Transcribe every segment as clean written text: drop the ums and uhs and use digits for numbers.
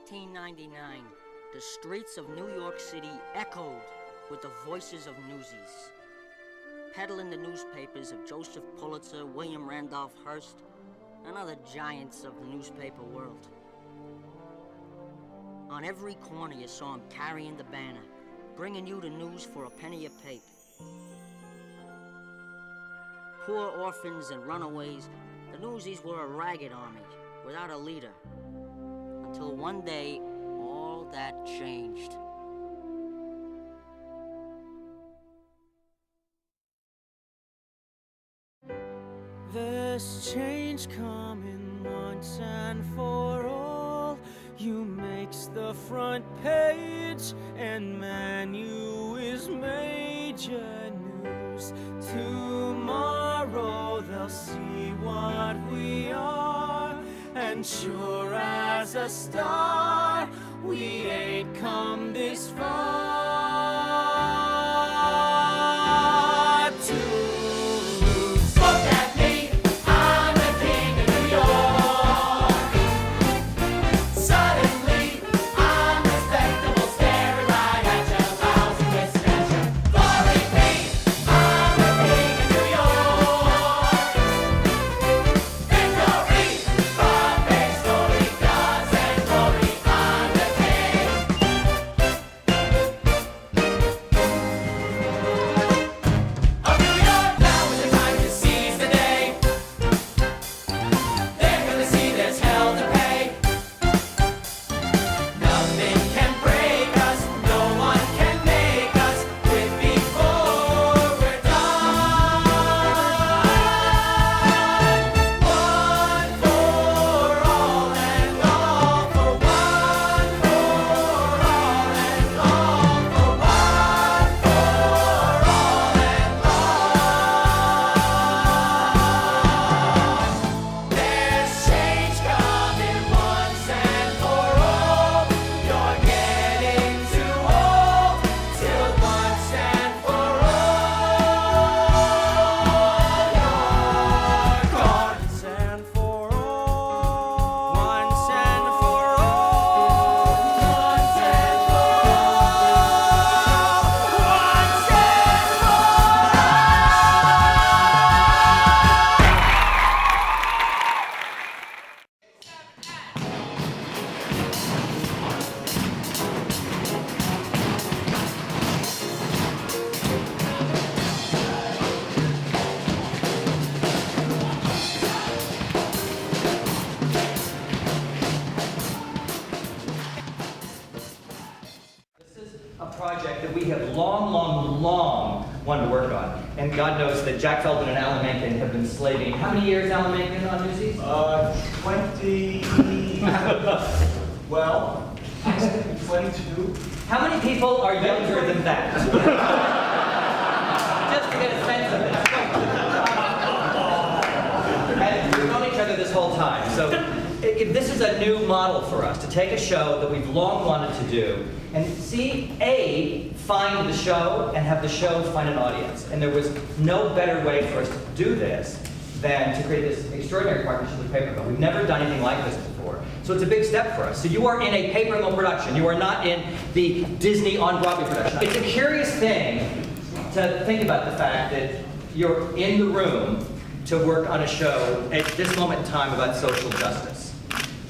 1899, the streets of New York City echoed with the voices of newsies, peddling the newspapers of Joseph Pulitzer, William Randolph Hearst, and other giants of the newspaper world. On every corner you saw him carrying the banner, bringing you the news for a penny a paper. Poor orphans and runaways, the newsies were a ragged army without a leader. Until one day, all that changed. There's change coming once and for all. You makes the front page, and man, you is major news. Tomorrow they'll see what we are, and sure as a star, we ain't come this far to lose. Look at me, I'm the king of New York. Suddenly, I'm respectable, staring right at your lousy mismeasure. Glory be, I'm the king of New York. Victory, from historicas and glory, I'm the king. Of New York, now is the time to seize the day. They're gonna see there's hell to pay. Nothing can break us, no one can make us quit before we're done. One for all and all for one, for all and all for one, for all and all. There's change coming once and for all. You're getting too old till once and for all you're gone. Once and for all. Once and for all. Once and for all. Once This is a project that we have long wanted to work on. And God knows that Jack Feldman and Alan Menken have been slaving. How many years, Alan Menken, on Newsies? 20, well, 22. How many people are younger than that? Just to get a sense of this. And we've known each other this whole time. So if this is a new model for us, to take a show that we've long wanted to do and see, find the show and have the show find an audience. And there was no better way for us to do this than to create this extraordinary partnership with Paper Mill. We've never done anything like this before. So it's a big step for us. So you are in a Paper Mill production. You are not in the Disney on Broadway production. It's a curious thing to think about the fact that you're in the room to work on a show at this moment in time about social justice.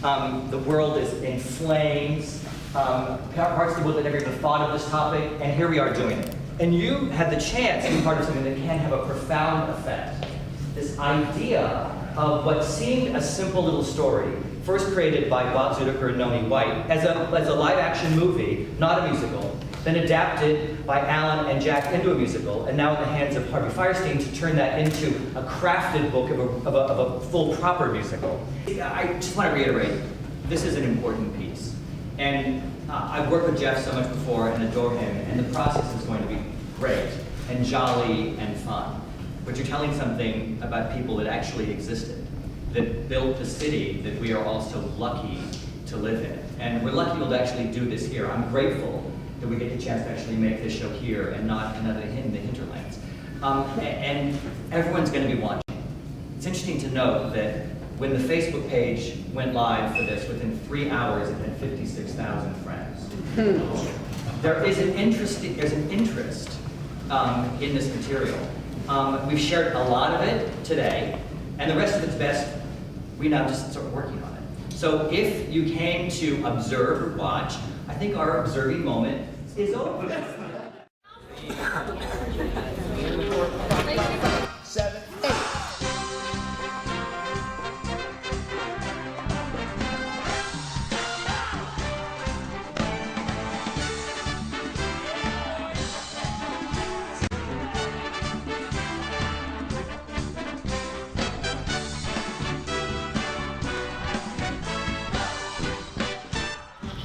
The world is in flames. Parts of the world that never even thought of this topic, and here we are doing it. And you had the chance to be part of something that can have a profound effect. This idea of what seemed a simple little story, first created by Bob Zudiker and Noni White as a live-action movie, not a musical, then adapted by Alan and Jack into a musical, and now in the hands of Harvey Fierstein to turn that into a crafted book of a full, proper musical. I just want to reiterate, this is an important piece. And I've worked with Jeff so much before and adore him, and the process is going to be great and jolly and fun. But you're telling something about people that actually existed, that built the city that we are all so lucky to live in. And we're lucky to actually do this here. I'm grateful that we get the chance to actually make this show here and not in the hinterlands. And everyone's going to be watching. It's interesting to note that When the Facebook page went live for this, within 3 hours, it had 56,000 friends. There's an interest in this material. We've shared a lot of it today, and the rest of it's best. We now just start working on it. So if you came to observe or watch, I think our observing moment is over. 7, 8.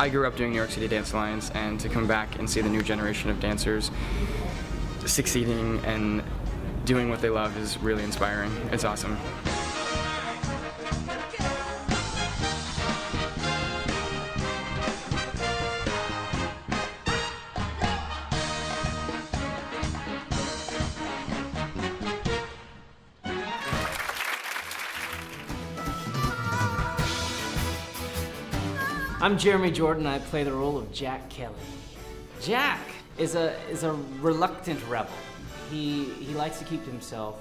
I grew up doing New York City Dance Alliance, and to come back and see the new generation of dancers succeeding and doing what they love is really inspiring. It's awesome. I'm Jeremy Jordan. I play the role of Jack Kelly. Jack is a reluctant rebel. He likes to keep to himself,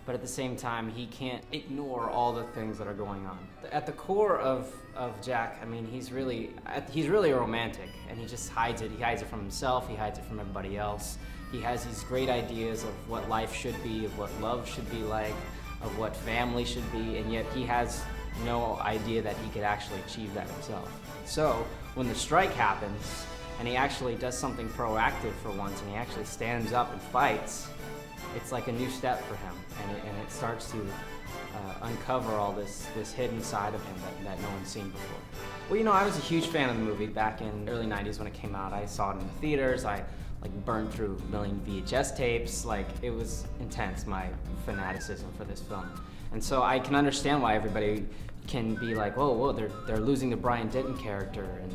but at the same time, he can't ignore all the things that are going on. At the core of Jack, I mean, he's really a romantic, and he just hides it. He hides it from himself. He hides it from everybody else. He has these great ideas of what life should be, of what love should be like, of what family should be, and yet he has no idea that he could actually achieve that himself. So when the strike happens, and he actually does something proactive for once, and he actually stands up and fights, it's like a new step for him, and it starts to uncover all this hidden side of him that no one's seen before. Well, you know, I was a huge fan of the movie back in the early 90s when it came out. I saw it in the theaters. I burned through a million VHS tapes. It was intense, my fanaticism for this film. And so I can understand why everybody can be like, whoa, they're losing the Brian Denton character, and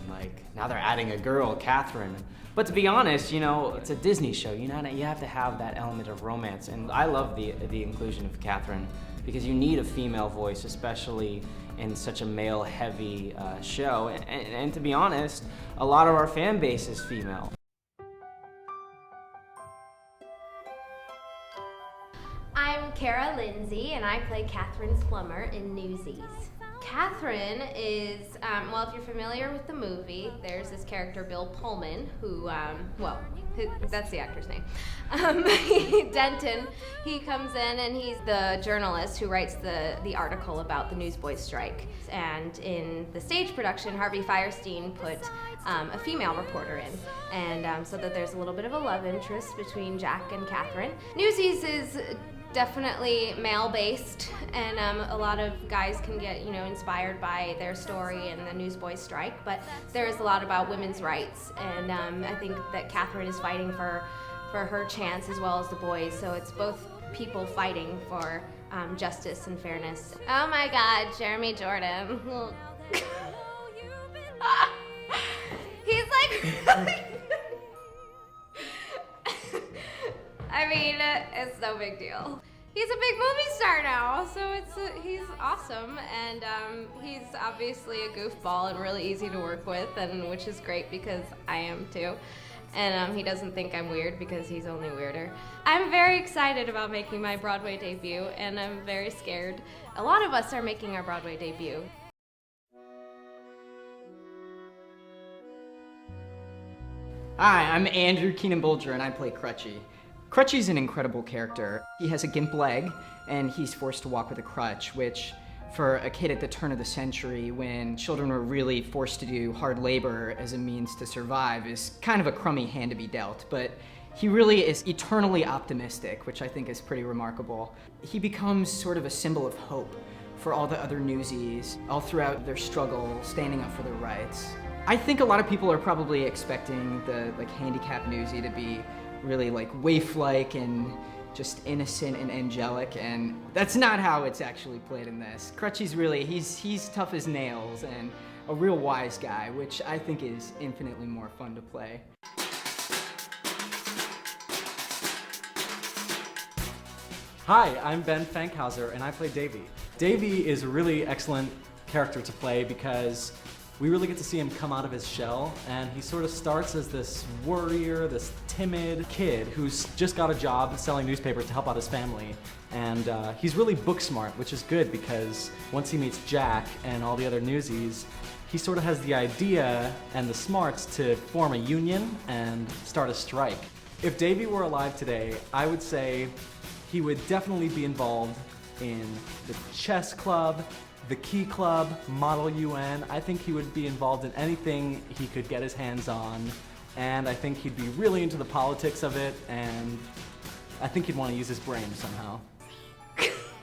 now they're adding a girl, Catherine. But to be honest, you know, it's a Disney show. You have to have that element of romance, and I love the inclusion of Catherine because you need a female voice, especially in such a male-heavy show. And to be honest, a lot of our fan base is female. I'm Kara Lindsay, and I play Catherine Plummer in Newsies. Catherine is, well, if you're familiar with the movie, there's this character, Bill Pullman, who that's the actor's name. Denton, he comes in and he's the journalist who writes the article about the Newsboys strike. And in the stage production, Harvey Fierstein put a female reporter in. And so that there's a little bit of a love interest between Jack and Catherine. Newsies is definitely male-based, and a lot of guys can get, inspired by their story and the Newsboys strike, but there is a lot about women's rights, and I think that Catherine is fighting for her chance as well as the boys, so it's both people fighting for justice and fairness. Oh my God, Jeremy Jordan. He's like I mean, it's no big deal. He's a big movie star now, so he's awesome, and he's obviously a goofball and really easy to work with, and which is great because I am too. And he doesn't think I'm weird because he's only weirder. I'm very excited about making my Broadway debut, and I'm very scared. A lot of us are making our Broadway debut. Hi, I'm Andrew Keenan Bolger, and I play Crutchy. Crutchy's an incredible character. He has a gimp leg, and he's forced to walk with a crutch, which, for a kid at the turn of the century, when children were really forced to do hard labor as a means to survive, is kind of a crummy hand to be dealt. But he really is eternally optimistic, which I think is pretty remarkable. He becomes sort of a symbol of hope for all the other newsies, all throughout their struggle, standing up for their rights. I think a lot of people are probably expecting the handicapped newsie to be really waif-like and just innocent and angelic, and that's not how it's actually played in this. Crutchy's really, he's tough as nails and a real wise guy, which I think is infinitely more fun to play. Hi, I'm Ben Fankhauser, and I play Davey. Davey is a really excellent character to play because we really get to see him come out of his shell, and he sort of starts as this worrier, this timid kid who's just got a job selling newspapers to help out his family. And he's really book smart, which is good because once he meets Jack and all the other newsies, he sort of has the idea and the smarts to form a union and start a strike. If Davey were alive today, I would say he would definitely be involved in the chess club, the Key Club, Model UN. I think he would be involved in anything he could get his hands on, and I think he'd be really into the politics of it, and I think he'd want to use his brain somehow.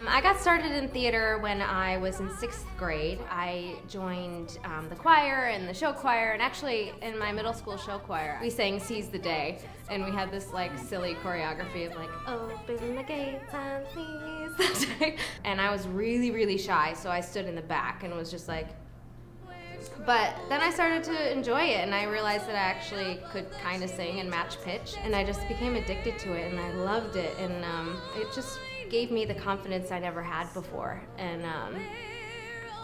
I got started in theater when I was in 6th grade. I joined the choir and the show choir, and actually in my middle school show choir, we sang Seize the Day, and we had this like silly choreography of like, open the gates and seize the day. And I was really, really shy, so I stood in the back and was just like, but then I started to enjoy it, and I realized that I actually could kind of sing and match pitch, and I just became addicted to it, and I loved it, and it just gave me the confidence I never had before, and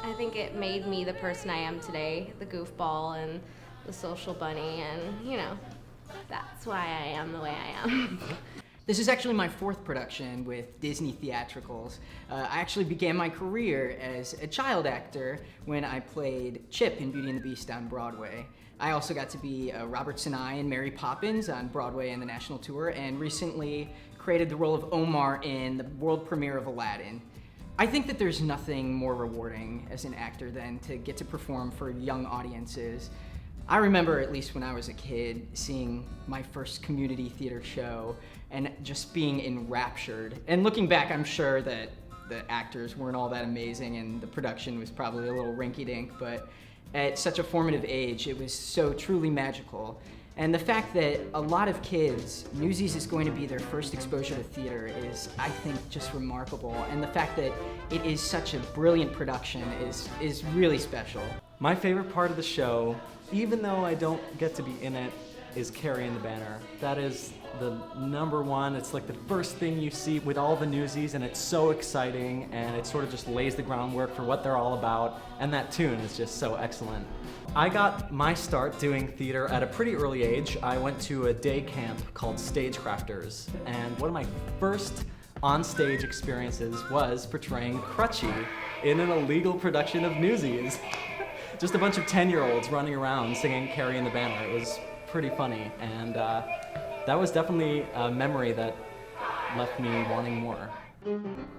I think it made me the person I am today, the goofball and the social bunny, and you know, that's why I am the way I am. This is actually my 4th production with Disney Theatricals. I actually began my career as a child actor when I played Chip in Beauty and the Beast on Broadway. I also got to be Robert Sinai and Mary Poppins on Broadway and the national tour, and recently created the role of Omar in the world premiere of Aladdin. I think that there's nothing more rewarding as an actor than to get to perform for young audiences. I remember, at least when I was a kid, seeing my first community theater show and just being enraptured. And looking back, I'm sure that the actors weren't all that amazing and the production was probably a little rinky-dink, but at such a formative age, it was so truly magical. And the fact that a lot of kids, Newsies is going to be their first exposure to theater is, I think, just remarkable. And the fact that it is such a brilliant production is really special. My favorite part of the show, even though I don't get to be in it, is carrying the banner. That is the number one. It's like the first thing you see with all the Newsies, and it's so exciting, and it sort of just lays the groundwork for what they're all about, and that tune is just so excellent. I got my start doing theater at a pretty early age. I went to a day camp called Stagecrafters, and one of my first on-stage experiences was portraying Crutchy in an illegal production of Newsies. Just a bunch of 10-year-olds running around singing Carrying the Banner. It was pretty funny, and that was definitely a memory that left me wanting more.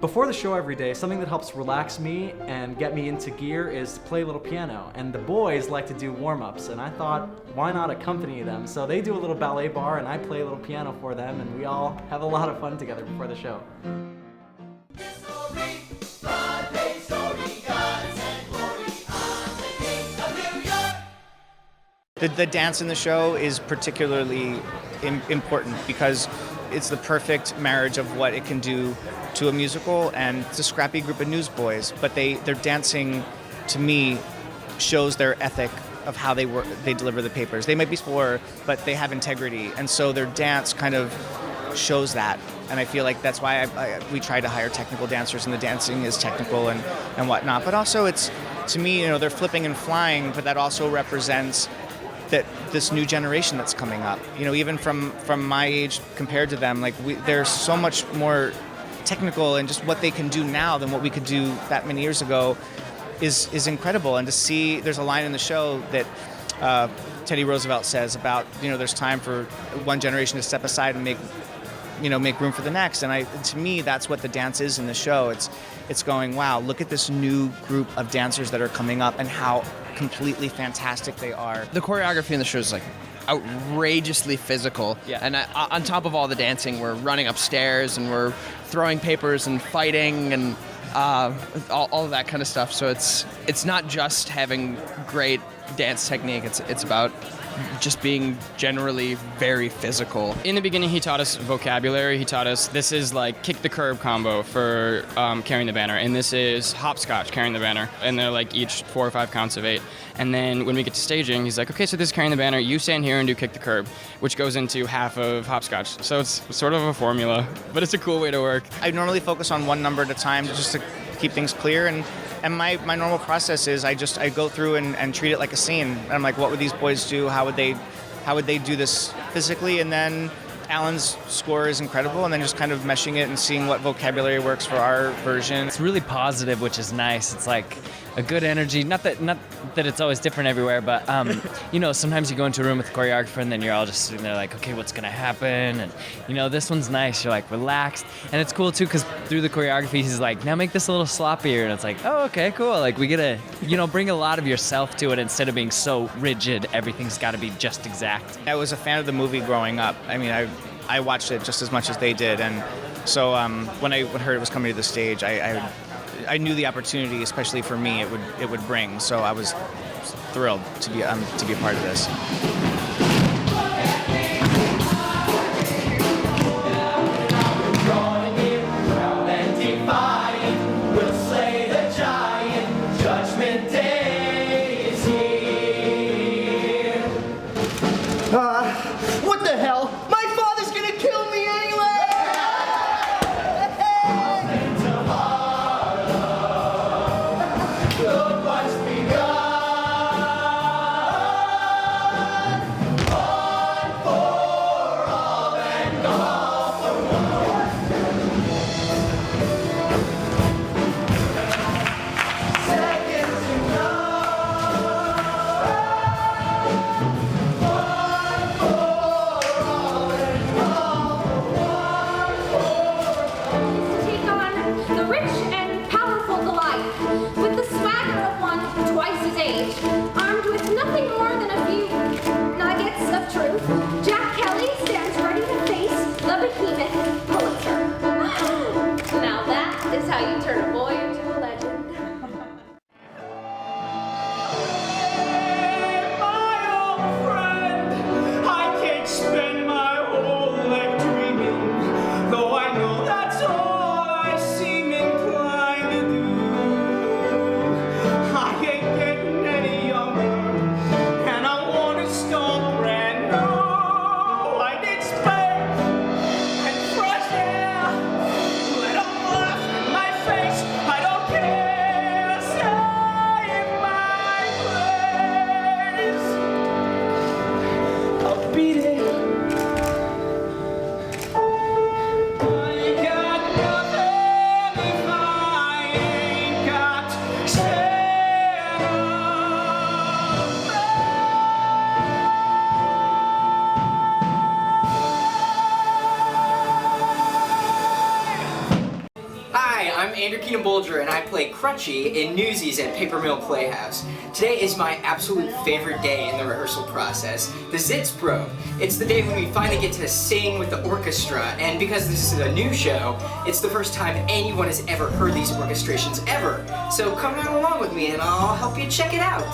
Before the show every day, something that helps relax me and get me into gear is to play a little piano. And the boys like to do warm-ups, and I thought, why not accompany them? So they do a little ballet bar, and I play a little piano for them, and we all have a lot of fun together before the show. The dance in the show is particularly important because it's the perfect marriage of what it can do to a musical, and it's a scrappy group of newsboys, but their dancing, to me, shows their ethic of how they deliver the papers. They might be poor, but they have integrity, and so their dance kind of shows that. And I feel like that's why we try to hire technical dancers, and the dancing is technical and whatnot. But also, it's, to me, you know, they're flipping and flying, but that also represents that this new generation that's coming up. You know, even from my age compared to them, like they're so much more technical, and just what they can do now than what we could do that many years ago is incredible. And to see, there's a line in the show that Teddy Roosevelt says about, you know, there's time for one generation to step aside and make room for the next. And to me, that's what the dance is in the show. It's going, wow, look at this new group of dancers that are coming up and how completely fantastic they are. The choreography in the show is like outrageously physical. Yeah. And on top of all the dancing, we're running upstairs and we're throwing papers and fighting and all of that kind of stuff. So it's not just having great dance technique. It's about just being generally very physical. In the beginning, he taught us vocabulary. He taught us this is like kick the curb combo for carrying the banner, and this is hopscotch carrying the banner, and they're like each 4 or 5 counts of 8. And then when we get to staging, he's like, okay, so this is carrying the banner. You stand here and do kick the curb, which goes into half of hopscotch. So it's sort of a formula, but it's a cool way to work. I normally focus on one number at a time just to keep things clear. And my normal process is I go through and treat it like a scene. And I'm like, what would these boys do? How would they do this physically? And then Alan's score is incredible, and then just kind of meshing it and seeing what vocabulary works for our version. It's really positive, which is nice. It's like a good energy. Not that it's always different everywhere, but you know, sometimes you go into a room with a choreographer and then you're all just sitting there like, okay, what's gonna happen? And you know, this one's nice. You're like relaxed, and it's cool too because through the choreography, he's like, now make this a little sloppier, and it's like, oh, okay, cool. Like we get to, you know, bring a lot of yourself to it instead of being so rigid. Everything's got to be just exact. I was a fan of the movie growing up. I mean, I watched it just as much as they did, and so when I heard it was coming to the stage, I knew the opportunity, especially for me, it would bring. So I was thrilled to be a part of this. What the hell? My father's gonna kill me anyway! Look what's begun! On for all and all for one. Seconds to go. Armed with nothing more than a few nuggets of truth, Jack Kelly stands ready to face the behemoth Pulitzer. Now that is how you turn a boy into a legend. My old friend, I can't spend my whole life dreaming, though I know that's all I seem inclined to do. I ain't getting any younger, and I want to start brand new. I need space and fresh air. Let 'em laugh in my face. I don't care. Stay in my place. I'll beat it. I got nothing if I ain't got stand Hi, I'm Andrew Keenan Bolger, and I play Crutchy in Newsies at Paper Mill Playhouse. Today is my absolute favorite day in the rehearsal process, the Sitzprobe. It's the day when we finally get to sing with the orchestra, and because this is a new show, it's the first time anyone has ever heard these orchestrations ever. So come right along with me and I'll help you check it out.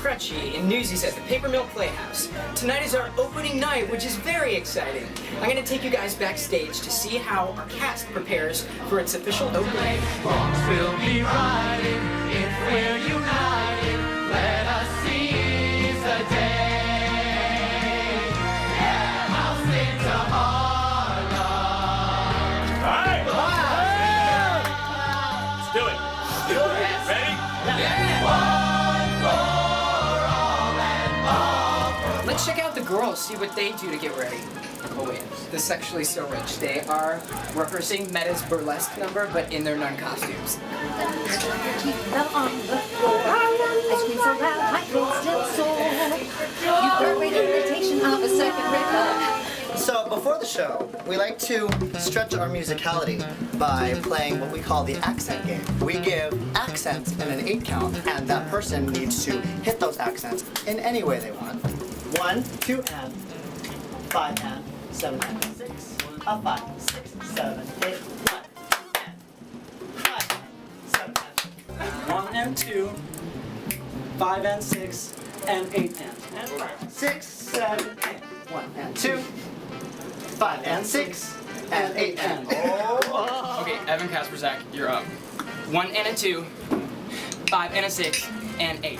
Crutchy in Newsies at the Paper Mill Playhouse. Tonight is our opening night, which is very exciting. I'm going to take you guys backstage to see how our cast prepares for its official opening. We'll be riding if we're united. Let us seize the day. Yeah, house into Harlem. All right. Let's do it. Ready? Let's check out the girls, see what they do to get ready. Oh wait, this is actually so rich. They are rehearsing Meta's burlesque number, but in their nun costumes. So before the show, we like to stretch our musicality by playing what we call the accent game. We give accents in an 8 count, and that person needs to hit those accents in any way they want. 1, 2, and 5 and 7 and 6. 5, 6, 7, 8, 1 and 5 and 7 and 1 and 2, 5 and 6, and 8 and 6, 7, 8. 1 and 2, 5 and 6, and 8 and. Oh. Okay, Evan Kasperzak, you're up. 1 and a 2, 5 and a 6, and 8.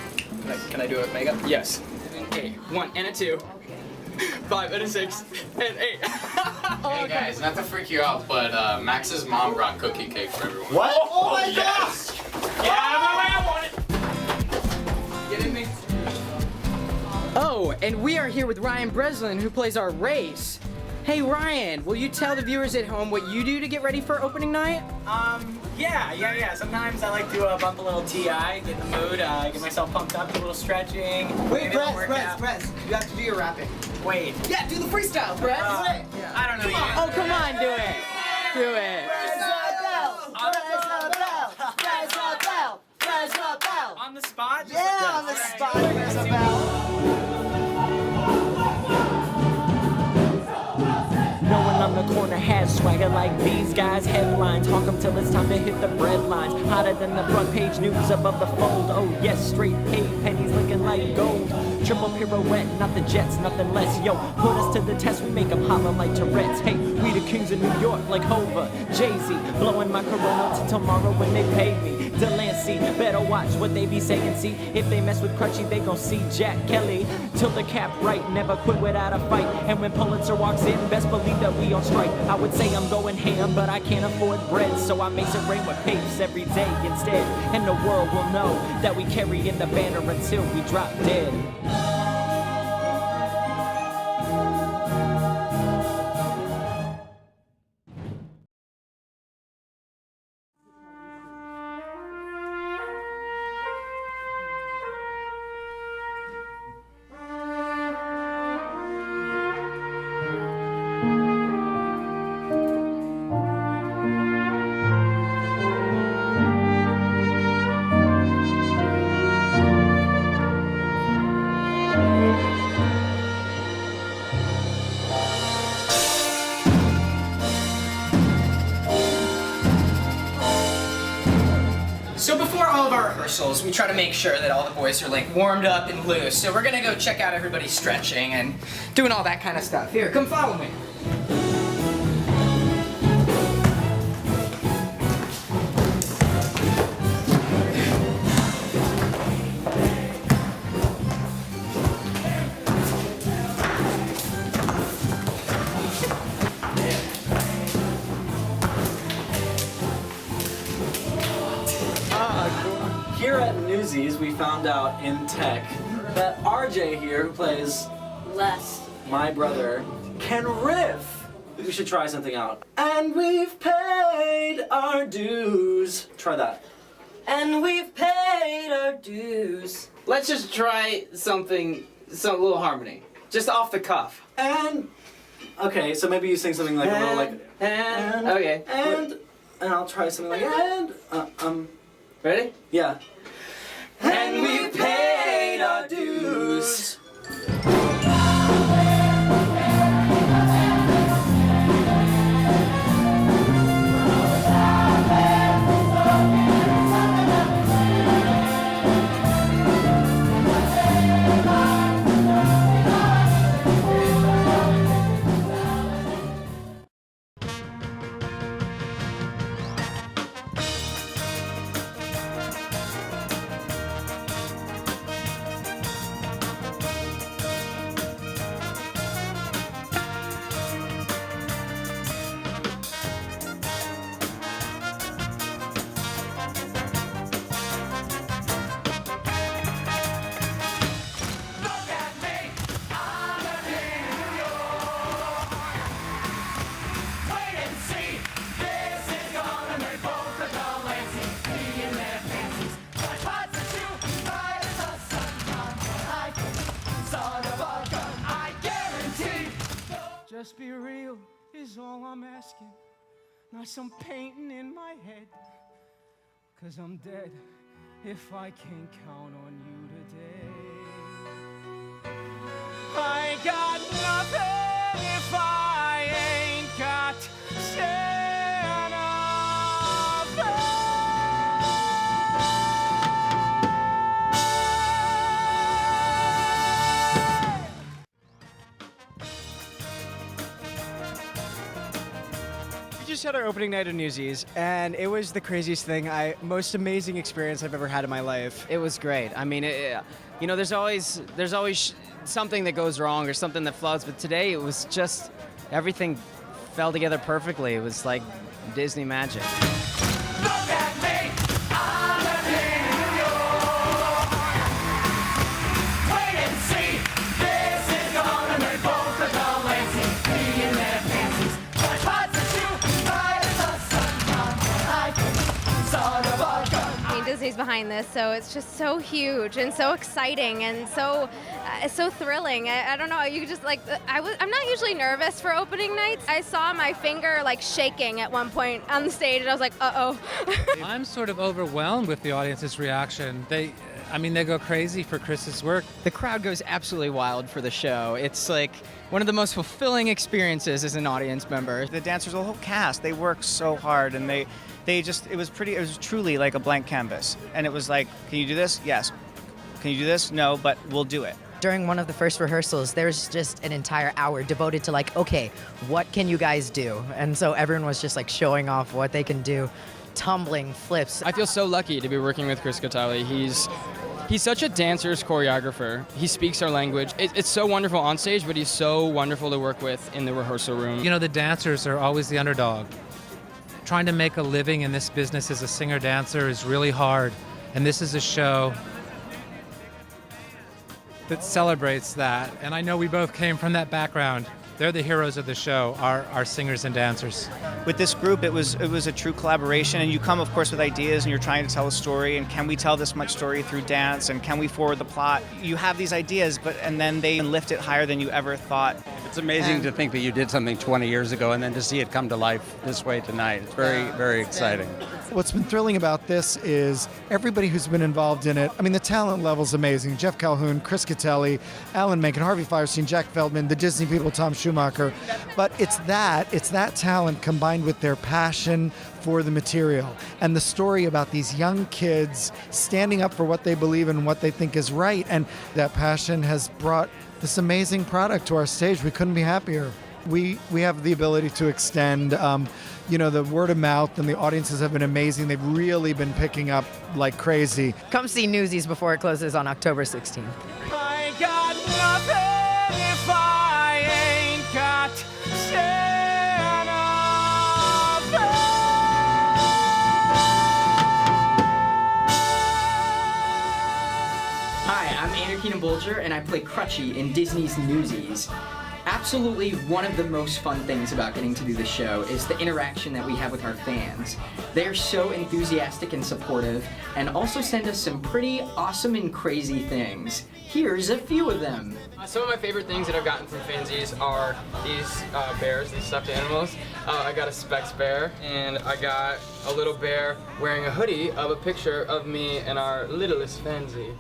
Can I do it, Mega? Yes. Okay, 1 and a 2, 5 and a 6, and 8. Hey guys, not to freak you out, but Max's mom brought cookie cake for everyone. What? Oh my yes! gosh! Yeah, the way I want it! Get in me. Oh, and we are here with Ryan Breslin, who plays our Race. Hey Ryan, will you tell the viewers at home what you do to get ready for opening night? Yeah. Sometimes I like to bump a little TI, get in the mood, get myself pumped up, do a little stretching. Wait, Brett, you have to do your rapping. Wait. Yeah, do the freestyle, Brett. I don't know yet. Oh, come on, do it. Do it. On the spot? Yeah, on the spot. There's a bell. No one on the corner has swagger like these guys. Headlines, hawk 'em till it's time to hit the bread lines. Hotter than the front page news above the fold. Oh yes, straight paid pennies looking like gold. Triple pirouette, not the Jets, nothing less. Yo, put us to the test, we make 'em holler like Tourette's. Hey, we the kings of New York like Hova, Jay-Z. Blowing my Corona till tomorrow when they pay me. Delancey, better watch what they be saying. See, if they mess with Crutchy, they gon' see Jack Kelly. Till the cap right, never quit without a fight. And when Pulitzer walks in, best believe that we on strike. I would say I'm going ham, but I can't afford bread, so I make it rain with papes every day instead. And the world will know that we carry in the banner until we drop dead. So before all of our rehearsals, we try to make sure that all the boys are like warmed up and loose. So we're gonna go check out everybody stretching and doing all that kind of stuff. Here, come follow me. Here at Newsies, we found out in tech that RJ here, who plays Les, my brother, can riff. We should try something out. And we've paid our dues. Try that. and we've paid our dues. Let's just try something, some little harmony, just off the cuff. And okay, so maybe you sing something like a little like okay, and I'll try something like ready? Yeah. And we paid our dues. Just be real is all I'm asking. Not some painting in my head. 'Cause I'm dead if I can't count on you today. I got nothing if I ain't got Santa. We just had our opening night of Newsies, and it was the craziest thing, most amazing experience I've ever had in my life. It was great. I mean, you know, there's always something that goes wrong or something that floods, but today it was just everything fell together perfectly. It was like Disney magic. Look at me, I'm a king of New York. Wait and see, this is gonna make both of the lazy pee in their panties. But what's the shoe, right as the sun comes, I can son of a gun. I mean, Disney's behind this, so it's just so huge and so exciting and so thrilling. I don't know. You just like I'm not usually nervous for opening nights. I saw my finger like shaking at one point on the stage, and I was like, uh-oh. I'm sort of overwhelmed with the audience's reaction. They go crazy for Chris's work. The crowd goes absolutely wild for the show. It's like one of the most fulfilling experiences as an audience member. The dancers, the whole cast, they work so hard, and it was truly like a blank canvas. And it was like, can you do this? Yes. Can you do this? No, but we'll do it. During one of the first rehearsals, there's just an entire hour devoted to like, okay, what can you guys do? And so everyone was just like showing off what they can do, tumbling, flips. I feel so lucky to be working with Chris Catali. He's such a dancer's choreographer. He speaks our language. It's so wonderful on stage, but he's so wonderful to work with in the rehearsal room. You know, the dancers are always the underdog. Trying to make a living in this business as a singer-dancer is really hard, and this is a show that celebrates that. And I know we both came from that background. They're the heroes of the show, our singers and dancers. With this group, it was a true collaboration, and you come, of course, with ideas, and you're trying to tell a story, and can we tell this much story through dance, and can we forward the plot? You have these ideas, and then they lift it higher than you ever thought. It's amazing to think that you did something 20 years ago, and then to see it come to life this way tonight. It's very, very exciting. What's been thrilling about this is everybody who's been involved in it. I mean, the talent level's amazing. Jeff Calhoun, Chris Catali, Alan Menken, Harvey Fierstein, Jack Feldman, the Disney people, Tom Schumacher. But it's that talent combined with their passion for the material and the story about these young kids standing up for what they believe in and what they think is right. And that passion has brought this amazing product to our stage. We couldn't be happier. We have the ability to extend, the word of mouth, and the audiences have been amazing. They've really been picking up like crazy. Come see Newsies before it closes on October 16th. I got nothing if I ain't got Santa. Hi, I'm Andrew Keenan Bolger, and I play Crutchy in Disney's Newsies. Absolutely one of the most fun things about getting to do this show is the interaction that we have with our fans. They're so enthusiastic and supportive, and also send us some pretty awesome and crazy things. Here's a few of them. Some of my favorite things that I've gotten from fansies are these bears, these stuffed animals. I got a Specs bear, and I got a little bear wearing a hoodie of a picture of me and our littlest fansy.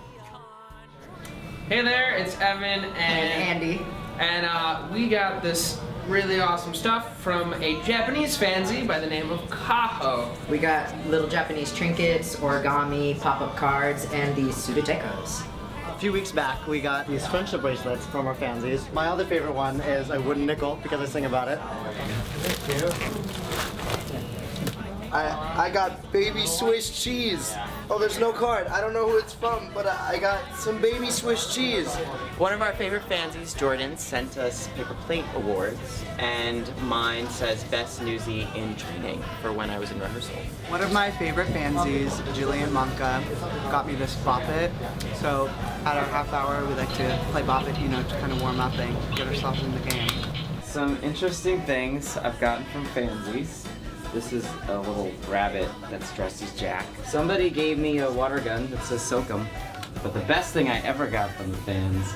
Hey there, it's Evan and Andy. And we got this really awesome stuff from a Japanese fansy by the name of Kaho. We got little Japanese trinkets, origami, pop-up cards, and these sudotekos. A few weeks back, we got these friendship bracelets from our fansies. My other favorite one is a wooden nickel because I sing about it. Thank you. I got baby Swiss cheese. Oh, there's no card. I don't know who it's from, but I got some baby Swiss cheese. One of our favorite fansies, Jordan, sent us paper plate awards, and mine says Best Newsie in Training for when I was in rehearsal. One of my favorite fansies, Jillian Monka, got me this Bop It. So at our half hour, we like to play Bop It, to kind of warm up and get ourselves in the game. Some interesting things I've gotten from fansies. This is a little rabbit that's dressed as Jack. Somebody gave me a water gun that says Silkum. But the best thing I ever got from the fans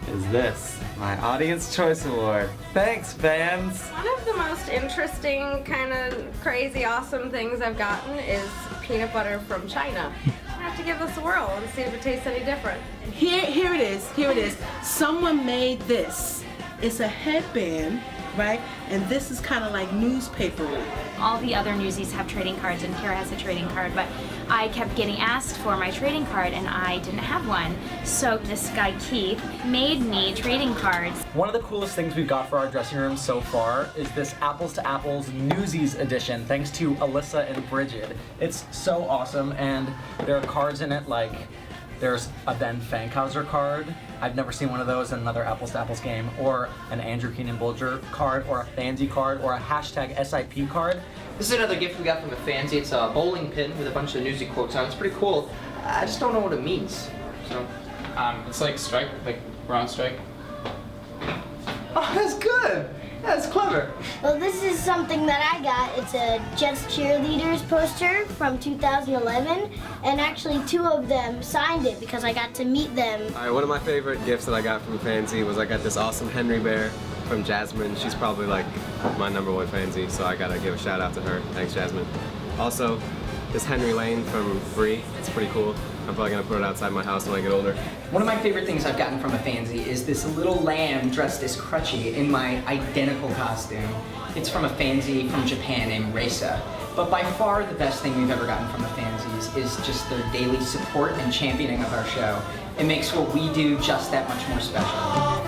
is this, my Audience Choice Award. Thanks, fans. One of the most interesting, kind of crazy, awesome things I've gotten is peanut butter from China. I have to give this a whirl and see if it tastes any different. Here it is. Here it is. Someone made this. It's a headband, right? And this is kind of like newspapery. All the other Newsies have trading cards, and Kara has a trading card, but I kept getting asked for my trading card, and I didn't have one. So this guy, Keith, made me trading cards. One of the coolest things we've got for our dressing room so far is this Apples to Apples Newsies edition, thanks to Alyssa and Bridget. It's so awesome, and there are cards in it like there's a Ben Fankhauser card. I've never seen one of those in another Apples to Apples game, or an Andrew Keenan Bolger card, or a Fansy card, or a hashtag SIP card. This is another gift we got from the Fansy. It's a bowling pin with a bunch of Newsy quotes on it. It's pretty cool. I just don't know what it means. So, it's like strike, like we're on strike. oh, that's good. That's clever. Well, this is something that I got. It's a Jets cheerleaders poster from 2011, and actually 2 of them signed it because I got to meet them. All right, one of my favorite gifts that I got from Fansy was I got this awesome Henry Bear from Jasmine. She's probably like my #1 Fansy, so I gotta give a shout out to her. Thanks, Jasmine. Also, this Henry Lane from Bree. It's pretty cool. I'm probably gonna put it outside my house when I get older. One of my favorite things I've gotten from a Fansy is this little lamb dressed as Crutchy in my identical costume. It's from a Fansy from Japan named Reisa. But by far the best thing we've ever gotten from the Fansies is just their daily support and championing of our show. It makes what we do just that much more special.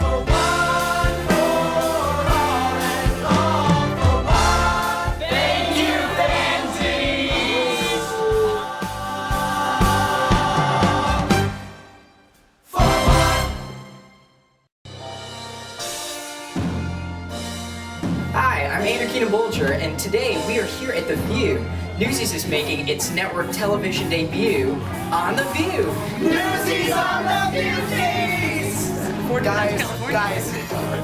Keenan Bolger, and today we are here at The View. Newsies is making its network television debut on The View. Newsies on The View, please! Guys,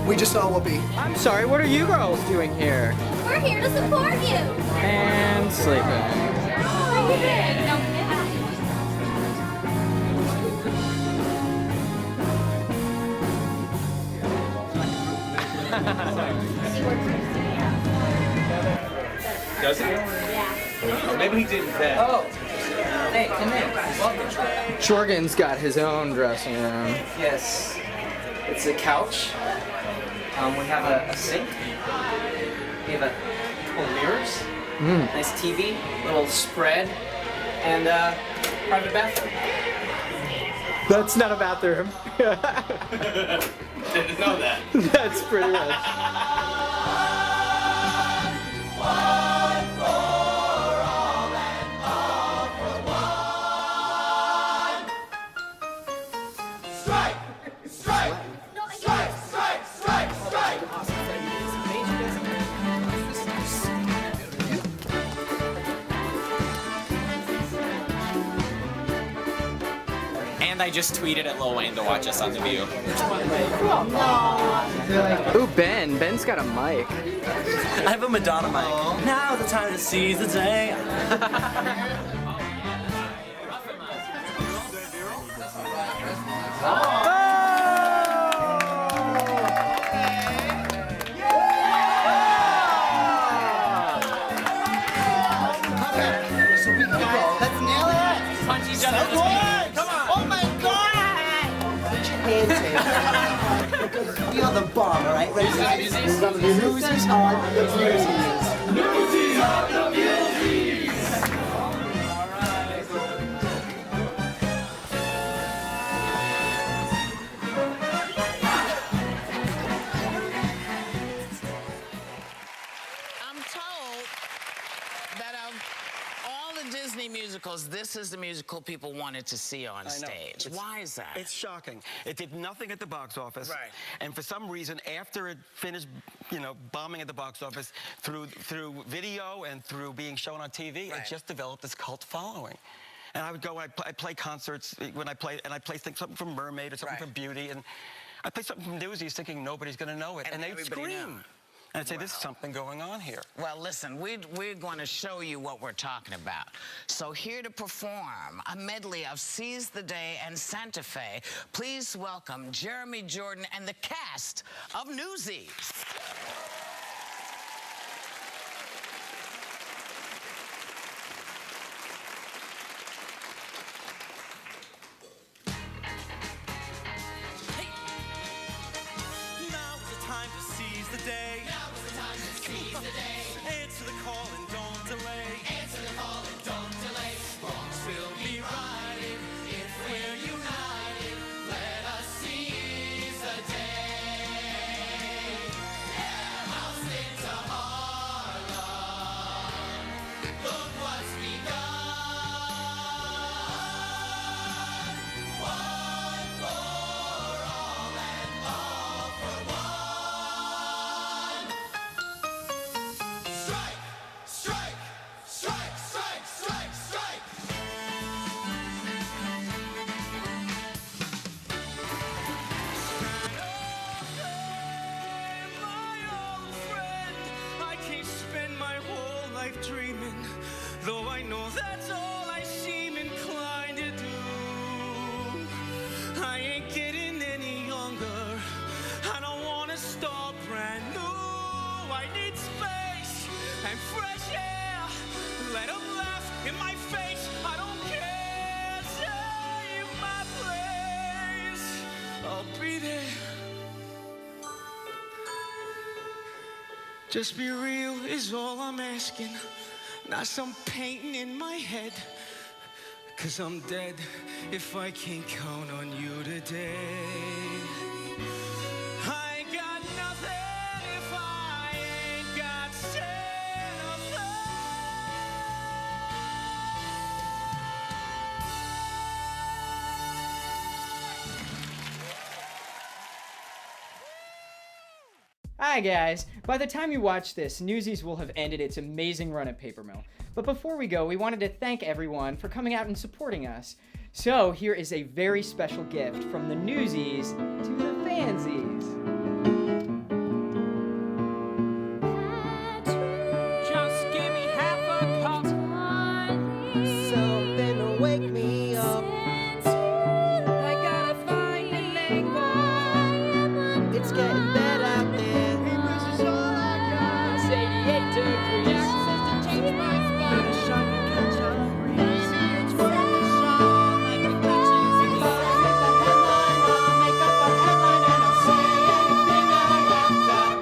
we just saw Whoopi. I'm sorry, what are you girls doing here? We're here to support you. And sleeping. Does he? Yeah. Or maybe he did in bed. Oh, hey, come in. Welcome. Jorgen's got his own dressing room. Yes. It's a couch. We have a sink. We have a couple mirrors. Nice TV, little spread, and private bathroom. That's not a bathroom. Didn't know that. That's pretty much. And I just tweeted at Lil Wayne to watch us on The View. Ooh, Ben. Ben's got a mic. I have a Madonna mic. Now's the time to seize the day. Let's nail it! Punch each other. Come on! Oh my god! Put your hands in. We are the bomb, alright? Ready? Newsies on the Newsies. Newsies on the Newsies. Newsies on the Newsies. I'm told that of all the Disney musicals, this is the musical people wanted to see on stage. Why is that? It's shocking. It did nothing at the box office. Right. And for some reason, after it finished, bombing at the box office, through video and through being shown on TV, it just developed this cult following. And I would go, I play concerts when I play, and I play something from Mermaid or something from Beauty, and I play something from Newsies thinking nobody's going to know it, and they'd scream. And I'd say, there's something going on here. Well, listen, we're going to show you what we're talking about. So here to perform a medley of Seize the Day and Santa Fe, please welcome Jeremy Jordan and the cast of Newsies. Now is the time to seize the day. Now is the time to seize the day. Answer the call and don't delay. Answer the call and don't delay. Wrongs will be righted if we're united. Let us seize the day. House into Harlem. Look what's begun. One for all and all for one. Strike! Strike! Strike! Strike! Strike! Strike! I can't spend my whole life dreaming, though I know that's all I seem inclined to do. I ain't getting any younger. I don't want to start brand new. I need space and fresh air. Let 'em laugh in my face. I don't care. Save my place. I'll be there. Just be real is all I'm asking. Not some painting in my head. 'Cause I'm dead if I can't count on you today. I ain't got nothing if I ain't got Santa Fe. Hi guys! By the time you watch this, Newsies will have ended its amazing run at Paper Mill. But before we go, we wanted to thank everyone for coming out and supporting us. So here is a very special gift from the Newsies to the Fansies. Just give me half a cup. Something to wake me up. I gotta find an angle. It's getting bad out there. This is all I got. It's 88 degrees. Says to change my spot. The sun can catch on a breeze. It's worth the shot. Like a pictures in love. Make a headline. I'll make up a headline and I'll say anything I left out.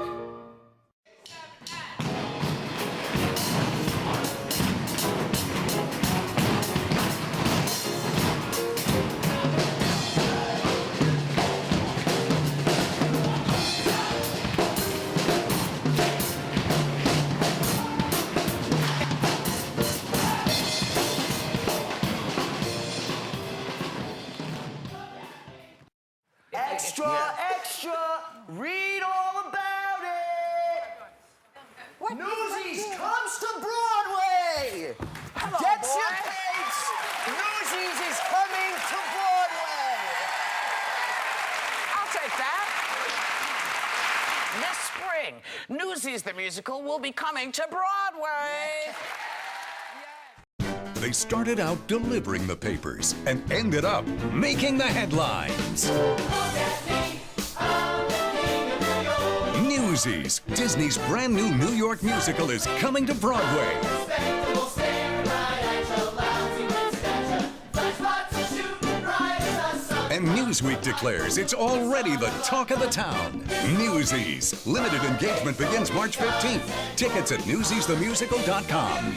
Extra, extra, read all about it. Newsies comes to Broadway. Get your dates. Newsies is coming to Broadway. I'll take that. This spring, Newsies the musical will be coming to Broadway. They started out delivering the papers and ended up making the headlines. Newsies, Disney's brand new New York musical, is coming to Broadway. And Newsweek declares it's already the talk of the town. Newsies. Limited engagement begins March 15th. Tickets at newsiesthemusical.com.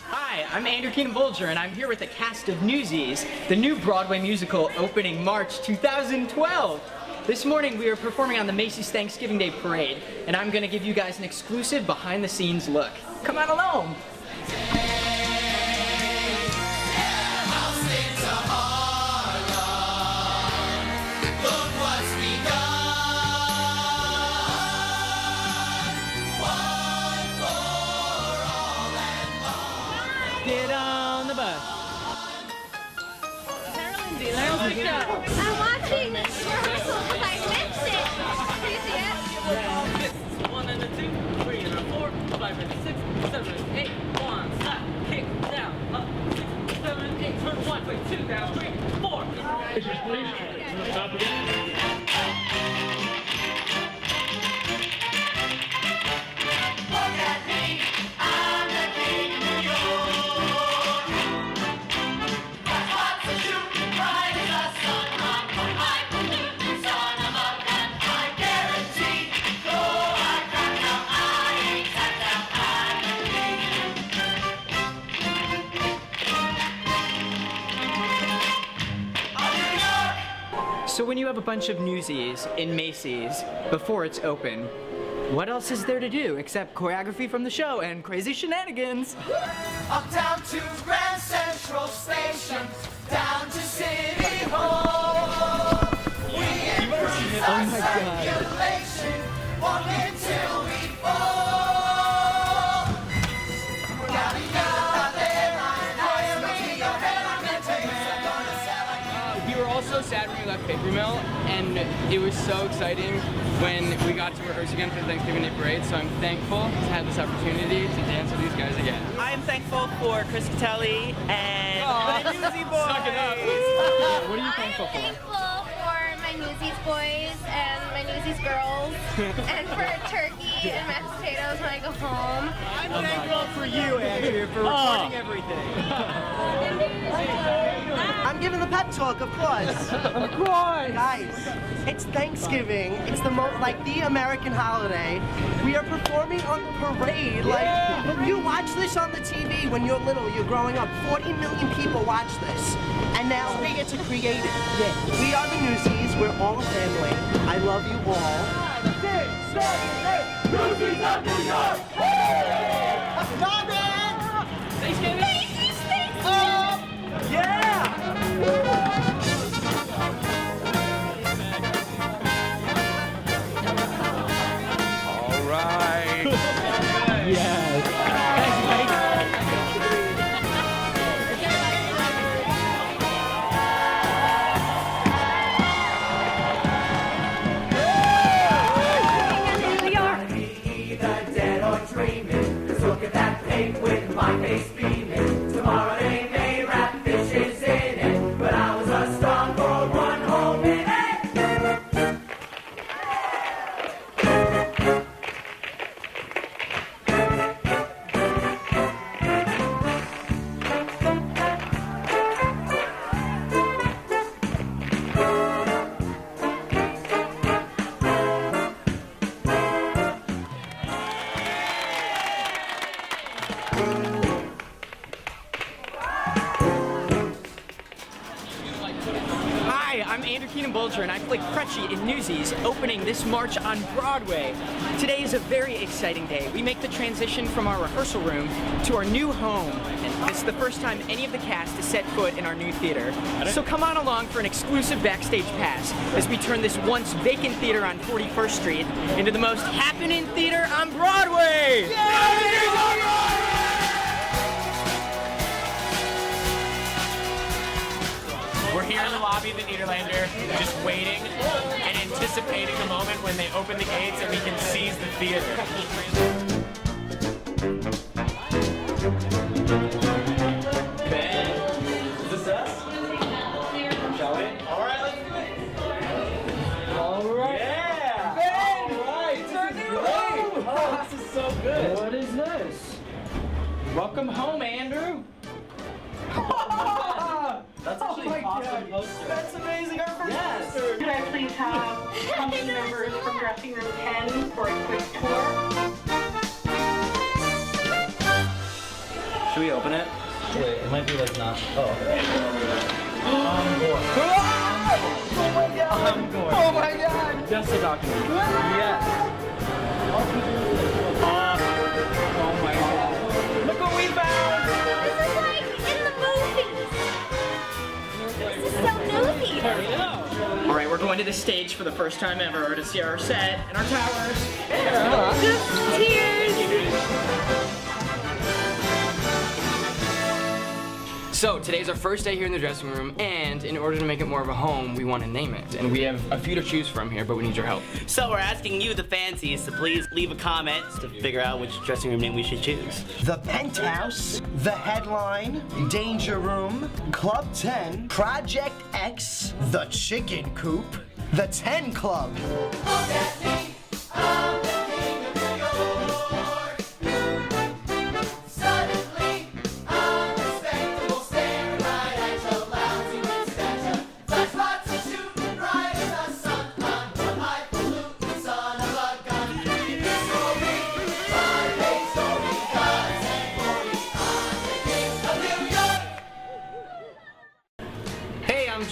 Hi, I'm Andrew Keenan Bolger, and I'm here with the cast of Newsies, the new Broadway musical opening March 2012. This morning we are performing on the Macy's Thanksgiving Day Parade, and I'm going to give you guys an exclusive behind-the-scenes look. Come on along. Get on the bus. I'm watching this rehearsal because I missed it. Did you see it? So when you have a bunch of Newsies in Macy's before it's open, what else is there to do except choreography from the show and crazy shenanigans? Uptown to Grand Central Station, down to City Hall. We increase our circulation, walk until we fall. Yada yada, there We were all so sad when we left Paper Mill, and it was so exciting when we got to rehearse again for the Thanksgiving Day Parade, so I'm thankful to have this opportunity to dance with these guys again. I'm thankful for Chris Catelli and the Newsy Boys. Suck it up. What are you thankful for? Thankful for my Newsies boys and my Newsies girls, and for turkey and mashed potatoes when I go home. I'm thankful for you, Andrew, for recording everything. I'm giving the pep talk, of course. Of course. Guys, it's Thanksgiving. It's the the American holiday. We are performing on the parade. Like, you watch this on the TV when you're little, you're growing up. 40 million people watch this. And now we get to create it. Yeah. We are the Newsies. We're all a family. I love you all. 6, 7, 8. Newsies of New York. Stop it! Thanksgiving. Yeah! All right. Yes. Either dead or dreaming. Just look at that cake with my face beaming. Tomorrow they may wrap fishes in it, but I was a star for 1 whole minute. Hi, I'm Andrew Keenan Bolger, and I play Crutchy in Newsies, opening this March on Broadway. Today is a very exciting day. We make the transition from our rehearsal room to our new home, and this is the first time any of the cast has set foot in our new theater. So come on along for an exclusive backstage pass as we turn this once vacant theater on 41st Street into the most happening theater on Broadway! We're here in the lobby of the Nederlander, just waiting and anticipating the moment when they open the gates and we can seize the theater. Ben, is this us? Shall we? All right, let's do it. All right. Yeah. Ben, all right. This is great. Oh, this is so good. What is this? Welcome home, Andrew. That's actually an awesome poster. That's amazing. Our first poster. Could I please have company members from dressing room 10 for a quick tour? Should we open it? Wait, it might be like not. Oh. Oh my god! Just a document. Yes. Oh my god. Look what we found! This is like in the movies. This is so newsy. All right, we're going to the stage for the first time ever to see our set and our towers. Cheers. So today's our first day here in the dressing room, and in order to make it more of a home, we want to name it. And we have a few to choose from here, but we need your help. So we're asking you, the fancies, to please leave a comment to figure out which dressing room name we should choose. The Penthouse, The Headline, Danger Room, Club 10, Project X, The Chicken Coop, The 10 Club.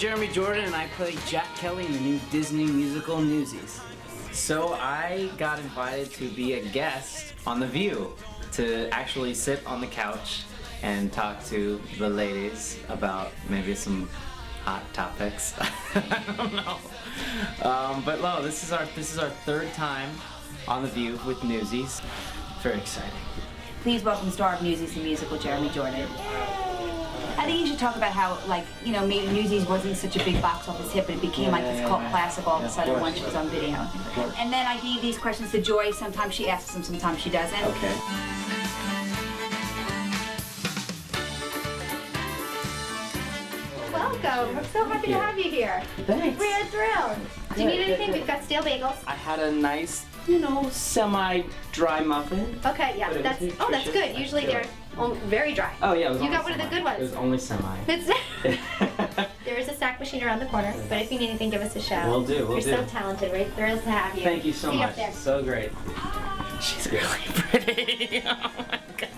Jeremy Jordan, and I play Jack Kelly in the new Disney musical Newsies. So I got invited to be a guest on The View, to actually sit on the couch and talk to the ladies about maybe some hot topics. I don't know. But no, this is our third time on The View with Newsies. Very exciting. Please welcome star of Newsies, the musical, Jeremy Jordan. I think you should talk about how, like, you know, maybe Newsies wasn't such a big box office hit, but it became like this cult classic all of a sudden once she was on video. And then I gave these questions to Joy. Sometimes she asks them, sometimes she doesn't. Okay. Welcome. I'm so happy to have you here. Thanks. We're thrilled. Do you need anything? We've got stale bagels. I had a nice, you know, semi-dry muffin. Okay, yeah, But it was that's good. Usually they're very dry. Oh yeah, it was You only got one of the semi. good ones. It was only semi. There is a snack machine around the corner, but if you need anything, give us a shout. Will do, will You're so do. talented. We're thrilled to have you. Thank you so See you up much. there. So great. She's really pretty. Oh my god.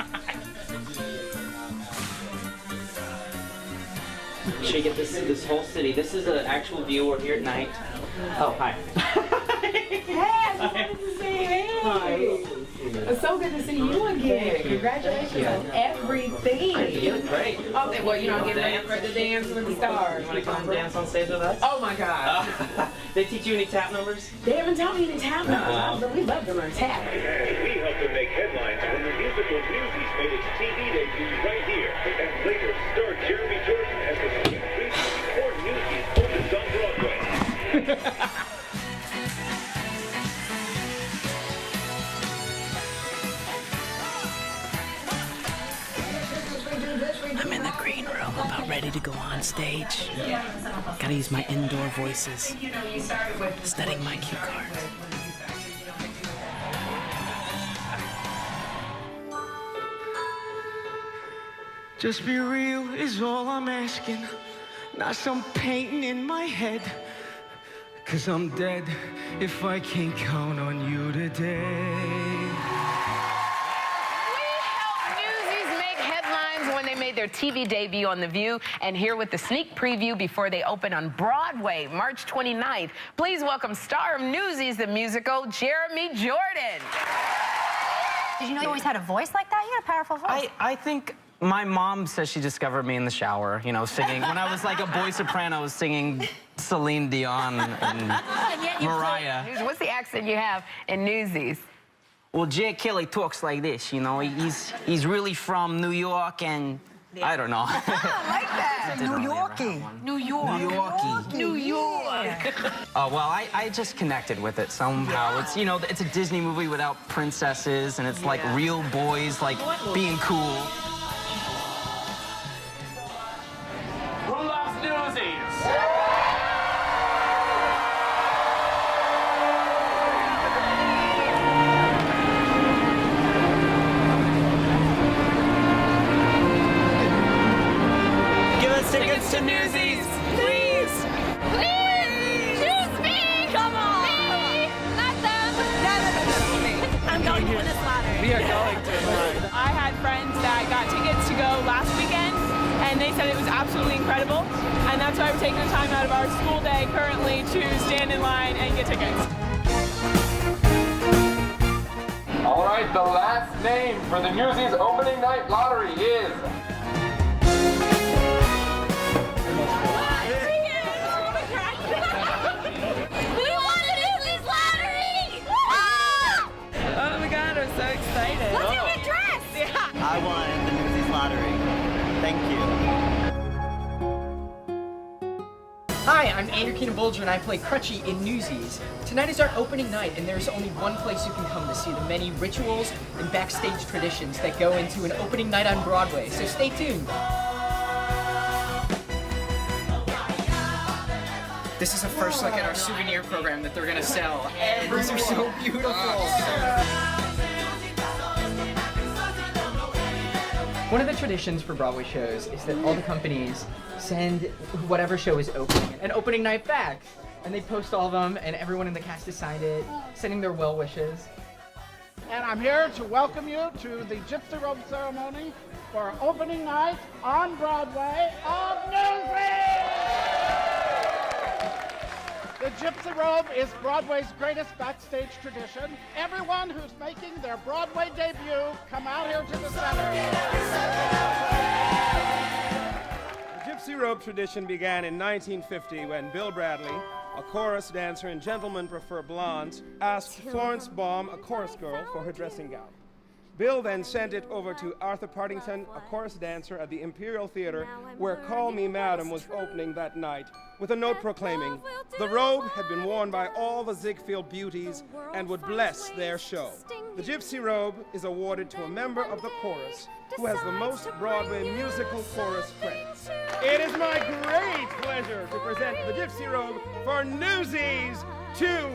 Should we get this whole city? This is an actual view. We're here at night. Oh, hi. Hey, I just wanted to say hey. Hi. It's so good to see you again. Congratulations on everything. You look great. Okay, well, you know, get ready for the dance with the stars. You want to come dance on stage with us? Oh my God. They teach you any tap numbers? They haven't taught me any tap numbers, but we love to learn tap. We helped them make headlines when the musical Newsies made its TV debut right here. And later starred Jeremy Jordan as the sneak preview before Newsies opens on Broadway. I'm in the green room, about ready to go on stage. Gotta use my indoor voices, studying my cue cards. Just be real is all I'm asking, not some painting in my head. 'Cause I'm dead if I can't count on you today. Newsies make headlines when they made their TV debut on The View, and here with the sneak preview before they open on Broadway, March 29th. Please welcome star of Newsies, the musical, Jeremy Jordan. Did you know you always had a voice like that? You had a powerful voice. I think my mom says she discovered me in the shower, you know, singing. When I was like a boy soprano, I was singing Celine Dion and Mariah. What's the accent you have in Newsies? Well, Jack Kelly talks like this, you know. He's really from New York, and I don't know. I like that. New Yorkie. New York. New Yorkie. New York. Oh, well, I just connected with it somehow. Yeah. It's, you know, it's a Disney movie without princesses, and it's like real boys, like, being cool. Who loves Newsies? Give us tickets to Newsies, please! Please! Choose me! Come on! Me! Not them! I'm going to win this lottery. We are going to. I had friends that got tickets to go last weekend, and they said it was absolutely incredible. And that's why we're taking the time out of our school day currently to stand in line and get tickets. All right, the last name for the Newsies opening night lottery is... We won a Newsies lottery! Oh my God, I'm so excited. Let's get a dress! Yeah. I won the Newsies lottery. Thank you. Hi, I'm Andrew Keenan Bolger, and I play Crutchy in Newsies. Tonight is our opening night, and there's only one place you can come to see the many rituals and backstage traditions that go into an opening night on Broadway, so stay tuned. This is a first look at our souvenir program that they're gonna sell, and these are so beautiful. One of the traditions for Broadway shows is that all the companies send whatever show is opening an opening night back, and they post all of them, and everyone in the cast has signed it, sending their well wishes. And I'm here to welcome you to the Gypsy Robe ceremony for opening night on Broadway of Newsies! The Gypsy Robe is Broadway's greatest backstage tradition. Everyone who's making their Broadway debut, come out here to the center. The Gypsy Robe tradition began in 1950 when Bill Bradley, a chorus dancer in Gentlemen Prefer Blondes, asked Florence Baum, a chorus girl, for her dressing gown. Bill then sent it over to Arthur Partington, a chorus dancer at the Imperial Theater, where Call Me Madam was opening that night, with a note proclaiming, the robe had been worn by all the Ziegfeld beauties and would bless their show. The Gypsy Robe is awarded to a member of the chorus who has the most Broadway musical chorus credits. It is my great pleasure to present the Gypsy Robe for Newsies to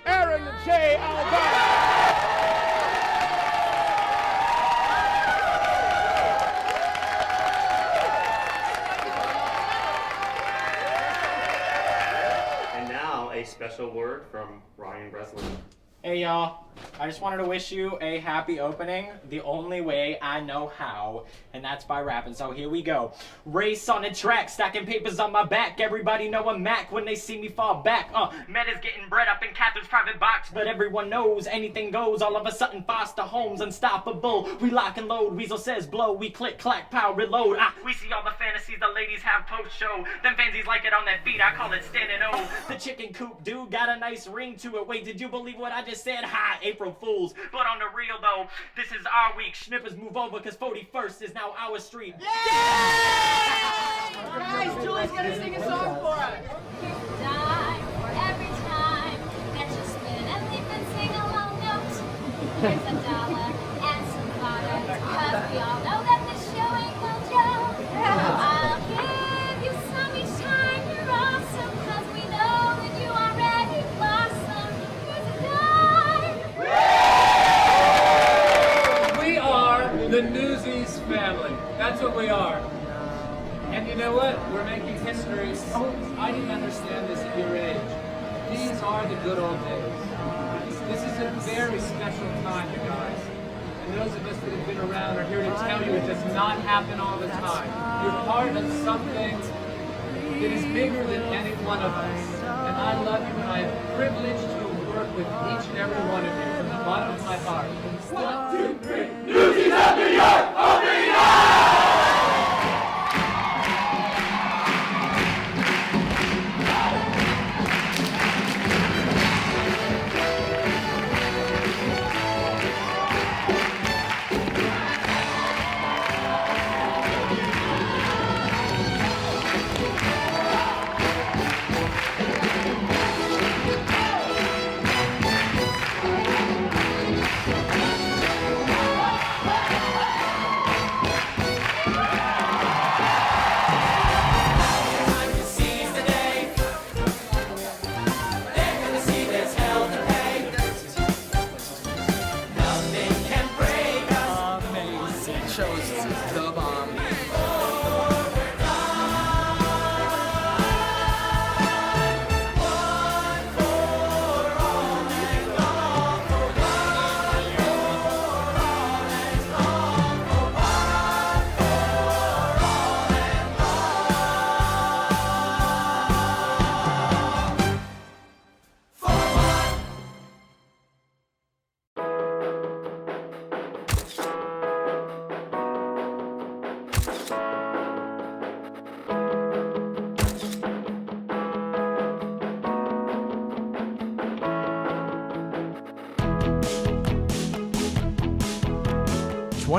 Aaron J. Albano. A special word from Ryan Breslin. Hey y'all, I just wanted to wish you a happy opening the only way I know how, and that's by rapping, so here we go. Race on the track, stacking papers on my back, everybody know I'm Mac when they see me fall back. Meta's getting bred up in Catherine's private box, but everyone knows anything goes, all of a sudden Foster Holmes unstoppable. We lock and load, Weasel says blow, we click, clack, pow, reload. We see all the fantasies the ladies have post-show, them fancies like it on that beat, I call it standing O. The chicken coop dude got a nice ring to it, wait, did you believe what I just said? Ha, April Fools. But on the real though, this is our week. Schnippers move over because 41st is now our street. Guys, Julie's gonna sing a song for us. Die for every time that you spin and leave and sing a low note. Here's $1 and some water, cause we all know that this show ain't no joke. I'll give you some each time you're awesome, cause we know that you already blossom. Here's $1. We are the Newsies family. That's what we are. And you know what? We're making history. I didn't understand this at your age. These are the good old days. This is a very special time, you guys. And those of us that have been around are here to tell you it does not happen all the time. You're part of something that is bigger than any one of us. And I love you, and I am privileged to work with each and every one of you from the bottom of my heart. 1, 2, 3. Newsies of New York, opening up!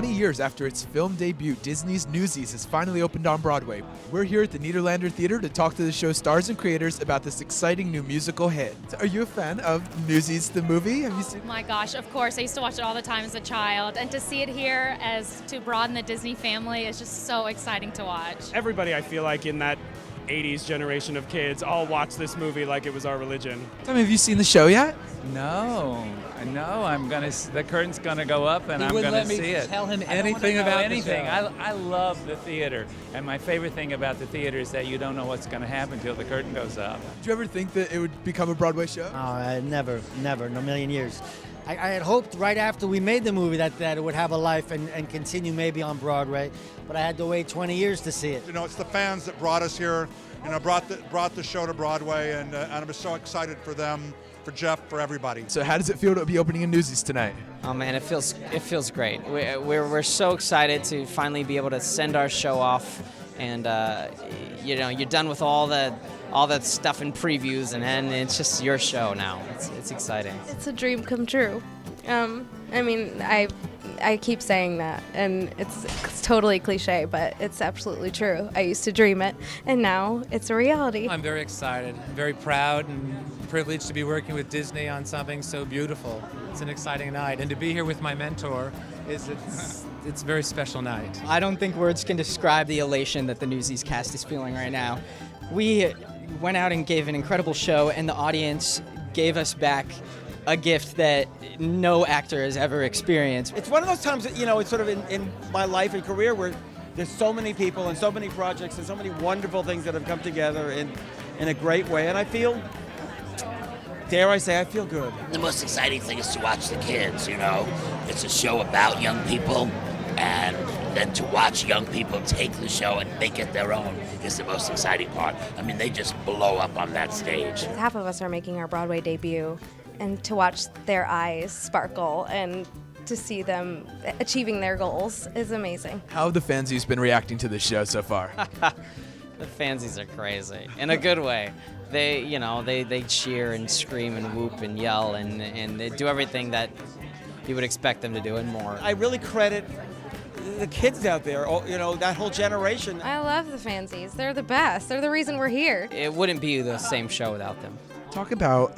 Years after its film debut, Disney's Newsies has finally opened on Broadway. We're here at the Nederlander Theater to talk to the show's stars and creators about this exciting new musical hit. Are you a fan of Newsies, the movie? Have you seen it? My gosh, of course. I used to watch it all the time as a child. And to see it here as to broaden the Disney family is just so exciting to watch. Everybody, I feel like, in that 80s generation of kids all watch this movie like it was our religion. Tom, have you seen the show yet? No, the curtain's gonna go up and I'm gonna see it. Tell him anything about anything. I love the theater, and my favorite thing about the theater is that you don't know what's gonna happen until the curtain goes up. Did you ever think that it would become a Broadway show? Never, no million years. I had hoped right after we made the movie that it would have a life and continue maybe on Broadway, but I had to wait 20 years to see it. You know, it's the fans that brought us here. brought the show to Broadway, and I'm just so excited for them, for Jeff, for everybody. So how does it feel to be opening in Newsies tonight? Oh man, it feels great. We're so excited to finally be able to send our show off, and you're done with all that stuff in previews, and it's just your show now. It's exciting. It's a dream come true. I keep saying that, and it's totally cliche, but it's absolutely true. I used to dream it, and now it's a reality. I'm very excited, very proud, and privileged to be working with Disney on something so beautiful. It's an exciting night, and to be here with my mentor it's a very special night. I don't think words can describe the elation that the Newsies cast is feeling right now. We went out and gave an incredible show, and the audience gave us back a gift that no actor has ever experienced. It's one of those times that, it's sort of in my life and career where there's so many people and so many projects and so many wonderful things that have come together in a great way. And I feel, dare I say, I feel good. The most exciting thing is to watch the kids, It's a show about young people, and then to watch young people take the show and make it their own is the most exciting part. They just blow up on that stage. Half of us are making our Broadway debut, and to watch their eyes sparkle and to see them achieving their goals is amazing. How have the fansies been reacting to this show so far? The fansies are crazy, in a good way. They cheer and scream and whoop and yell and they do everything that you would expect them to do and more. I really credit the kids out there, that whole generation. I love the fansies. They're the best. They're the reason we're here. It wouldn't be the same show without them. Talk about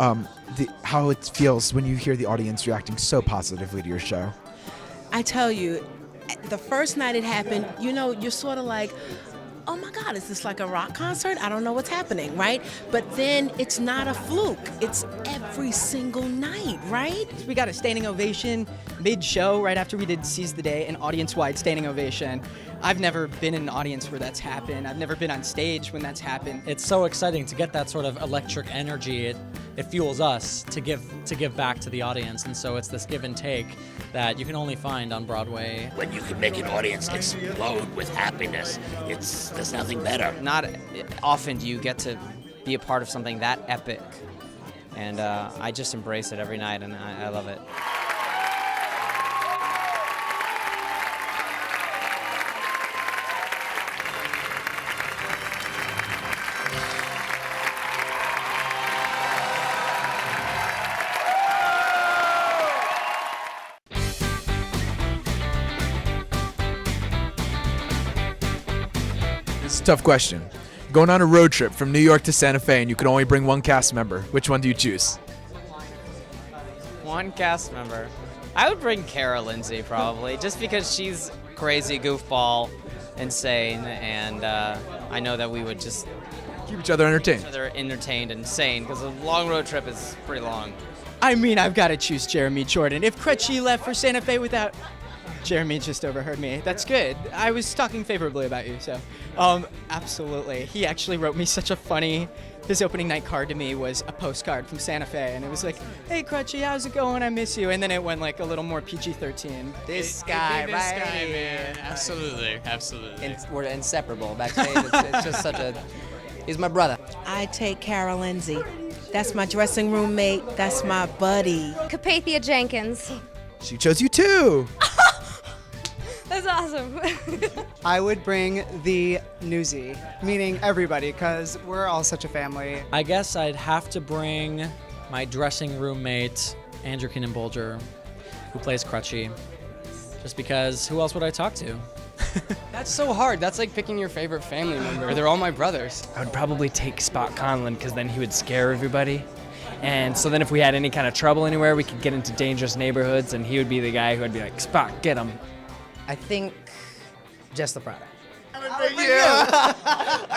how it feels when you hear the audience reacting so positively to your show. I tell you, the first night it happened, you're sort of like, oh my God, is this like a rock concert? I don't know what's happening, right? But then it's not a fluke. It's every single night, right? We got a standing ovation mid-show right after we did Seize the Day, an audience-wide standing ovation. I've never been in an audience where that's happened. I've never been on stage when that's happened. It's so exciting to get that sort of electric energy. It fuels us to give back to the audience, and so it's this give and take that you can only find on Broadway. When you can make an audience explode with happiness, there's nothing better. Not often do you get to be a part of something that epic, and I just embrace it every night, and I love it. It's a tough question. Going on a road trip from New York to Santa Fe and you can only bring one cast member. Which one do you choose? One cast member. I would bring Cara Lindsay probably, just because she's crazy, goofball, insane, and I know that we would just keep each other entertained. And sane, because a long road trip is pretty long. I've got to choose Jeremy Jordan. If Crutchy left for Santa Fe without... Jeremy just overheard me. That's good. I was talking favorably about you, so. Absolutely. He actually wrote me such a funny... His opening night card to me was a postcard from Santa Fe, and it was like, hey, Crutchy, how's it going? I miss you. And then it went like a little more PG-13. This guy, this right? guy, man. Absolutely. We're inseparable backstage. It's just such a... He's my brother. I take Cara Lindsay. That's my dressing room mate. That's my buddy. Carpathia Jenkins. She chose you too. That's awesome. I would bring the newsie, meaning everybody, because we're all such a family. I guess I'd have to bring my dressing room mate, Andrew Keenan Bolger, who plays Crutchy, just because who else would I talk to? That's so hard. That's like picking your favorite family member. They're all my brothers. I would probably take Spot Conlon, because then he would scare everybody. And so then if we had any kind of trouble anywhere, we could get into dangerous neighborhoods, and he would be the guy who would be like, Spot, get him. I think Jess the Prada. I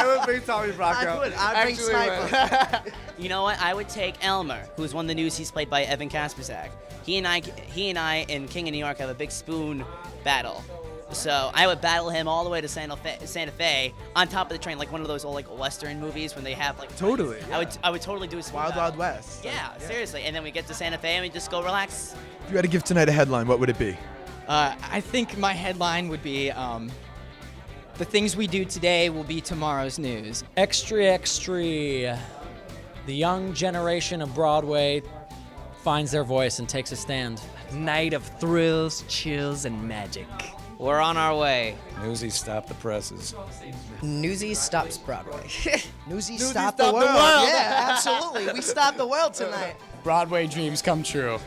would bring Tommy Bracco. I'd bring Sniper. You know what? I would take Elmer, who's one of the Newsies played by Evan Kasperzak. He and I in King of New York have a big spoon battle. So I would battle him all the way to Santa Fe on top of the train, like one of those old like Western movies when they have like. Totally. I would totally do a spoon Wild battle. Wild West. Yeah, seriously. And then we get to Santa Fe and we just go relax. If you had to give tonight a headline, what would it be? I think my headline would be The things we do today will be tomorrow's news. Extra, extra. The young generation of Broadway finds their voice and takes a stand. Night of thrills, chills, and magic. We're on our way. Newsies stop the presses. Newsies stops Broadway. Newsies stop the world. Yeah, absolutely. We stopped the world tonight. Broadway dreams come true.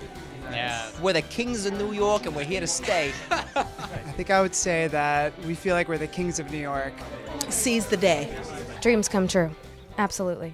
Yeah. We're the kings of New York, and we're here to stay. I think I would say that we feel like we're the kings of New York. Seize the day. Dreams come true. Absolutely.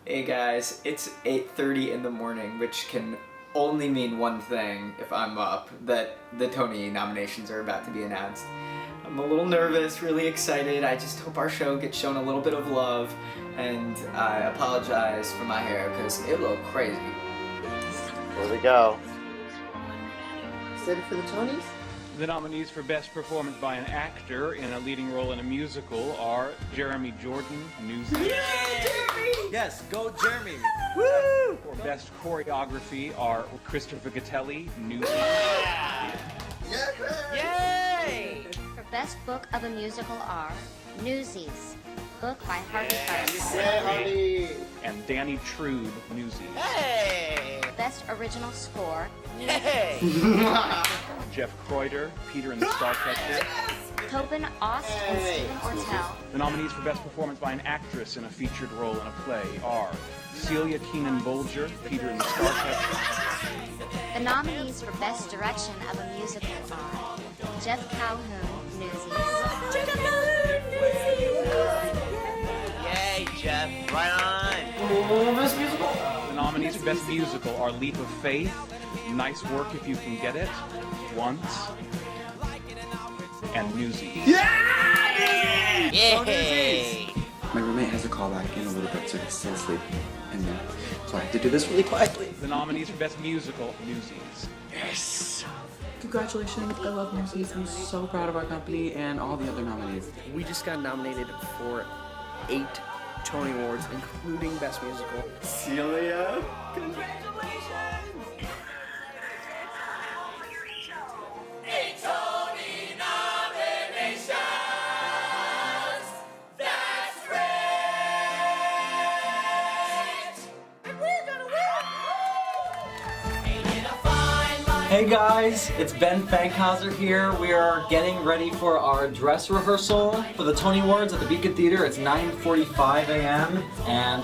Hey guys, it's 8:30 in the morning, which can only mean one thing if I'm up, that the Tony nominations are about to be announced. I'm a little nervous, really excited. I just hope our show gets shown a little bit of love, and I apologize for my hair because it looked crazy. Here we go. Excited for the Tonys? The nominees for Best Performance by an Actor in a Leading Role in a Musical are Jeremy Jordan, Newsies. Yes, go Jeremy. Woo! For Best Choreography are Christopher Gattelli, Newsies. Yay! For Best Book of a Musical are Newsies, book by Harvey First. And Danny Trude, Newsies. Hey! Best Original Score, Hey! Jeff Kreuter, Peter and the Starcatcher. Tobin Ost and Stephen Ortell. The nominees for Best Performance by an Actress in a Featured Role in a Play are Celia Keenan-Bolger, Peter and the Starcatcher. The nominees for Best Direction of a Musical are Jeff Calhoun, Newsies. Yay, Jeff. Right on. Best Musical. The nominees for Best Musical are Leap of Faith, Nice Work If You Can Get It, Once, and Newsies. Yeah! Yay! My roommate has a call back in a little bit, so he's still asleep. And so I have to do this really quietly. The nominees for Best Musical, Newsies. Yes! Congratulations, I love Newsies. I'm so proud of our company and all the other nominees. We just got nominated for 8 Tony Awards, including Best Musical. Celia! Hey guys, it's Ben Fankhauser here. We are getting ready for our dress rehearsal for the Tony Awards at the Beacon Theater. It's 9:45 a.m. and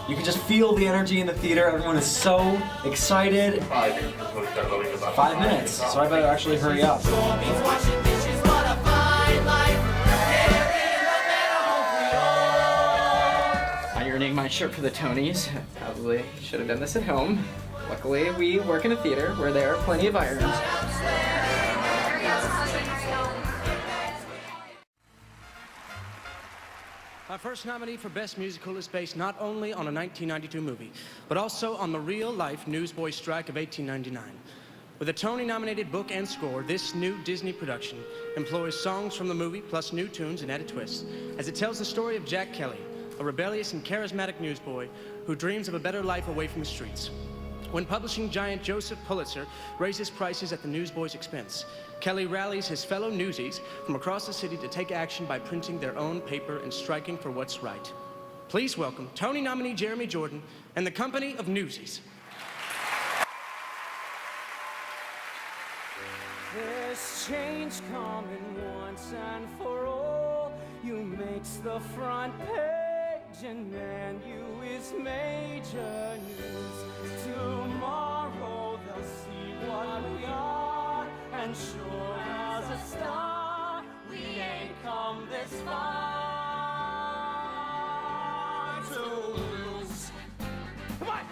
you can just feel the energy in the theater. Everyone is so excited. 5 minutes, so I better actually hurry up. Ironing my shirt for the Tonys. Probably should have done this at home. Luckily, we work in a theater where there are plenty of irons. Our first nominee for Best Musical is based not only on a 1992 movie, but also on the real-life newsboy strike of 1899. With a Tony-nominated book and score, this new Disney production employs songs from the movie plus new tunes and added twists, as it tells the story of Jack Kelly, a rebellious and charismatic newsboy who dreams of a better life away from the streets. When publishing giant Joseph Pulitzer raises prices at the newsboy's expense, Kelly rallies his fellow newsies from across the city to take action by printing their own paper and striking for what's right. Please welcome Tony nominee Jeremy Jordan and the company of Newsies. There's change coming once and for all. You makes the front page, and man, you is major news. Tomorrow they'll see what we are, and sure as a star, we ain't come this far to lose. Come on!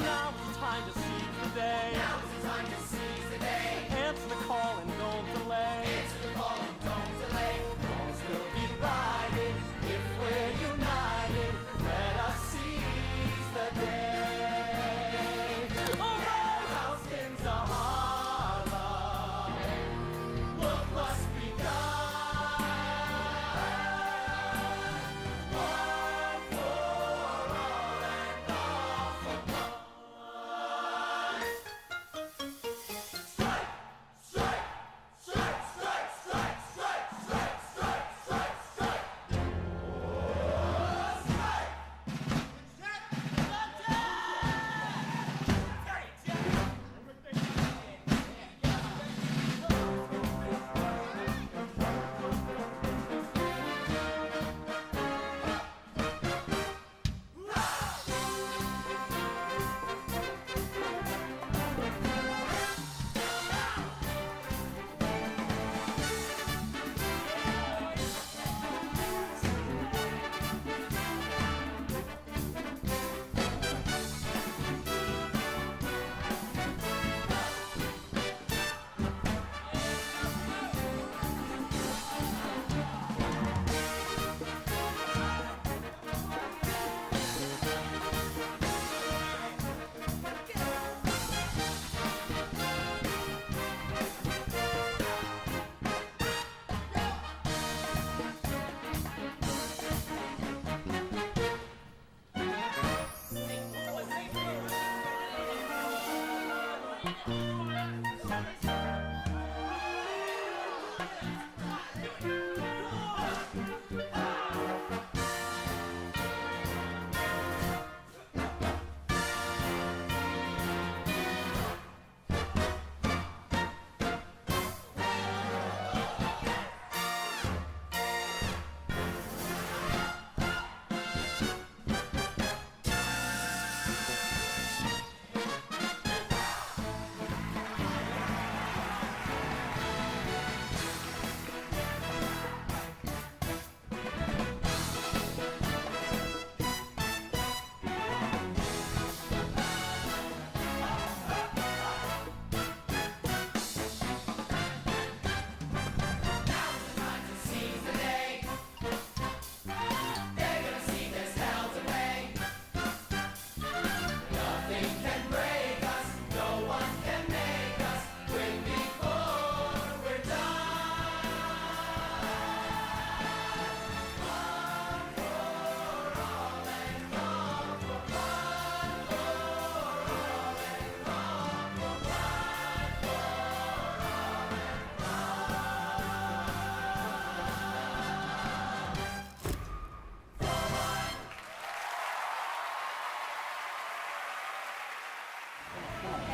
Now it's time to seize the day. Now it's time to seize the day. Answer the call and don't delay. Answer the call and don't delay. Cause we'll be riding if we're united. Let us seize the day. Alright, house spins a holler. What must be done?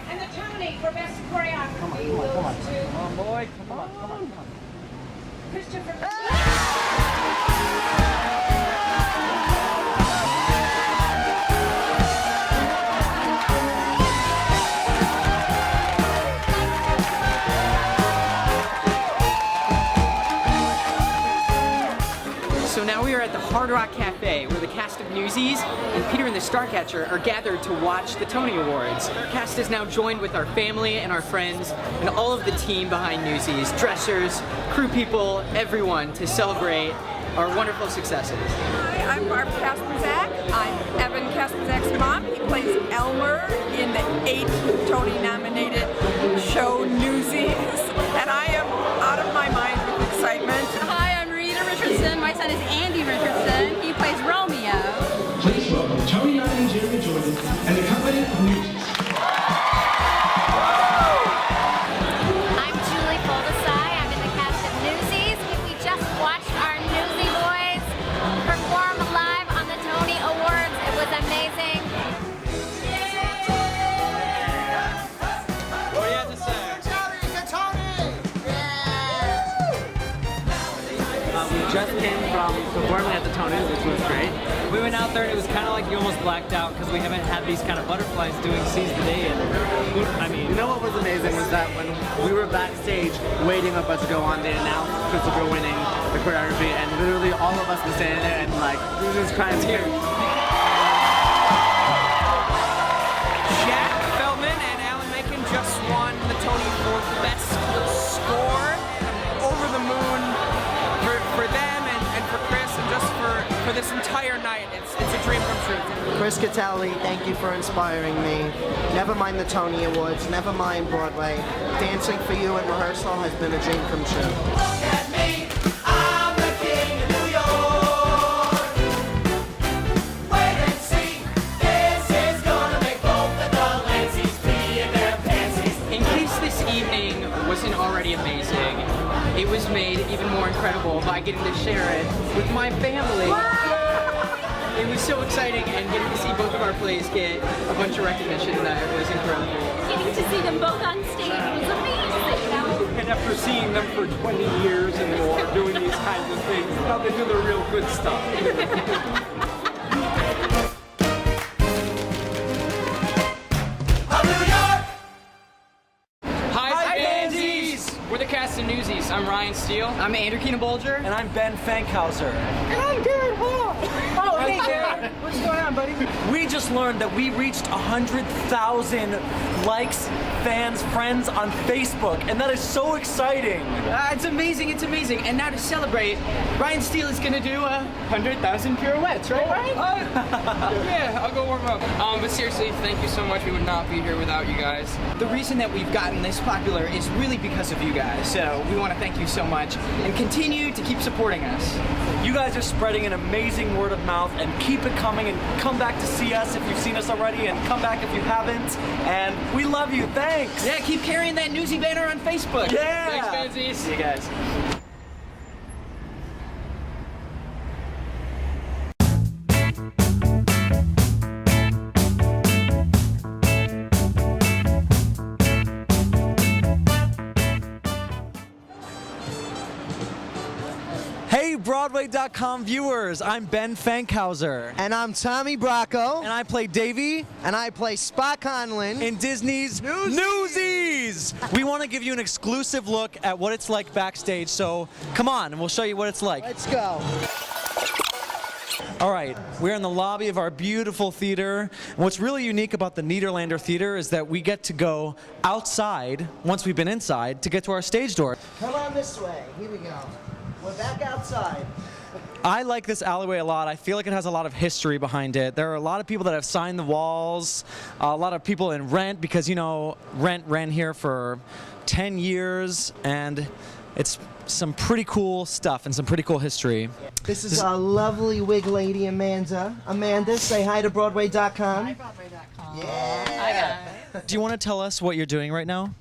And the Tony for best choreography goes to... Come on, boy. Come on. Christopher... So now we are at the Hard Rock Cafe, where the cast of Newsies and Peter and the Starcatcher are gathered to watch the Tony Awards. Our cast is now joined with our family and our friends and all of the team behind Newsies, dressers, crew people, everyone, to celebrate our wonderful successes. Hi, I'm Barb Kasperzak. I'm Evan Kasperzak's mom. He plays Elmer in the 8th Tony-nominated show Newsies, and I am out of my mind with excitement. Hi, I'm Rita Richardson. My son is Andy Richardson. He plays Romeo. Please welcome Tony-nominated Jeremy Jordan and the company of Newsies. I'm Julie Foldesai. I'm in the cast of Newsies. We just watched our Newsy boys perform live on the Tony Awards. It was amazing. What do you have to say? We just came from performing at the Tonys, which was great. We went out there and it was kind of like you almost blacked out because we haven't had these kind of butterflies doing Seize the Day. And I mean, you know what was amazing was that when we were backstage waiting up us to go on, they announced Christopher winning the choreography, and literally all of us were standing there and like we were just crying tears. Jack Feldman and Alan Menken just won the Tony for Best Score. Over the moon for them and for Chris and just for this entire night. It's a dream come true. Chris Catali, thank you for inspiring me. Never mind the Tony Awards, never mind Broadway. Dancing for you at rehearsal has been a dream come true. Look at me, I'm the king of New York. Wait and see, this is gonna make both of the Lanceys pee in their panties. In case this evening wasn't already amazing, it was made even more incredible by getting to share it with my family. It was so exciting, and getting to see both of our plays get a bunch of recognition that was incredible. Getting to see them both on stage was amazing. And after seeing them for 20 years and more doing these kinds of things, now they do the real good stuff. Hi, Pansies! We're the cast of Newsies. I'm Ryan Steele. I'm Andrew Keenan-Bolger. And I'm Ben Fankhauser. And I'm Garrett Hall. Oh, hey, Garrett. What's going on, buddy? We just learned that we reached 100,000 likes, fans, friends on Facebook, and that is so exciting. It's amazing, it's amazing. And now to celebrate, Ryan Steele is gonna do 100,000 pirouettes, right, Ryan? Yeah, I'll go warm up. But seriously, thank you so much. We would not be here without you guys. The reason that we've gotten this popular is really because of you guys. So we want to thank you so much. And continue to keep supporting us. You guys are spreading an amazing word of mouth, and keep it coming, and come back to see us if you've seen us already, and come back if you haven't. And we love you. Thanks. Yeah, keep carrying that Newsy banner on Facebook. Yeah. Thanks, Fancies. See you guys. Hey, Broadway.com viewers, I'm Ben Fankhauser. And I'm Tommy Bracco. And I play Davey. And I play Spock Conlon. In Disney's Newsies! We want to give you an exclusive look at what it's like backstage, so come on, and we'll show you what it's like. Let's go. All right, we're in the lobby of our beautiful theater. And what's really unique about the Nederlander Theater is that we get to go outside, once we've been inside, to get to our stage door. Come on this way. Here we go. We're back outside. I like this alleyway a lot. I feel like it has a lot of history behind it. There are a lot of people that have signed the walls, a lot of people in Rent, because, you know, Rent ran here for 10 years, and it's some pretty cool stuff and some pretty cool history. This is our lovely wig lady, Amanda. Amanda, say hi to Broadway.com. Hi, Broadway.com. Yeah. Do you want to tell us what you're doing right now?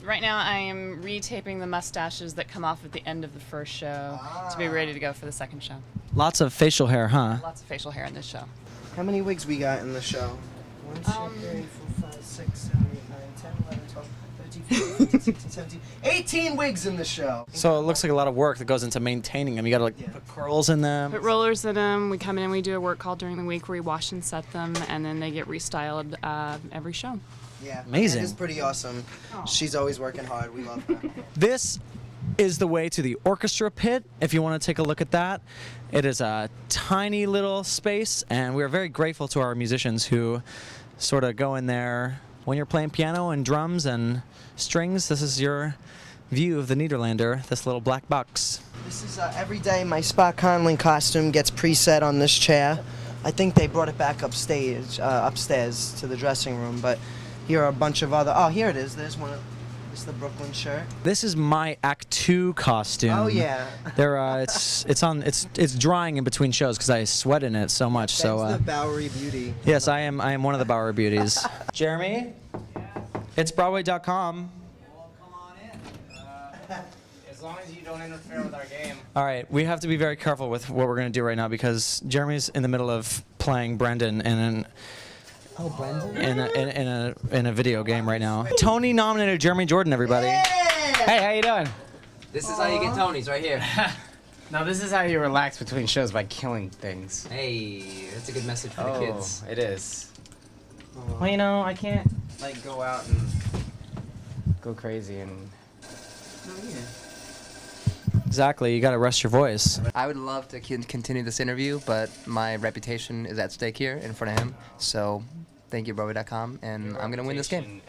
Right now I am retaping the mustaches that come off at the end of the first show to be ready to go for the second show. Lots of facial hair, huh? Lots of facial hair in this show. How many wigs we got in the show? 1, 2, 3, 4, 5, 6, 7, 8, 9, 10, 11, 12, 13, 14, 15, 16, 17, 18 wigs in the show. So it looks like a lot of work that goes into maintaining them. You gotta like put curls in them. Put rollers in them. We come in and we do a work call during the week where we wash and set them, and then they get restyled every show. Yeah, amazing. It's pretty awesome. She's always working hard. We love her. This is the way to the orchestra pit, if you want to take a look at that. It is a tiny little space, and we're very grateful to our musicians who sort of go in there when you're playing piano and drums and strings. This is your view of the Nederlander, this little black box. This is every day my Spock Conlon costume gets preset on this chair. I think they brought it back upstairs to the dressing room, but here are a bunch of other. Oh, here it is. There's one. This is the Brooklyn shirt. This is my Act 2 costume. Oh yeah. It's drying in between shows because I sweat in it so much. That's the Bowery Beauty. Yes, I am one of the Bowery Beauties. Jeremy, it's Broadway.com. As long as you don't interfere with our game. All right, we have to be very careful with what we're going to do right now because Jeremy's in the middle of playing Brendan in a video game right now. Tony nominated Jeremy Jordan, everybody. Yeah! Hey, how you doing? This is how you get Tonys, right here. No, this is how you relax between shows, by killing things. Hey, that's a good message for the kids. It is. Well, you know, I can't like go out and go crazy and. Exactly, you got to rest your voice. I would love to continue this interview, but my reputation is at stake here in front of him. So, thank you, Broadway.com, and I'm gonna win this game.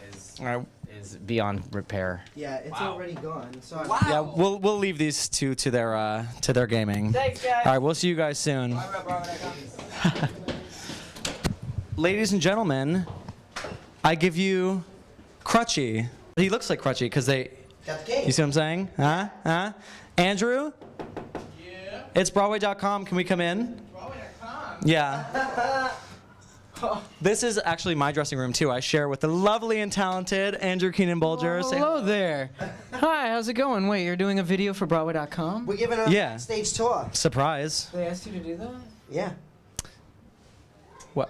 Is beyond repair. Yeah, it's already gone. Sorry. Wow. Yeah, we'll leave these two to their gaming. Thanks, guys. All right, we'll see you guys soon. Ladies and gentlemen, I give you Crutchy. He looks like Crutchy because they. You see what I'm saying? Huh? Andrew? Yeah. It's Broadway.com. Can we come in? Broadway.com? Yeah. This is actually my dressing room too. I share with the lovely and talented Andrew Keenan Bolger. Oh, hello there. Hi, how's it going? Wait, you're doing a video for Broadway.com? We're giving a stage tour. Surprise. They asked you to do that? Yeah. What?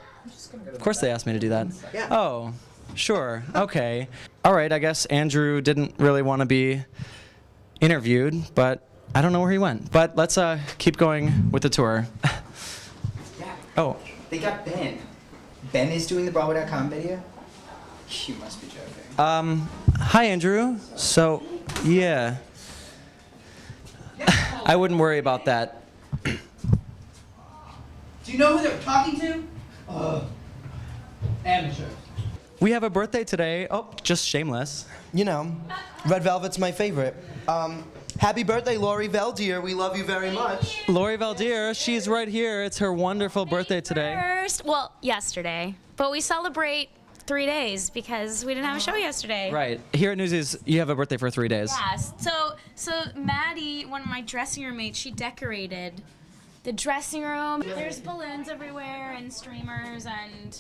Of course they asked me to do that. Yeah. Oh, sure. Okay. All right, I guess Andrew didn't really want to be interviewed, but I don't know where he went. But let's keep going with the tour. Yeah. Oh. They got Ben. Ben is doing the Broadway.com video? You must be joking. Hi, Andrew. So, yeah. I wouldn't worry about that. Do you know who they're talking to? Amateur. We have a birthday today. Oh, just shameless. You know, Red Velvet's my favorite. Happy birthday, Laurie Valdir. We love you very much. Laurie Valdir, she's right here. It's her wonderful birthday today. Yesterday. But we celebrate 3 days because we didn't have a show yesterday. Right. Here at Newsies, you have a birthday for 3 days. Yes. So Maddie, one of my dressing room mates, she decorated the dressing room. There's balloons everywhere and streamers and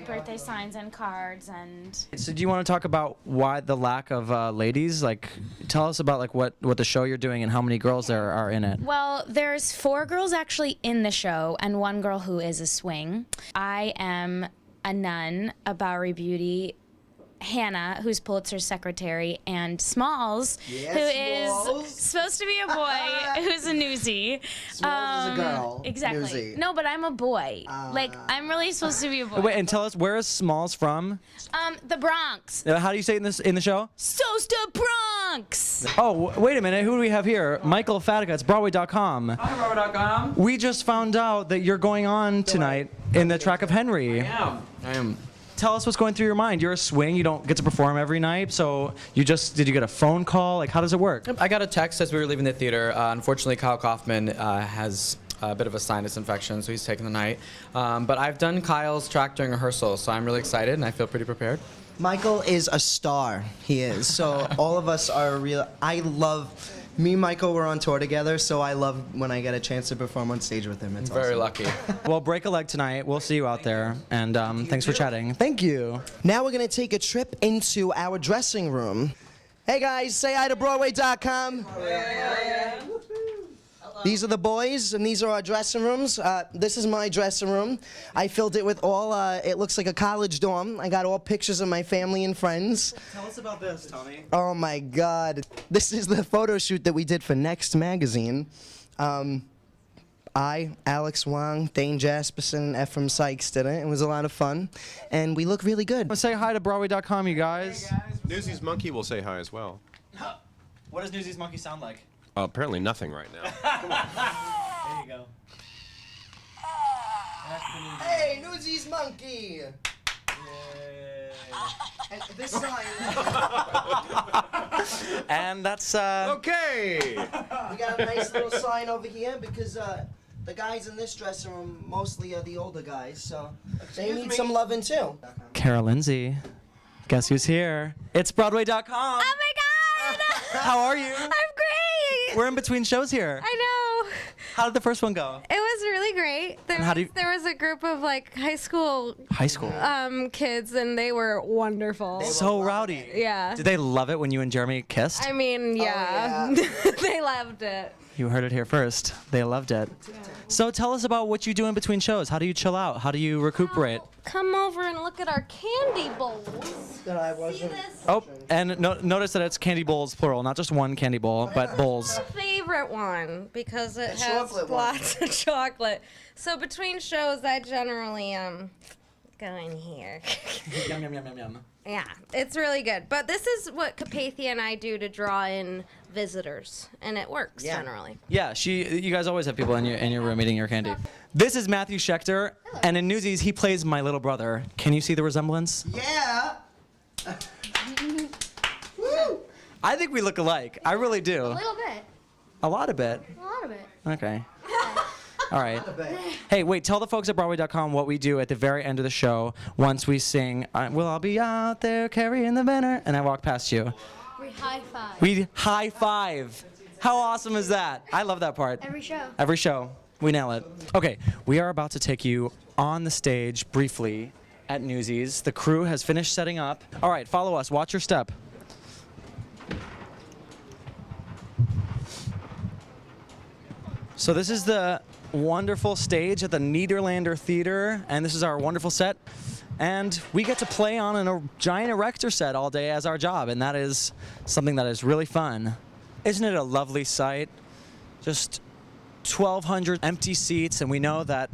birthday signs and cards and. So do you want to talk about why the lack of ladies? Like, tell us about like what the show you're doing and how many girls there are in it. Well, there's 4 girls actually in the show and 1 girl who is a swing. I am a nun, a Bowery Beauty, Hannah, who's Pulitzer's secretary, and Smalls, who is supposed to be a boy, who's a newsie. Smalls is a girl. Exactly. Newsie. No, but I'm a boy. Like, I'm really supposed to be a boy. Wait, and tell us, where is Smalls from? The Bronx. How do you say it in the show? Sosta Bronx. Oh, wait a minute. Who do we have here? Michael Fatica. It's Broadway.com. Hi, Broadway.com. We just found out that you're going on tonight in the track of Henry. I am. Tell us what's going through your mind. You're a swing. You don't get to perform every night. So did you get a phone call? Like, how does it work? I got a text as we were leaving the theater. Unfortunately, Kyle Kaufman has a bit of a sinus infection, so he's taking the night. But I've done Kyle's track during rehearsal, so I'm really excited and I feel pretty prepared. Michael is a star. He is. So all of us are real. Me and Michael were on tour together, so I love when I get a chance to perform on stage with him. It's very awesome. lucky. Well, break a leg tonight. We'll see you out there. And thanks for chatting. Thank you. Now we're going to take a trip into our dressing room. Hey guys, say hi to Broadway.com. These are the boys, and these are our dressing rooms. This is my dressing room. I filled it with all, it looks like a college dorm. I got all pictures of my family and friends. Tell us about this, Tony. Oh my God. This is the photo shoot that we did for Next Magazine. I, Alex Wong, Dane Jasperson, and Ephraim Sykes did it. It was a lot of fun, and we look really good. Say hi to Broadway.com, you guys. Hey guys. Newsies Monkey will say hi as well. What does Newsies Monkey sound like? Apparently nothing right now. Come on. There you go. Hey, Newsies Monkey! And this sign. And that's Okay. We got a nice little sign over here because the guys in this dressing room mostly are the older guys, so they need some loving too. Carol Lindsay. Guess who's here? It's Broadway.com. Oh my God! How are you? I'm great. We're in between shows here. I know. How did the first one go? It was really great. There was a group of like high school kids, and they were wonderful. So rowdy. Yeah. Did they love it when you and Jeremy kissed? I mean, yeah. They loved it. You heard it here first. They loved it. So tell us about what you do in between shows. How do you chill out? How do you recuperate? Come over and look at our candy bowls. See this? Oh, and notice that it's candy bowls, plural, not just one candy bowl, but bowls. My favorite one because it has chocolate one. lots of chocolate. So between shows, I generally go in here. Yum, yum, yum, yum, yum. Yeah, it's really good. But this is what Carpathia and I do to draw in visitors, and it works generally. Yeah, you guys always have people in your room eating your candy. This is Matthew Schechter, and in Newsies, he plays my little brother. Can you see the resemblance? Yeah. Woo! I think we look alike. I really do. A little bit. A lot of it. A lot of it. Okay. All right. Hey, wait, tell the folks at Broadway.com what we do at the very end of the show once we sing, well, I'll be out there carrying the banner, and I walk past you. We high five. We high five. How awesome is that? I love that part. Every show. Every show. We nail it. Okay, we are about to take you on the stage briefly at Newsies. The crew has finished setting up. All right, follow us. Watch your step. So this is the wonderful stage at the Nederlander Theater, and this is our wonderful set. And we get to play on a giant erector set all day as our job, and that is something that is really fun. Isn't it a lovely sight? Just 1,200 empty seats, and we know that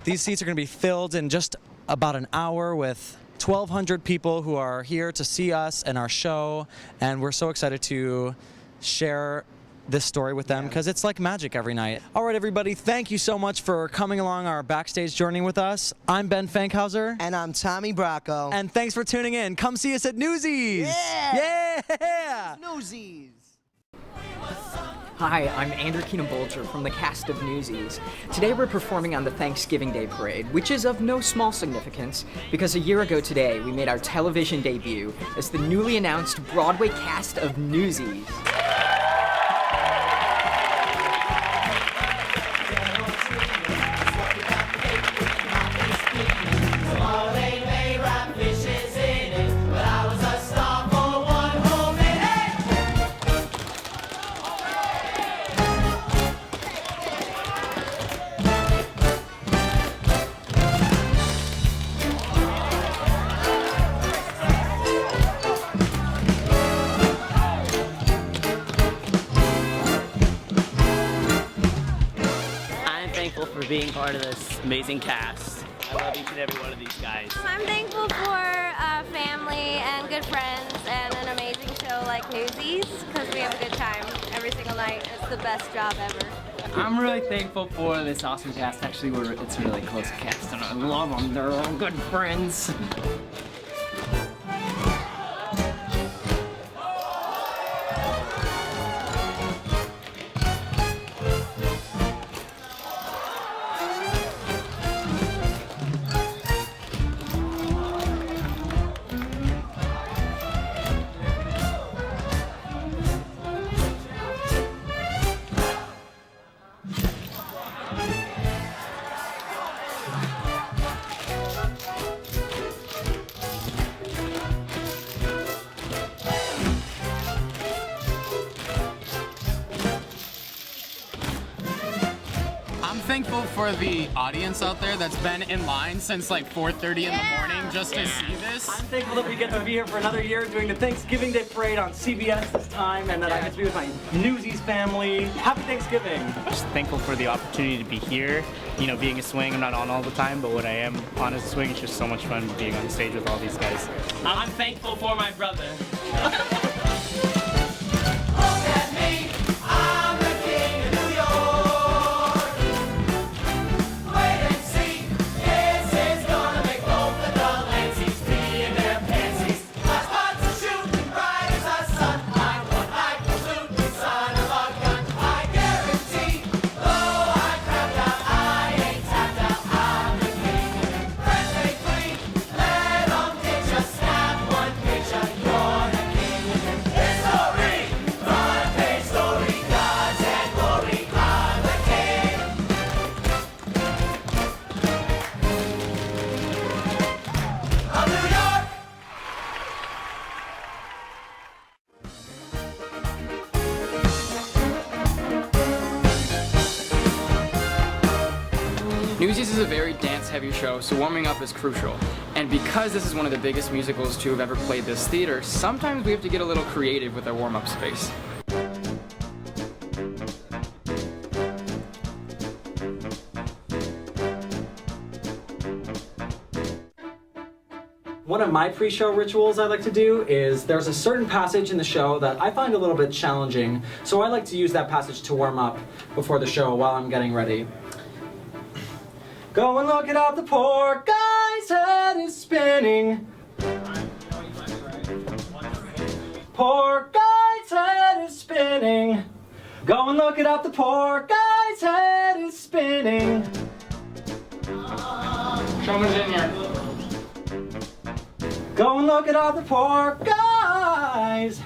these seats are going to be filled in just about an hour with 1,200 people who are here to see us and our show, and we're so excited to share this story with them because it's like magic every night. All right, everybody, thank you so much for coming along our backstage journey with us. I'm Ben Fankhauser. And I'm Tommy Bracco. And thanks for tuning in. Come see us at Newsies. Yeah! Yeah! Newsies! Hi, I'm Andrew Keenan Bolger from the cast of Newsies. Today we're performing on the Thanksgiving Day Parade, which is of no small significance because a year ago today we made our television debut as the newly announced Broadway cast of Newsies. For being part of this amazing cast. I love each and every one of these guys. I'm thankful for family and good friends and an amazing show like Newsies because we have a good time every single night. It's the best job ever. I'm really thankful for this awesome cast. Actually, it's a really close cast and I love them. They're all good friends. I'm thankful for the audience out there that's been in line since like 4:30 in the morning just to see this. I'm thankful that we get to be here for another year doing the Thanksgiving Day Parade on CBS this time, and that I get to be with my Newsies family. Happy Thanksgiving! Just thankful for the opportunity to be here. You know, being a swing, I'm not on all the time, but when I am on a swing, it's just so much fun being on stage with all these guys. I'm thankful for my brother. Newsies is a very dance-heavy show, so warming up is crucial. And because this is one of the biggest musicals to have ever played this theater, sometimes we have to get a little creative with our warm-up space. One of my pre-show rituals I like to do is there's a certain passage in the show that I find a little bit challenging, so I like to use that passage to warm up before the show while I'm getting ready. Go and look it up, the poor guy's head is spinning. Poor guy's head is spinning. Go and look it up, the poor guy's head is spinning. Showman's in here. Go and look it up, the poor guys.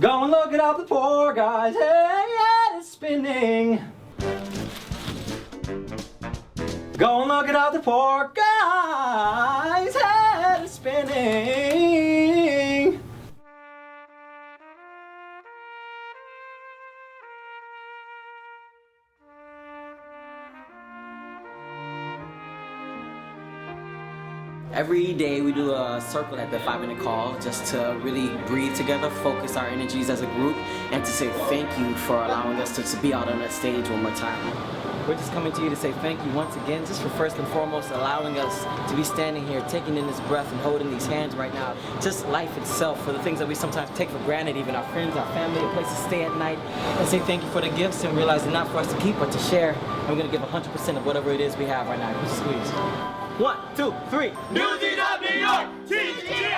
Go and look it up, the poor guy's head is spinning. Go and look it up, the poor guy's head is spinning. Every day we do a circle at the 5-minute call just to really breathe together, focus our energies as a group, and to say thank you for allowing us to be out on that stage one more time. We're just coming to you to say thank you once again, just for first and foremost allowing us to be standing here, taking in this breath and holding these hands right now. Just life itself, for the things that we sometimes take for granted, even our friends, our family, a place to stay at night, and say thank you for the gifts and realize they're not for us to keep but to share. And we're gonna give 100% of whatever it is we have right now. Squeeze. 1, 2, 3. Newsies! New York, TGIF!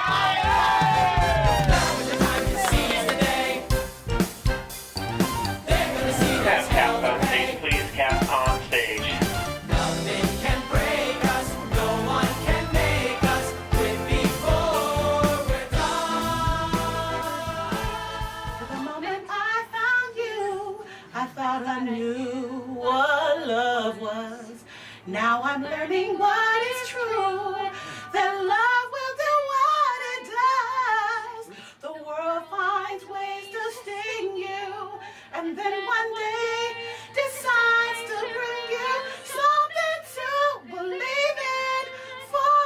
Cast on stage, please. Cast on stage. Nothing can break us, no one can make us quit before we're done. The moment I found you, I thought I knew what love was. Now I'm learning what is true, that love will do what it does. The world finds ways to sting you, and then one day decides to bring you something to believe in for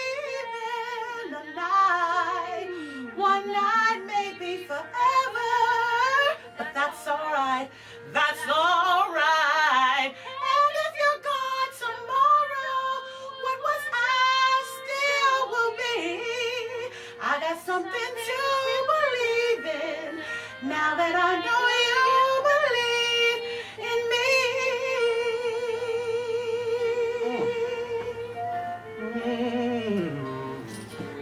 even a night. One night may be forever, but that's alright, that's alright. And if you're gone tomorrow, what was I still will be. I got something to believe in, now that I know you believe in me.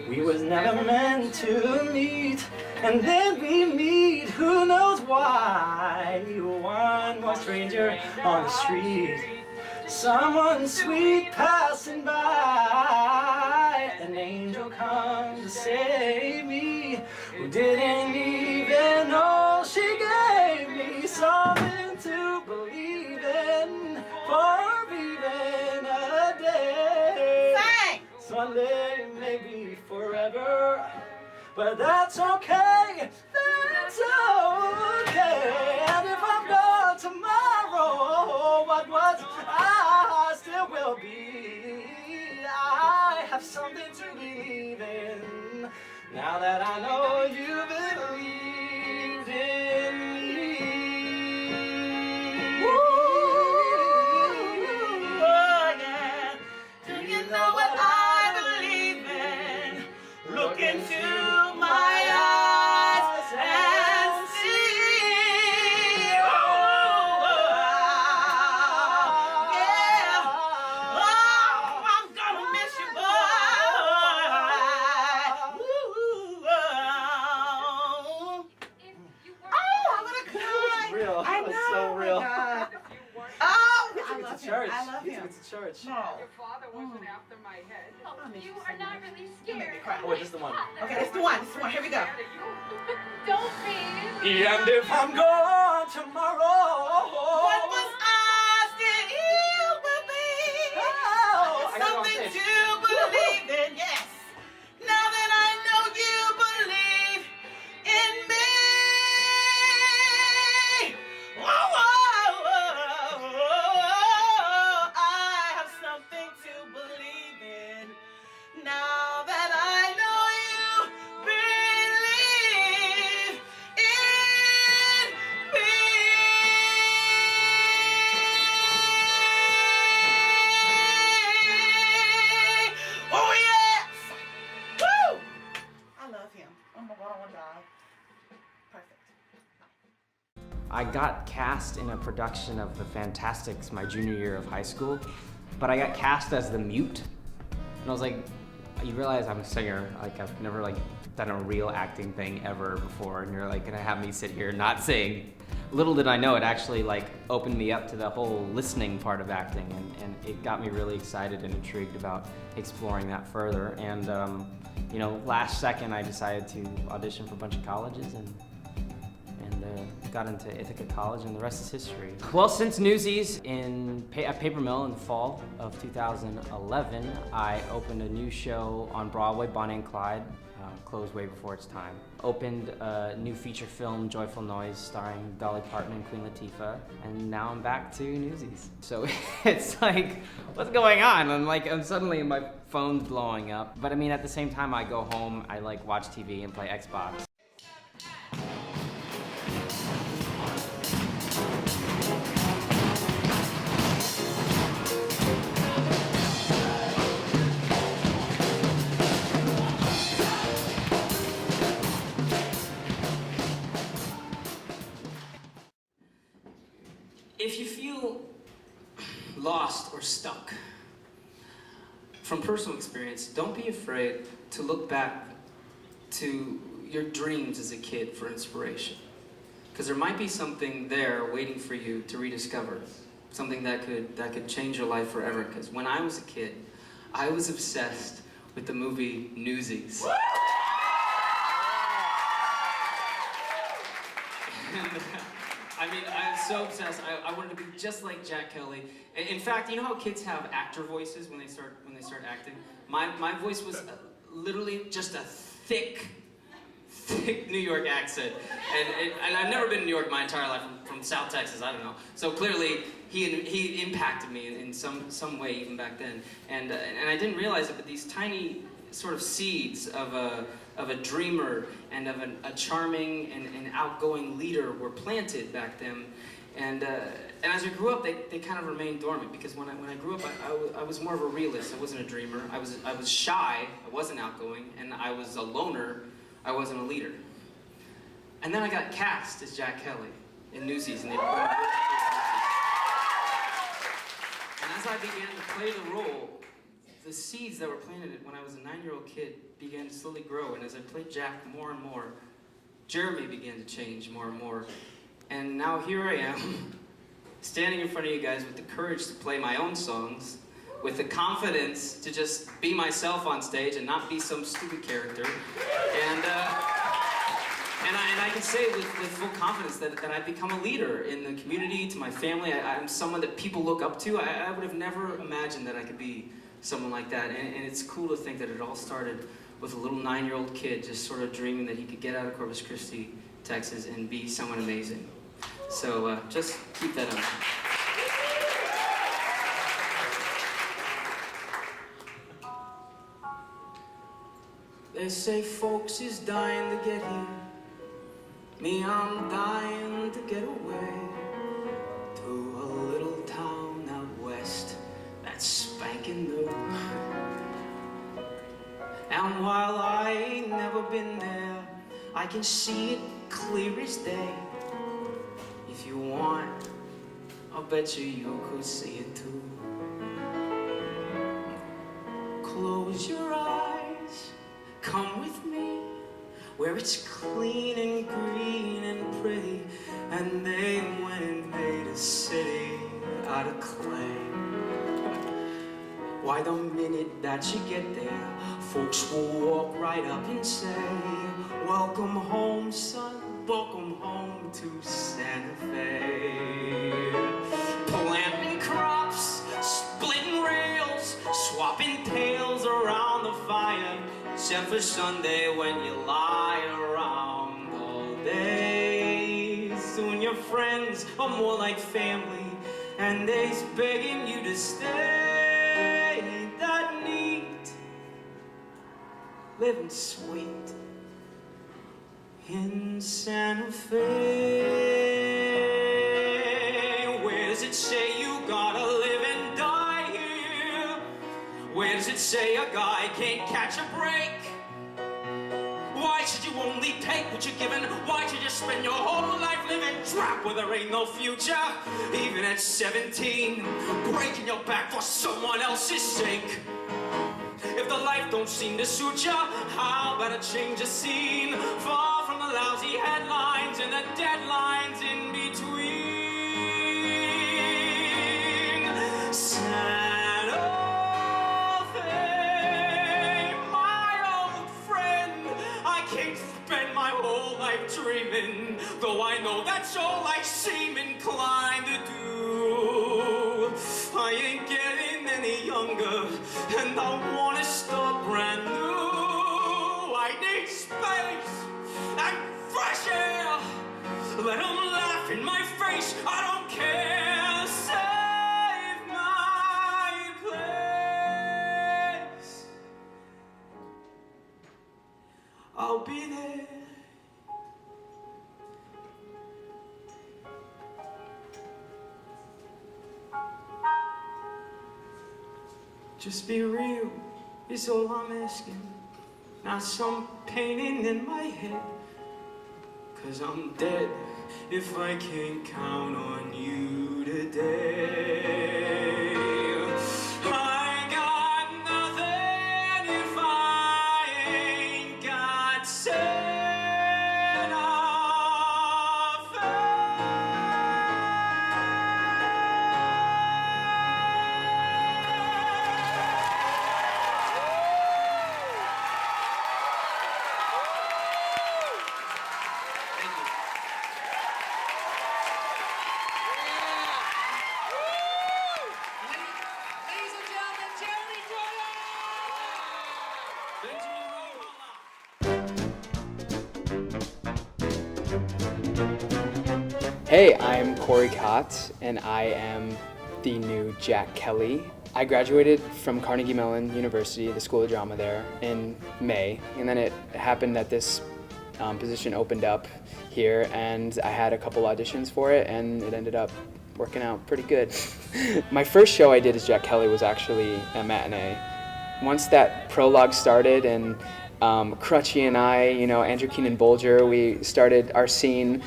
We was never meant to meet, and then we meet, who knows why? One more stranger on the street, someone sweet passing by. An angel comes to save me, who didn't even know she gave me something to believe in for even a day. Sunday may be forever, but that's okay, that's okay. And if I'm gone tomorrow, what was I still will be. I have something to believe in, now that I know you believed in me. Ooh, oh yeah. Do you know what I believe in? Look into my eyes and see. Oh, yeah. Oh, I'm gonna miss you, boy. Ooh, oh, I'm gonna cry. Real. I know. That's so real. Oh, my God. Oh, I love him. Church. I love You him. took it to church. No. Your father wasn't after my head. You are not really scared. Oh, wait, this is the one. Okay, it's the one. It's the one. Here we go. Don't be. And if I'm gone tomorrow, What was I still will be? I gotta go on Something stage. to believe in, yes. Now that I know you believe in me. Whoa, whoa, whoa. I have something to believe in. Now that I know you believe in me. Oh yes! Woo! I love him. Oh my God, I want to die. Perfect. I got cast in a production of The Fantastics my junior year of high school, but I got cast as the mute. And I was like, you realize I'm a singer, like I've never like done a real acting thing ever before, and you're like gonna have me sit here and not sing. Little did I know it actually like opened me up to the whole listening part of acting, and it got me really excited and intrigued about exploring that further. And you know, last second I decided to audition for a bunch of colleges and got into Ithaca College, and the rest is history. Well, since Newsies at Paper Mill in the fall of 2011, I opened a new show on Broadway, Bonnie and Clyde, closed way before its time. Opened a new feature film, Joyful Noise, starring Dolly Parton and Queen Latifah, and now I'm back to Newsies. So it's like, what's going on? I'm suddenly my phone's blowing up. But I mean, at the same time, I go home, I like watch TV and play Xbox. If you feel lost or stuck, from personal experience, don't be afraid to look back to your dreams as a kid for inspiration. Because there might be something there waiting for you to rediscover. Something that could change your life forever. Because when I was a kid, I was obsessed with the movie Newsies. And, I mean, I was so obsessed. I wanted to be just like Jack Kelly. In fact, you know how kids have actor voices when they start acting? My voice was literally just a thick New York accent. And I've never been in New York my entire life, from South Texas, I don't know. So clearly, he impacted me in some way even back then. And I didn't realize it, but these tiny sort of seeds of a dreamer and of a charming and outgoing leader were planted back then. And as I grew up, they kind of remained dormant, because when I grew up, I was more of a realist. I wasn't a dreamer. I was shy. I wasn't outgoing, and I was a loner. I wasn't a leader. And then I got cast as Jack Kelly in Newsies, and as I began to play the role, the seeds that were planted when I was a 9-year-old kid began to slowly grow, and as I played Jack more and more, Jeremy began to change more and more. And now here I am, standing in front of you guys with the courage to play my own songs, with the confidence to just be myself on stage and not be some stupid character. And I can say with full confidence that I've become a leader in the community, to my family. I'm someone that people look up to. I would have never imagined that I could be someone like that. And it's cool to think that it all started with a little 9-year-old kid just sort of dreaming that he could get out of Corpus Christi, Texas, and be someone amazing. So just keep that in mind. They say folks is dying to get here. Me, I'm dying to get away to a little town out west that's spanking new. And while I ain't never been there, I can see it clear as day. If you want, I'll bet you could see it too. Close your eyes, come with me, where it's clean and green and pretty, and they went and made a city out of clay. Why, the minute that you get there, folks will walk right up and say, welcome home, son, welcome home to Santa Fe. Planting crops, splitting rails, swapping pails around the fire, except for Sunday when you lie around all day. Soon your friends are more like family, and they's begging you to stay. Ain't that neat? Living sweet in Santa Fe. Where does it say you gotta live and die here? Where does it say a guy can't catch a break? Why should you only take what you're given? Why should you spend your whole life living trapped where there ain't no future? Even at 17, breaking your back for someone else's sake. If the life don't seem to suit ya, how about a change of scene? Far from the lousy headlines and the deadlines in between. Santa Fe, my old friend, I can't spend my whole life dreaming, though I know that's all I seem inclined to do. I ain't getting any younger, and I wanna start brand new. I need space and fresh air. Let them laugh in my face, I don't care. Save my place. I'll be there. Just be real, is all I'm asking. Not some painting in my head. 'Cause I'm dead if I can't count on you today. I got nothing Hey, I'm Corey Kotz, and I am the new Jack Kelly. I graduated from Carnegie Mellon University, the School of Drama there, in May, and then it happened that this position opened up here, and I had a couple auditions for it, and it ended up working out pretty good. My first show I did as Jack Kelly was actually a matinee. Once that prologue started and Crutchy and I, Andrew Keenan Bolger, we started our scene.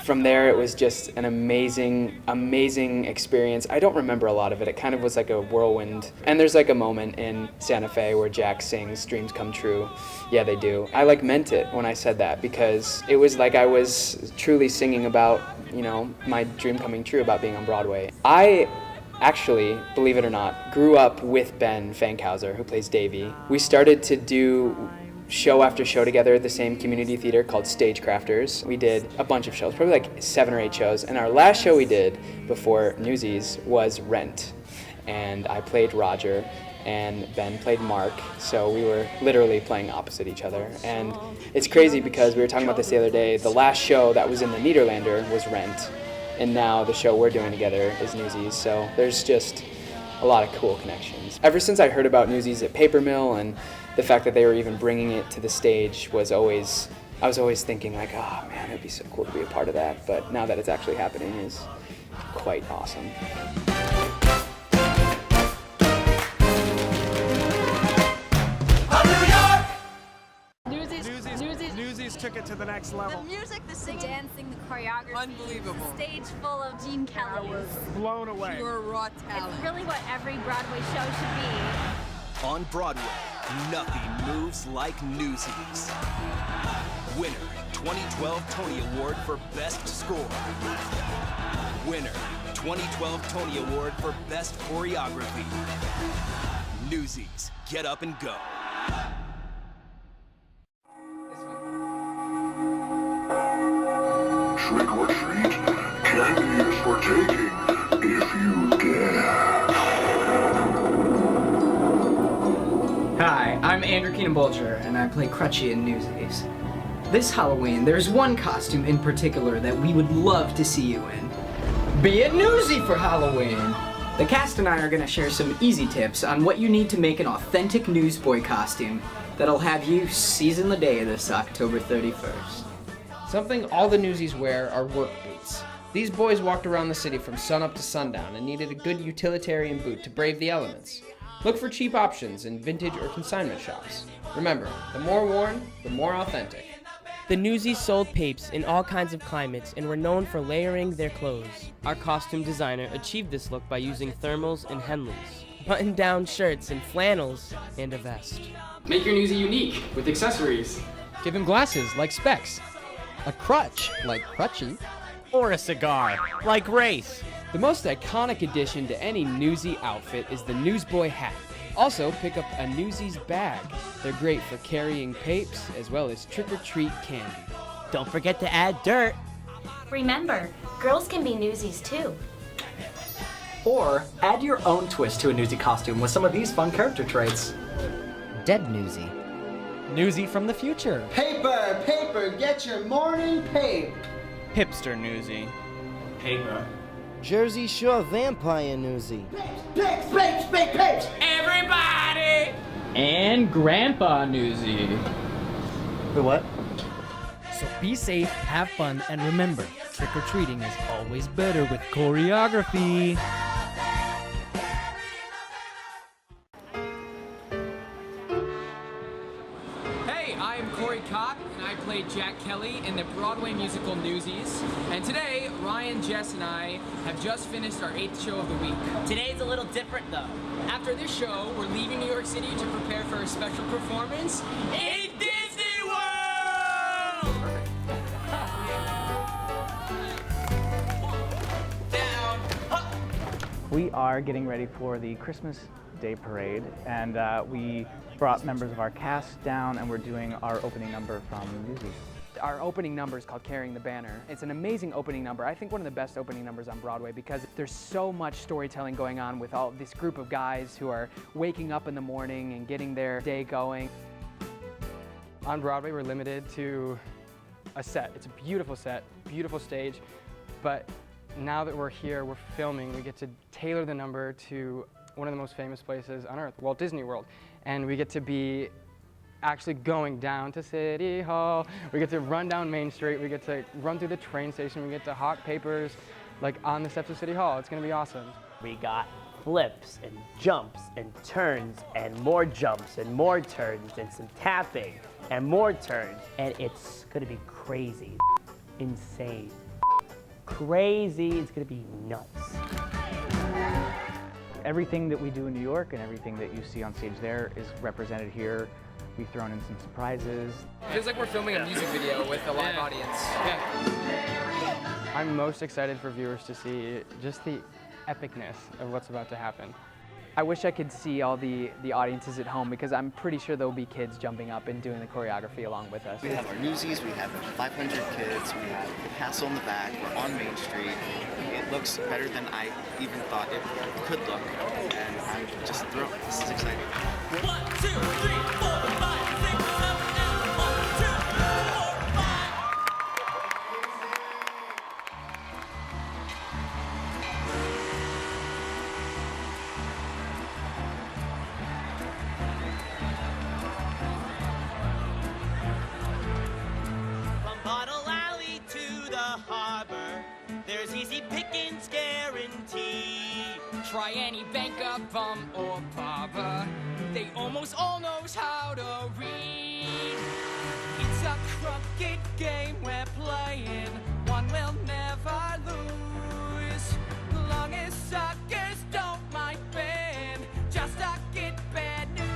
From there, it was just an amazing, amazing experience. I don't remember a lot of it. It kind of was like a whirlwind. And there's like a moment in Santa Fe where Jack sings "Dreams Come True." Yeah, they do. I meant it when I said that because it was like I was truly singing about, my dream coming true about being on Broadway. I actually, believe it or not, grew up with Ben Fankhauser, who plays Davy. We started to do show after show together at the same community theater called Stagecrafters. We did a bunch of shows, probably like 7 or 8 shows, and our last show we did before Newsies was Rent. And I played Roger, and Ben played Mark, so we were literally playing opposite each other. And it's crazy because we were talking about this the other day, the last show that was in the Nederlander was Rent, and now the show we're doing together is Newsies, so there's just a lot of cool connections. Ever since I heard about Newsies at Paper Mill and the fact that they were even bringing it to the stage I was always thinking like, oh man, it'd be so cool to be a part of that. But now that it's actually happening is quite awesome. Newsies took it to the next level. The music, the singing, the dancing, the choreography. Unbelievable. The stage full of Gene Kelly. I was blown away. Pure raw talent. It's really what every Broadway show should be. On Broadway, nothing moves like Newsies. Winner, 2012 Tony Award for Best Score. Winner, 2012 Tony Award for Best Choreography. Newsies, get up and go. Trick or treat, candy is for taking if you dare. Hi, I'm Andrew Keenan Bolger, and I play Crutchy in Newsies. This Halloween, there's one costume in particular that we would love to see you in. Be a newsie for Halloween! The cast and I are gonna share some easy tips on what you need to make an authentic newsboy costume that'll have you season the day this October 31st. Something all the Newsies wear are work boots. These boys walked around the city from sunup to sundown and needed a good utilitarian boot to brave the elements. Look for cheap options in vintage or consignment shops. Remember, the more worn, the more authentic. The Newsies sold papes in all kinds of climates and were known for layering their clothes. Our costume designer achieved this look by using thermals and Henleys, button-down shirts and flannels, and a vest. Make your Newsie unique with accessories. Give him glasses like Specs, a crutch like Crutchy, or a cigar like Race. The most iconic addition to any Newsie outfit is the Newsboy hat. Also, pick up a Newsies bag. They're great for carrying papes as well as trick-or-treat candy. Don't forget to add dirt. Remember, girls can be Newsies too. Or add your own twist to a Newsie costume with some of these fun character traits. Dead Newsie. Newsie from the future. Paper, paper, get your morning paper. Hipster Newsie. Paper. Jersey Shore vampire Newsie. Papes! Everybody! And Grandpa Newsie. The what? So be safe, have fun, and remember, trick-or-treating is always better with choreography. Hey, I am Corey Cott, and I played Jack Kelly in the Broadway musical Newsies. And today, Ryan, Jess, and I have just finished our 8th show of the week. Today's a little different, though. After this show, we're leaving New York City to prepare for a special performance in Disney World! Down! We are getting ready for the Christmas Day Parade, and we brought members of our cast down, and we're doing our opening number from Newsies. Our opening number is called Carrying the Banner. It's an amazing opening number. I think one of the best opening numbers on Broadway because there's so much storytelling going on with all this group of guys who are waking up in the morning and getting their day going. On Broadway, we're limited to a set. It's a beautiful set, beautiful stage, But now that we're here, we're filming, we get to tailor the number to one of the most famous places on earth, Walt Disney World. And we get to be actually going down to City Hall. We get to run down Main Street. We get to run through the train station. We get to hawk papers like on the steps of City Hall. It's gonna be awesome. We got flips and jumps and turns and more jumps and more turns and some tapping and more turns. And it's gonna be crazy, insane, crazy. It's gonna be nuts. Everything that we do in New York and everything that you see on stage there is represented here. We've thrown in some surprises. It feels like we're filming a music video with a live audience. I'm most excited for viewers to see just the epicness of what's about to happen. I wish I could see all the audiences at home, because I'm pretty sure there'll be kids jumping up and doing the choreography along with us. We have our Newsies, we have 500 kids, we have the castle in the back, we're on Main Street. It looks better than I even thought it could look, and I'm just thrilled. This is exciting. 1, 2, 3, 4, 5, 6, 7, 8, 1, 2, 3, 4, 5. From Bottle Alley to the harbor, there's easy pickings guarantee. Try any bank up bum or barber, they almost all knows how to read. It's a crooked game we're playing, one we'll never lose. Long as suckers don't mind paying, just to get bad news.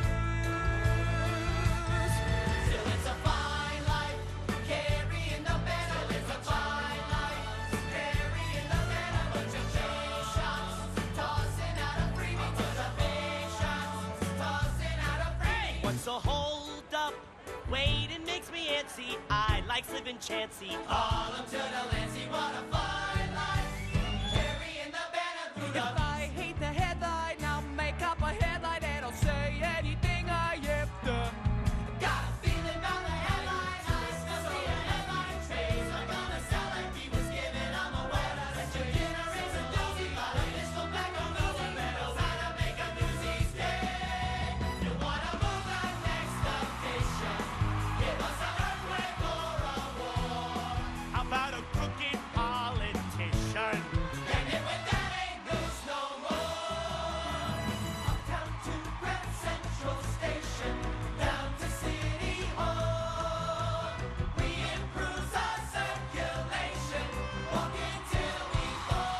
Still it's a fine life, carrying the banner. Still it's a fine life, carrying the banner. Bunch of big shots, tossing out a freebie to the big shots, tossing out a freebie. What's the hold up? Waiting makes me antsy. I like living chancy. All up to the Lancey, what a fine life, carrying the banner through the. If I hate the headline, I'll make up a headline and I'll say anything I have to. Got a feeling on the headline, I still see a headline trace. I'm gonna sell like he was giving, I'm aware that your dinner is a doozy. But I just go back on Newsy, knows how to make a Newsy stay. You wanna move the next station, give us an earthquake or a war. How about a crooked politician? And if that ain't news no more. Uptown to Grand Central Station, down to City Hall. We improve our circulation, walking till we fall.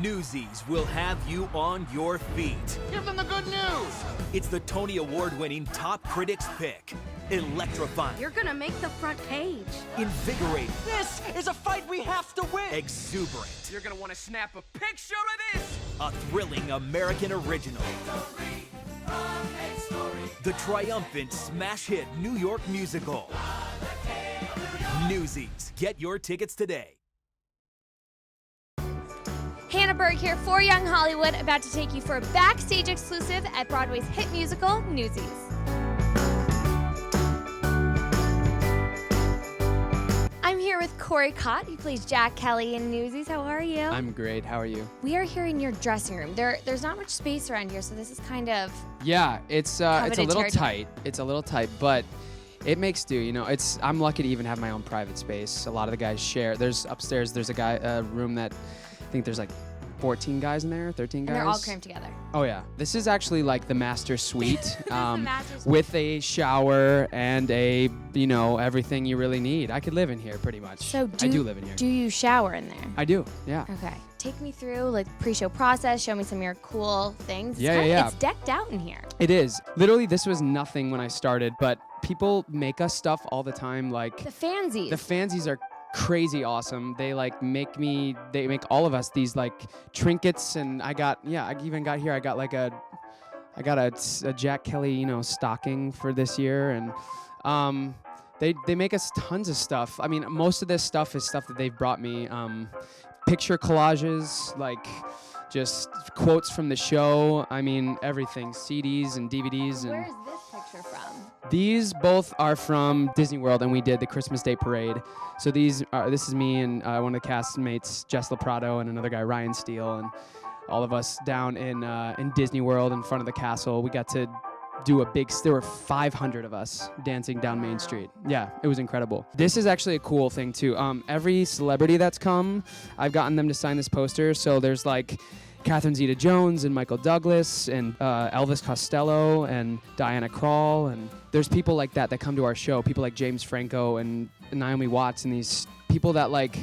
Newsies will have you on your feet. Give them the good news! It's the Tony Award-winning Top Critics Pick. Electrifying. You're gonna make the front page. Invigorating. This is a fight we have to win! Exuberant. You're gonna want to snap a picture of this! A thrilling American original. The triumphant smash hit New York musical. Newsies. Get your tickets today. Hannah Berg here for Young Hollywood, about to take you for a backstage exclusive at Broadway's hit musical, Newsies. I'm here here with Corey Cott, who plays Jack Kelly in Newsies. How are you? I'm great. How are you? We are here in your dressing room. There's not much space around here, so this is kind of Yeah, it's a coveted little territory. tight. It's a little tight, but it makes do. You know, I'm lucky to even have my own private space. A lot of the guys share. There's upstairs. There's a room that I think there's like 14 guys in there, 13 guys. And they're all crammed together. Oh yeah, this is actually like the master suite master suite. with a shower and everything you really need. I could live in here pretty much. So I do live in here. Do you shower in there? I do. Yeah. Okay. Take me through like pre-show process. Show me some of your cool things. Yeah. It's decked out in here. It is. Literally, this was nothing when I started, but people make us stuff all the time. Like The fansies. the fansies are crazy awesome. They make all of us these like trinkets, and I even got here. I got a Jack Kelly, stocking for this year, and they make us tons of stuff. I mean, most of this stuff is stuff that they've brought me. Picture collages, like just quotes from the show. I mean, everything, CDs and DVDs. And Where's this picture from? these both are from Disney World, and we did the Christmas Day Parade. So this is me and one of the castmates, Jess Loprado, and another guy, Ryan Steele, and all of us down in Disney World in front of the castle. We got to do there were 500 of us dancing down Main Street. Yeah, it was incredible. This is actually a cool thing too. Every celebrity that's come, I've gotten them to sign this poster. So there's like Catherine Zeta-Jones and Michael Douglas and Elvis Costello and Diana Krall, and there's people like that come to our show. People like James Franco and Naomi Watts, and these people that like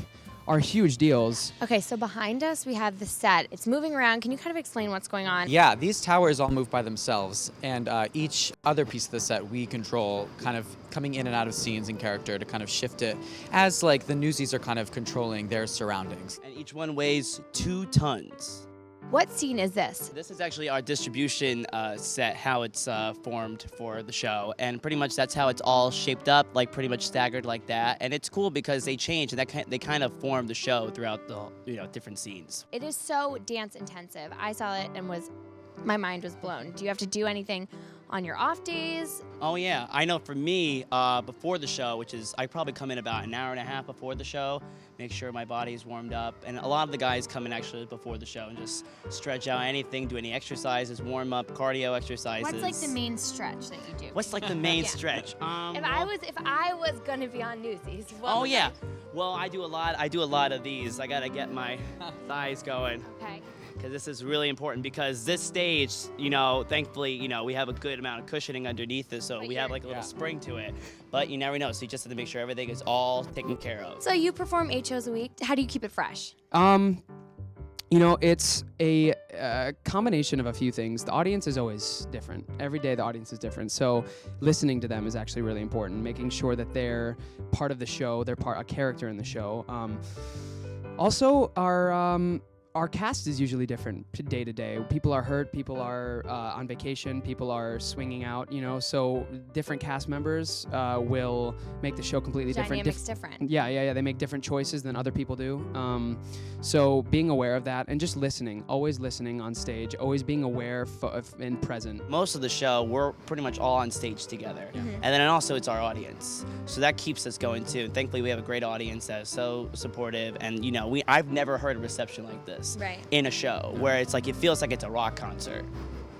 are huge deals. Okay, so behind us we have the set. It's moving around. Can you kind of explain what's going on? Yeah, these towers all move by themselves, and each other piece of the set we control, kind of coming in and out of scenes and character to kind of shift it as like the Newsies are kind of controlling their surroundings. And each one weighs 2 tons. What scene is this? This is actually our distribution set, how it's formed for the show. And pretty much that's how it's all shaped up, like pretty much staggered like that. And it's cool because they change, and they kind of form the show throughout the different scenes. It is so dance intensive. I saw it and my mind was blown. Do you have to do anything on your off days? Oh yeah, I know for me, before the show, which is I probably come in about an hour and a half before the show, make sure my body's warmed up. And a lot of the guys come in actually before the show and just stretch out anything, do any exercises, warm up, cardio exercises. What's like the main stretch that you do? What's like the main Yeah. stretch? If I was gonna be on Newsies, what Oh would yeah. Well, I do a lot of these. I gotta get my thighs going. Okay. Because this is really important, because this stage, thankfully, we have a good amount of cushioning underneath it, so we have like a little spring to it. But you never know, so you just have to make sure everything is all taken care of. So you perform 8 shows a week. How do you keep it fresh? It's a combination of a few things. The audience is always different. Every day the audience is different. So listening to them is actually really important. Making sure that they're part of the show, they're a character in the show. Also, our cast is usually different day to day. People are hurt, people are on vacation, people are swinging out, so different cast members will make the show completely different. Dynamic's different. Yeah, they make different choices than other people do. So being aware of that and just listening, always listening on stage, always being aware and present. Most of the show, we're pretty much all on stage together. And then also it's our audience. So that keeps us going too. And thankfully we have a great audience that is so supportive, and I've never heard a reception like this. Right. In a show where it's like it feels like it's a rock concert.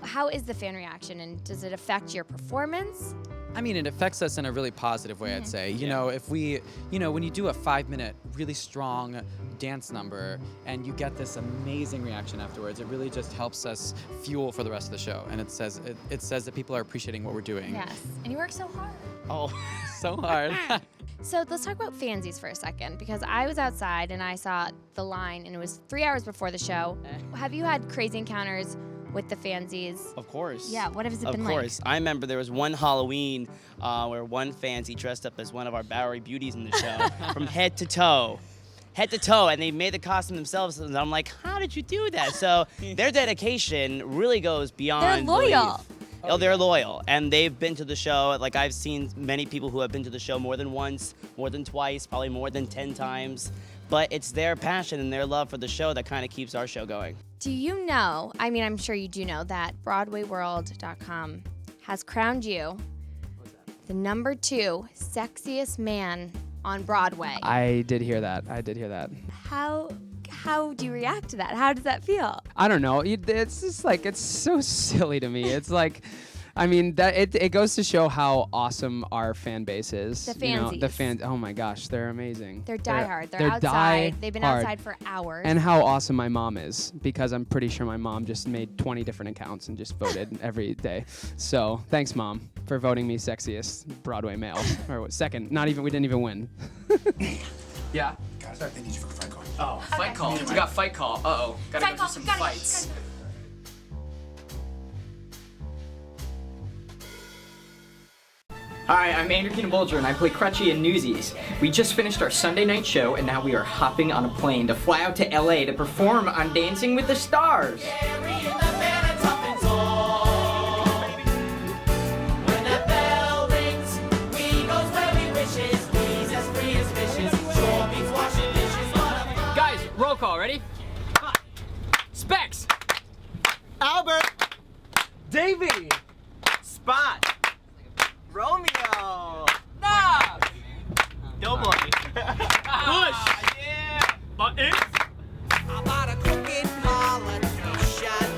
How is the fan reaction, and does it affect your performance? I mean, it affects us in a really positive way, I'd say. If we, when you do a 5-minute, really strong dance number and you get this amazing reaction afterwards, it really just helps us fuel for the rest of the show. And it says that people are appreciating what we're doing. Yes, and you work so hard. Oh, so hard. So let's talk about fansies for a second, because I was outside and I saw the line, and it was 3 hours before the show. Have you had crazy encounters with the fansies? Of course. Yeah, what has it been like? Of course. I remember there was one Halloween where one fansy dressed up as one of our Bowery beauties in the show from head to toe. Head to toe, and they made the costume themselves, and I'm like, how did you do that? So their dedication really goes beyond They're loyal. belief. Oh, they're loyal, and they've been to the show. Like, I've seen many people who have been to the show more than once, more than twice, probably more than 10 times. But it's their passion and their love for the show that kind of keeps our show going. Do you know, I mean, I'm sure you do know, that BroadwayWorld.com has crowned you the #2 sexiest man on Broadway. I did hear that. How do you react to that? How does that feel? I don't know. It's just like, it's so silly to me. It's like, I mean, that it goes to show how awesome our fan base is. The You know, the fansies. fans. Oh my gosh, they're amazing. They're diehard. They're outside. They've been diehard. outside for hours. And how awesome my mom is, because I'm pretty sure my mom just made 20 different accounts and just voted every day. So thanks, Mom, for voting me sexiest Broadway male, or second. We didn't even win. Yeah. Guys, I need you for a fight call. Oh, fight call. We got fight call. Uh-oh. Gotta go do some fights. Hi, I'm Andrew Keenan Bolger, and I play Crutchy in Newsies. We just finished our Sunday night show, and now we are hopping on a plane to fly out to LA to perform on Dancing with the Stars. Guys, roll call, ready? Specs! Albert! Davey! Spot! Romeo! Nah! Doughboy! Push! Yeah! Buttons! I'm not a crooked politician.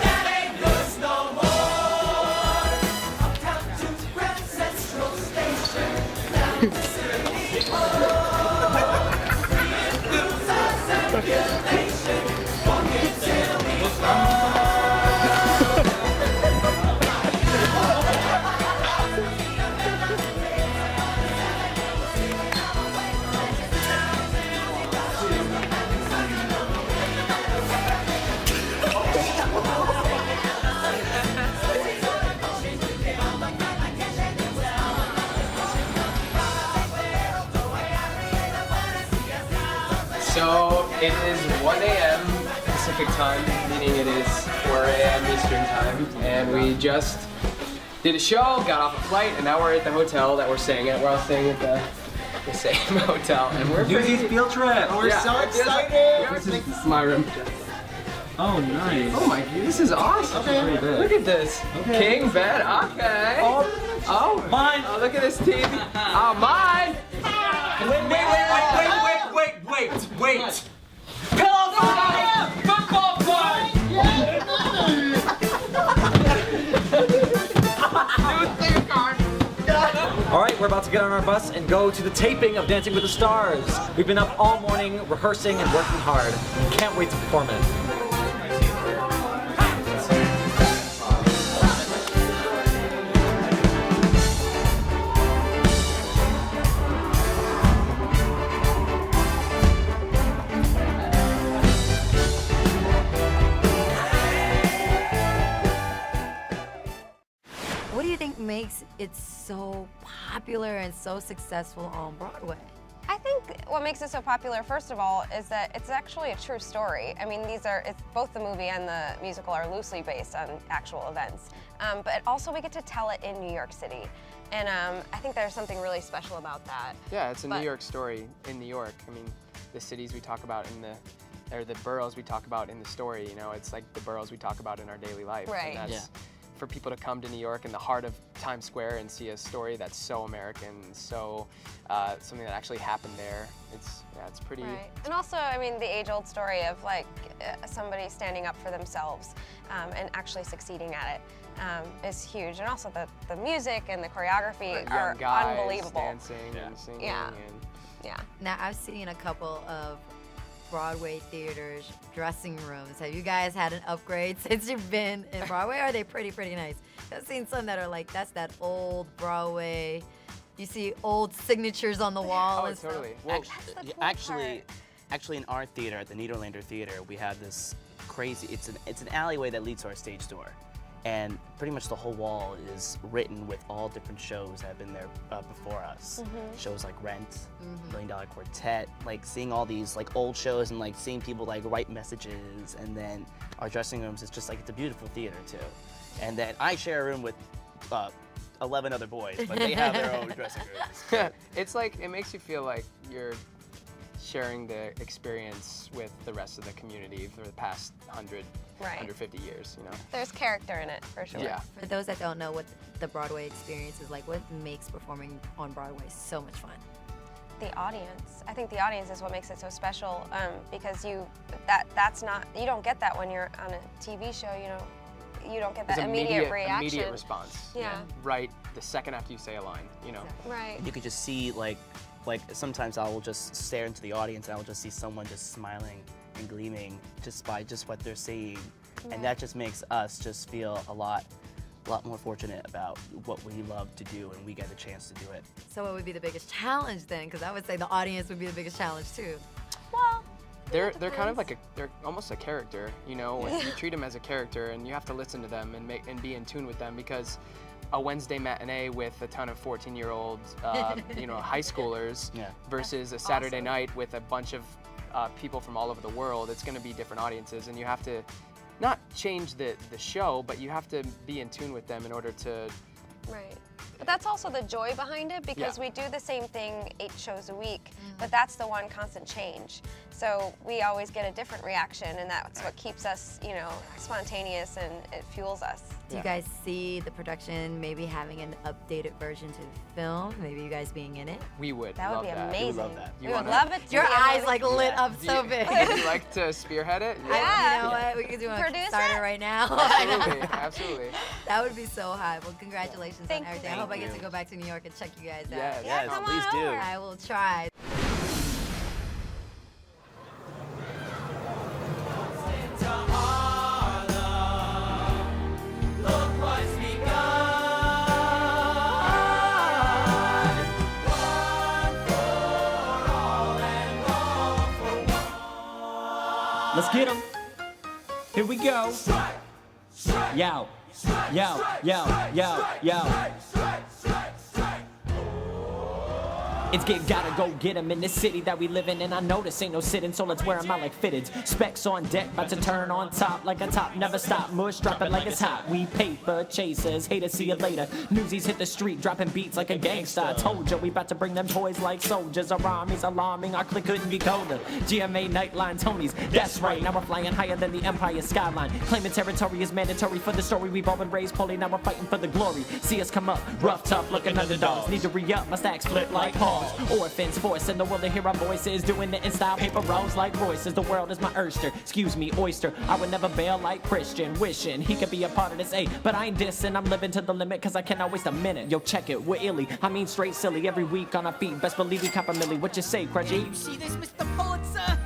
That ain't good no more. Uptown to Grand Central Station. Down to City Hall. Circulation. Walking till we fall. So it is 1 a.m. Pacific time, meaning it is 4 a.m. Eastern time, and we just did a show, got off a flight, and now we're at the hotel that we're staying at. We're all staying at the same hotel, and we're Newsies field trip. We're so excited! This is my room. Oh, nice. Oh my, this is awesome. Pretty big. Look at this. Okay. King bed, okay. Oh, Mine. Oh, look at this TV. Oh, mine. Wait! Pillow fight! Football fight! All right, we're about to get on our bus and go to the taping of Dancing with the Stars. We've been up all morning rehearsing and working hard. Can't wait to perform it. What do you think makes it so popular and so successful on Broadway? I think what makes it so popular, first of all, is that it's actually a true story. I mean, it's both the movie and the musical are loosely based on actual events. But also we get to tell it in New York City. And I think there's something really special about that. Yeah, it's a New York story in New York. I mean, the cities we talk about or the boroughs we talk about in the story, you know, it's like the boroughs we talk about in our daily life. Right. And that's, for people to come to New York in the heart of Times Square and see a story that's so American, so something that actually happened there. It's pretty. Right. And also, I mean, the age-old story of like somebody standing up for themselves and actually succeeding at it is huge. And also the music and the choreography are Young guys unbelievable. dancing and singing. Yeah. And Yeah. Now, I've seen a couple of Broadway theaters dressing rooms. Have you guys had an upgrade since you've been in Broadway? Or are they pretty nice? I've seen some that are like, that's that old Broadway. You see old signatures on the wall and stuff. Well, actually, in our theater, at the Nederlander Theater, we have this crazy. It's an alleyway that leads to our stage door, and pretty much the whole wall is written with all different shows that have been there before us. Shows like Rent, $1 Million Quartet, like seeing all these like old shows and like seeing people like write messages, and then our dressing rooms is just like it's a beautiful theater too. And then I share a room with 11 other boys, but they have their own dressing rooms. It's like, it makes you feel like you're sharing the experience with the rest of the community for the past 150 years, you know? There's character in it, for sure. Yeah. For those that don't know what the Broadway experience is like, what makes performing on Broadway so much fun? The audience. I think the audience is what makes it so special, because you don't get that when you're on a TV show. You don't get that It's immediate reaction. Immediate response. Yeah. Right the second after you say a line, Right. You could just see like sometimes I will just stare into the audience and I will just see someone just smiling and gleaming just by just what they're saying, and that just makes us just feel a lot more fortunate about what we love to do, and we get a chance to do it. So what would be the biggest challenge then? Because I would say the audience would be the biggest challenge too. Well, they're kind of like they're almost a character, When you treat them as a character, and you have to listen to them and be in tune with them, because a Wednesday matinee with a ton of 14-year-old high schoolers versus a Saturday night with a bunch of people from all over the world, it's going to be different audiences, and you have to not change the show, but you have to be in tune with them in order to. Right. But that's also the joy behind it, because Yeah. we do the same thing 8 shows a week, but that's the one constant change. So we always get a different reaction, and that's what keeps us, spontaneous, and it fuels us. Do you guys see the production maybe having an updated version to the film? Maybe you guys being in it? We would. That would love be that. amazing. We would love that. We would love it. Your eyes like lit up so big. Would you like to spearhead it? You know what? We could do a Produce Kickstarter it? right now. Absolutely, absolutely. That would be so high. Well, congratulations on everything. I hope I get you. to go back to New York and check you guys out. Yes. Yes, come please on do. over. I will try. Let's get 'em. Here we go. Yo, yo, yo, yo, yo. It's gotta go get 'em in this city that we live in, and I know this ain't no sitting, so let's wear 'em out like fitteds. Specs on deck, about to turn on top like a top, never stop, mush, drop it like it's hot. We paper chasers, haters, see you later. Newsies hit the street, dropping beats like a gangsta. I told ya, we about to bring them toys like soldiers. Our armies alarming, our clique couldn't be colder. GMA Nightline Tonys, that's right, now we're flying higher than the Empire skyline. Claiming territory is mandatory for the story. We've all been raised poorly, now we're fighting for the glory. See us come up, rough, tough, looking underdogs. Need to re-up, my stacks flip like paws. Orphans forcing the world to hear our voices, doing it in style, paper rolls like Royce's. The world is my oyster, excuse me, oyster. I would never bail like Christian, wishing he could be a part of this, but I ain't dissing, I'm living to the limit, cause I cannot waste a minute. Yo, check it, we're illy, I mean straight silly, every week on our feet, best believe we cop a milli. What you say, Crutchy? You see this, Mr. Pulitzer?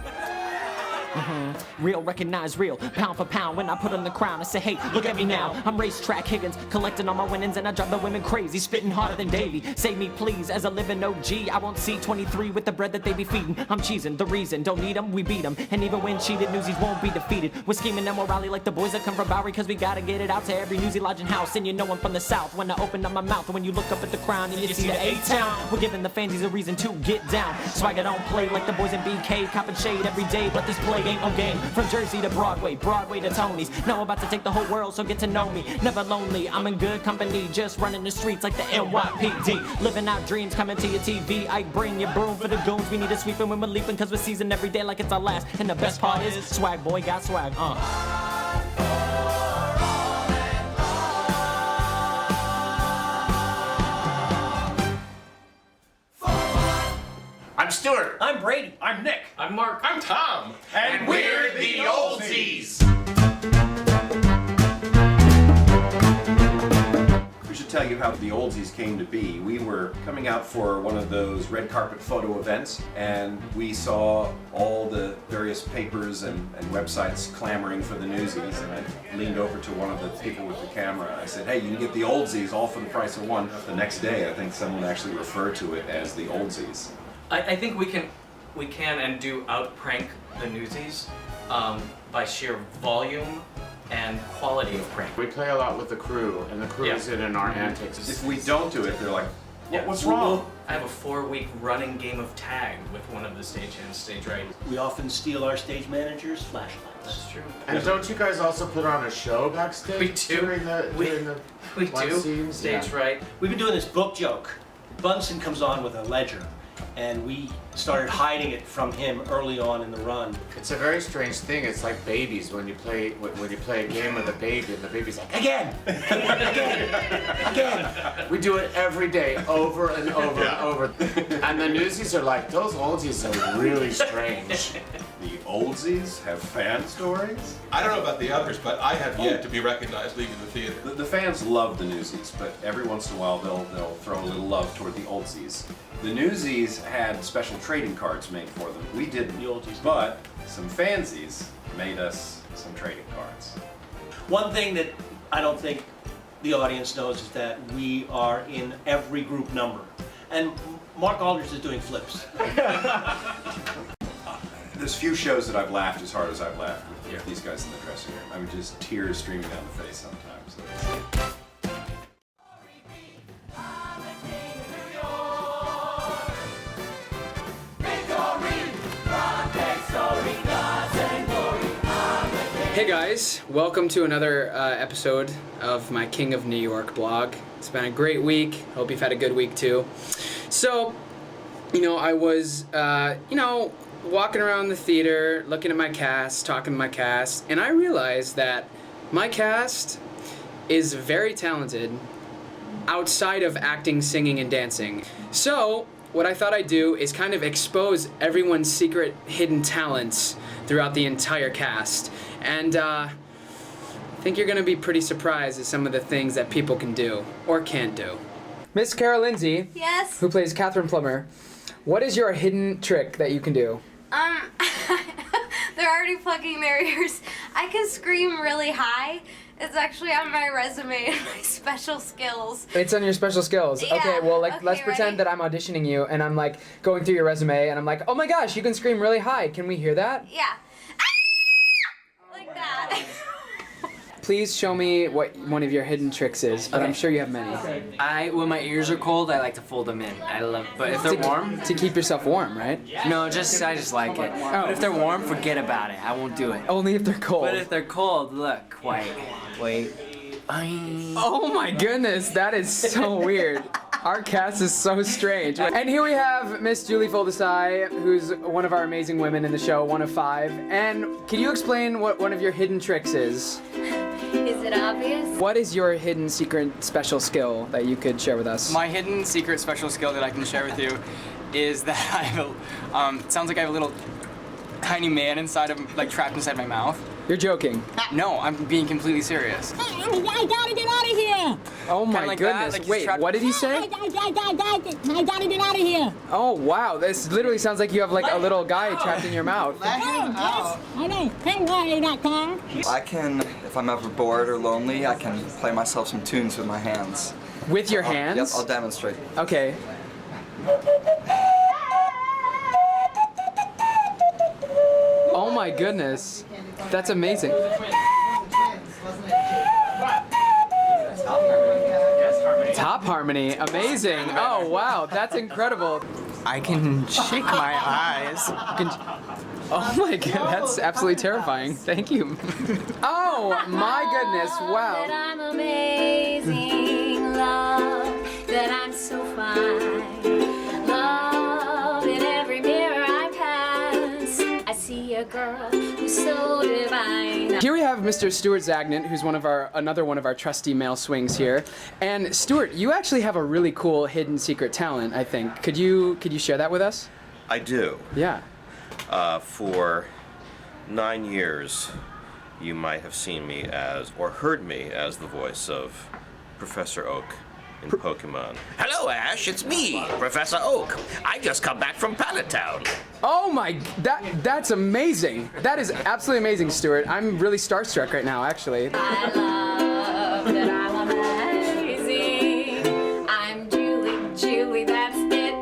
Real, recognize real, pound for pound. When I put on the crown, I say, hey, look at me now. I'm racetrack Higgins, collecting all my winnings, and I drive the women crazy, spitting harder than Davey. Save me, please, as a living OG. I won't see 23 with the bread that they be feeding. I'm cheesing, the reason, don't need them, we beat them. And even when cheated, newsies won't be defeated. We're scheming and we'll rally like the boys that come from Bowery, cause we gotta get it out to every newsie lodging house. And you know I'm from the south when I open up my mouth. When you look up at the crown and you see the A-Town, we're giving the fansies a reason to get down. Swagger don't play like the boys in BK, copping shade every day, but this play ain't no game. From Jersey to Broadway, Broadway to Tony's. Now I'm about to take the whole world, so get to know me. Never lonely, I'm in good company, just running the streets like the NYPD. Living out dreams, coming to your TV. I bring your broom for the goons. We need a sweeping when we're leaping, cause we're seasoned every day like it's our last. And the best part is, swag boy got swag, I'm Stuart. I'm Brady. I'm Nick. I'm Mark. I'm Tom. And we're the Oldsies. We should tell you how the Oldsies came to be. We were coming out for one of those red carpet photo events, and we saw all the various papers and websites clamoring for the Newsies, and I leaned over to one of the people with the camera and I said, hey, you can get the Oldsies all for the price of one. The next day, I think someone actually referred to it as the Oldsies. I think we can and do outprank the Newsies by sheer volume and quality of prank. We play a lot with the crew, and the crew is in our antics. If we don't do it, they're like, what's wrong? I have a 4-week running game of tag with one of the stagehands, stage right. We often steal our stage managers' flashlights. That's true. And don't you guys also put on a show backstage? We do. During the We one do. scene? Stage right. We've been doing this book joke. Bunsen comes on with a ledger, and we started hiding it from him early on in the run. It's a very strange thing. It's like babies when you play a game with a baby, and the baby's like, again, again. We do it every day, over and over and over. And the Newsies are like, those Oldsies are really strange. The Oldsies have fan stories? I don't know about the others, but I have yet to be recognized leaving the theater. The fans love the Newsies, but every once in a while they'll throw a little love toward the Oldsies. The Newsies had special trading cards made for them. We didn't, but some fansies made us some trading cards. One thing that I don't think the audience knows is that we are in every group number. And Mark Aldridge is doing flips. There's few shows that I've laughed as hard as I've laughed with these guys in the dressing room. I mean, just tears streaming down the face sometimes. Hey guys, welcome to another episode of my King of New York blog. It's been a great week. Hope you've had a good week too. So, I was, walking around the theater, looking at my cast, talking to my cast, and I realized that my cast is very talented outside of acting, singing, and dancing. So, what I thought I'd do is kind of expose everyone's secret hidden talents throughout the entire cast. And I think you're gonna be pretty surprised at some of the things that people can do or can't do. Miss Carol Lindsay, Yes? who plays Catherine Plummer, what is your hidden trick that you can do? They're already plugging their ears. I can scream really high. It's actually on my resume and my special skills. It's on your special skills. Yeah, Okay, well, okay, let's pretend that I'm auditioning you and I'm like going through your resume and I'm like, oh my gosh, you can scream really high. Can we hear that? Yeah. Like that. Please show me what one of your hidden tricks is, but I'm sure you have many. When my ears are cold, I like to fold them in. But if they're warm, to keep yourself warm, right? No, I just like it. But if they're warm, forget about it. I won't do it. Only if they're cold. But if they're cold, look, wait. Oh my goodness, that is so weird. Our cast is so strange. And here we have Miss Julie Foldesai, who's one of our amazing women in the show, one of 5. And can you explain what one of your hidden tricks is? Is it obvious? What is your hidden secret special skill that you could share with us? My hidden secret special skill that I can share with you is that I have it sounds like I have a little tiny man trapped inside my mouth. You're joking. No, I'm being completely serious. I gotta get out of here! Oh my goodness. Wait, what did he say? I gotta get out of here! Oh wow, this literally sounds like you have like a little guy trapped in your mouth. Let him out! I know. Hey, why that car? I can, if I'm ever bored or lonely, I can play myself some tunes with my hands. With your hands? Yes, I'll demonstrate. Okay. Oh my goodness. That's amazing. Top harmony, amazing. Oh wow, that's incredible. I can shake my eyes. Oh my god, that's absolutely terrifying. Thank you. Oh my goodness, wow. That I'm amazing, love, that I'm so fine. Love in every mirror I pass. I see a girl who's so divine. Here we have Mr. Stuart Zagnant, who's another one of our trusty male swings here. And Stuart, you actually have a really cool hidden secret talent, I think. Could you share that with us? I do. Yeah. For 9 years, you might have seen me or heard me as the voice of Professor Oak in Pokemon. Hello, Ash. It's me, Professor Oak. I just come back from Pallet Town. Oh my, that's amazing. That is absolutely amazing, Stuart. I'm really starstruck right now, actually. I love that I'm amazing. I'm Julie, that's it.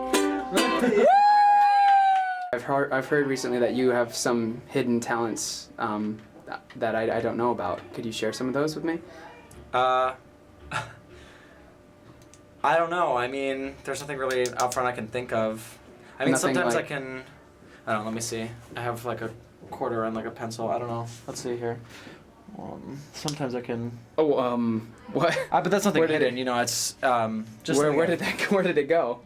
I've heard recently that you have some hidden talents that I don't know about. Could you share some of those with me? I don't know. I mean, there's nothing really out front I can think of. I mean, Nothing sometimes like- I can. I don't know. Let me see. I have like a quarter and like a pencil. I don't know. Let's see here. Sometimes I can. Oh, what? But that's nothing Where did hidden. You know, it's just. Where did it go?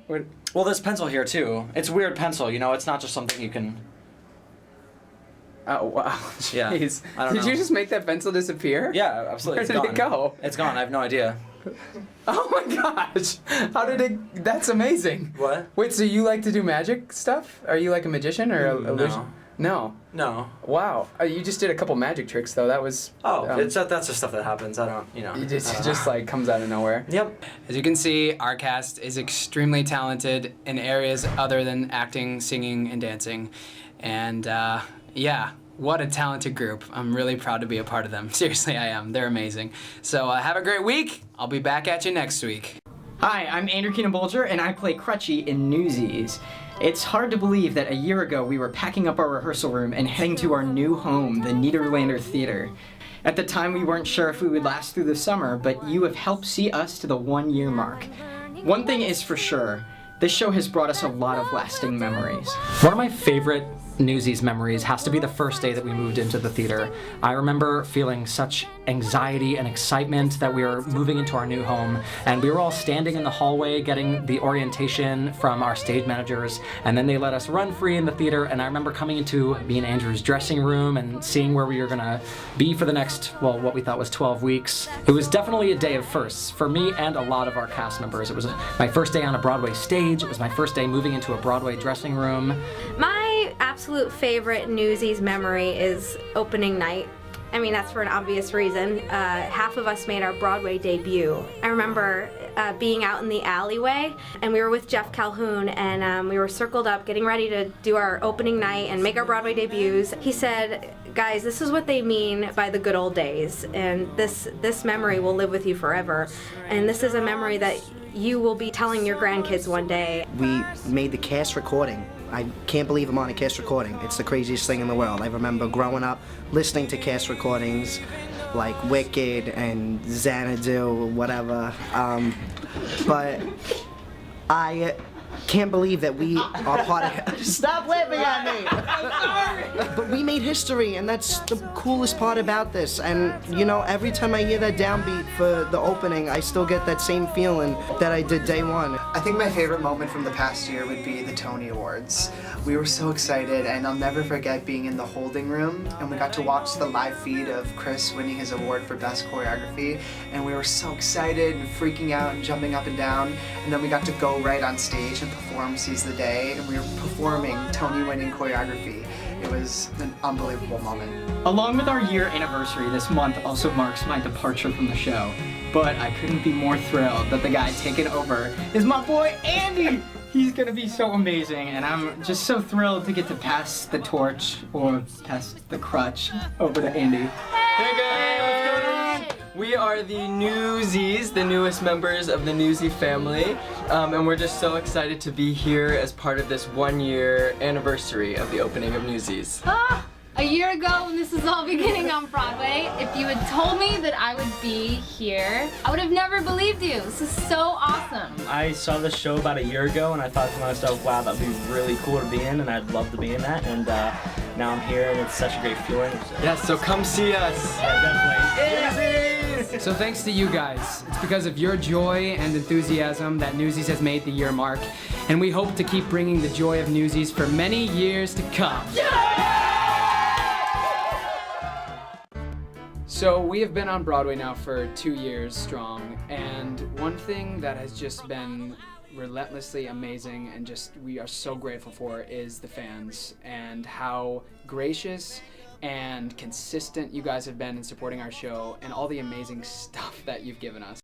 Well, there's pencil here too. It's weird pencil, you know. It's not just something you can. Oh wow! Yeah. Jeez. I don't Did know. you just make that pencil disappear? Yeah, absolutely. Where did it go? It's gone. I have no idea. Oh my gosh! How did it? That's amazing. What? Wait, so you like to do magic stuff? Are you like a magician or a No. illusion? No. No. Wow. You just did a couple magic tricks though. That was. That's just stuff that happens. I don't, you know. It just like comes out of nowhere. Yep. As you can see, our cast is extremely talented in areas other than acting, singing, and dancing, and yeah. What a talented group. I'm really proud to be a part of them. Seriously, I am. They're amazing. So have a great week. I'll be back at you next week. Hi, I'm Andrew Keenan Bolger, and I play Crutchy in Newsies. It's hard to believe that a year ago we were packing up our rehearsal room and heading to our new home, the Niederlander Theater. At the time, we weren't sure if we would last through the summer, but you have helped see us to the 1-year mark. One thing is for sure, this show has brought us a lot of lasting memories. One of my favorite Newsies memories has to be the first day that we moved into the theater. I remember feeling such anxiety and excitement that we were moving into our new home, and we were all standing in the hallway getting the orientation from our stage managers, and then they let us run free in the theater, and I remember coming into me and Andrew's dressing room and seeing where we were gonna be for the next, well, what we thought was 12 weeks. It was definitely a day of firsts for me and a lot of our cast members. It was my first day on a Broadway stage. It was my first day moving into a Broadway dressing room. My absolute favorite Newsies memory is opening night. I mean, that's for an obvious reason. Half of us made our Broadway debut. I remember being out in the alleyway, and we were with Jeff Calhoun, and we were circled up getting ready to do our opening night and make our Broadway debuts. He said, guys, this is what they mean by the good old days, and this memory will live with you forever. And this is a memory that you will be telling your grandkids one day. We made the cast recording. I can't believe I'm on a cast recording. It's the craziest thing in the world. I remember growing up listening to cast recordings like Wicked and Xanadu, whatever. But I can't believe that we are part of. Stop laughing at me! I'm sorry! But we made history, and that's the coolest part about this. And, you know, every time I hear that downbeat for the opening, I still get that same feeling that I did day one. I think my favorite moment from the past year would be the Tony Awards. We were so excited, and I'll never forget being in the holding room, and we got to watch the live feed of Chris winning his award for Best Choreography, and we were so excited and freaking out and jumping up and down, and then we got to go right on stage and perform Seize the Day, and we were performing Tony-winning choreography. It was an unbelievable moment. Along with our year anniversary, this month also marks my departure from the show. But I couldn't be more thrilled that the guy taking over is my boy Andy! He's gonna be so amazing, and I'm just so thrilled to get to pass the torch, or pass the crutch, over to Andy. Hey guys, what's going on? We are the Newsies, the newest members of the Newsy family, and we're just so excited to be here as part of this 1-year anniversary of the opening of Newsies. A year ago, when this was all beginning on Broadway, if you had told me that I would be here, I would have never believed you. This is so awesome. I saw this show about a year ago, and I thought to myself, wow, that'd be really cool to be in, and I'd love to be in that. And now I'm here, and it's such a great feeling. Yes, so come see us. Definitely. So thanks to you guys. It's because of your joy and enthusiasm that Newsies has made the year mark, and we hope to keep bringing the joy of Newsies for many years to come. So we have been on Broadway now for 2 years strong, and one thing that has just been relentlessly amazing and just we are so grateful for is the fans and how gracious and consistent you guys have been in supporting our show and all the amazing stuff that you've given us.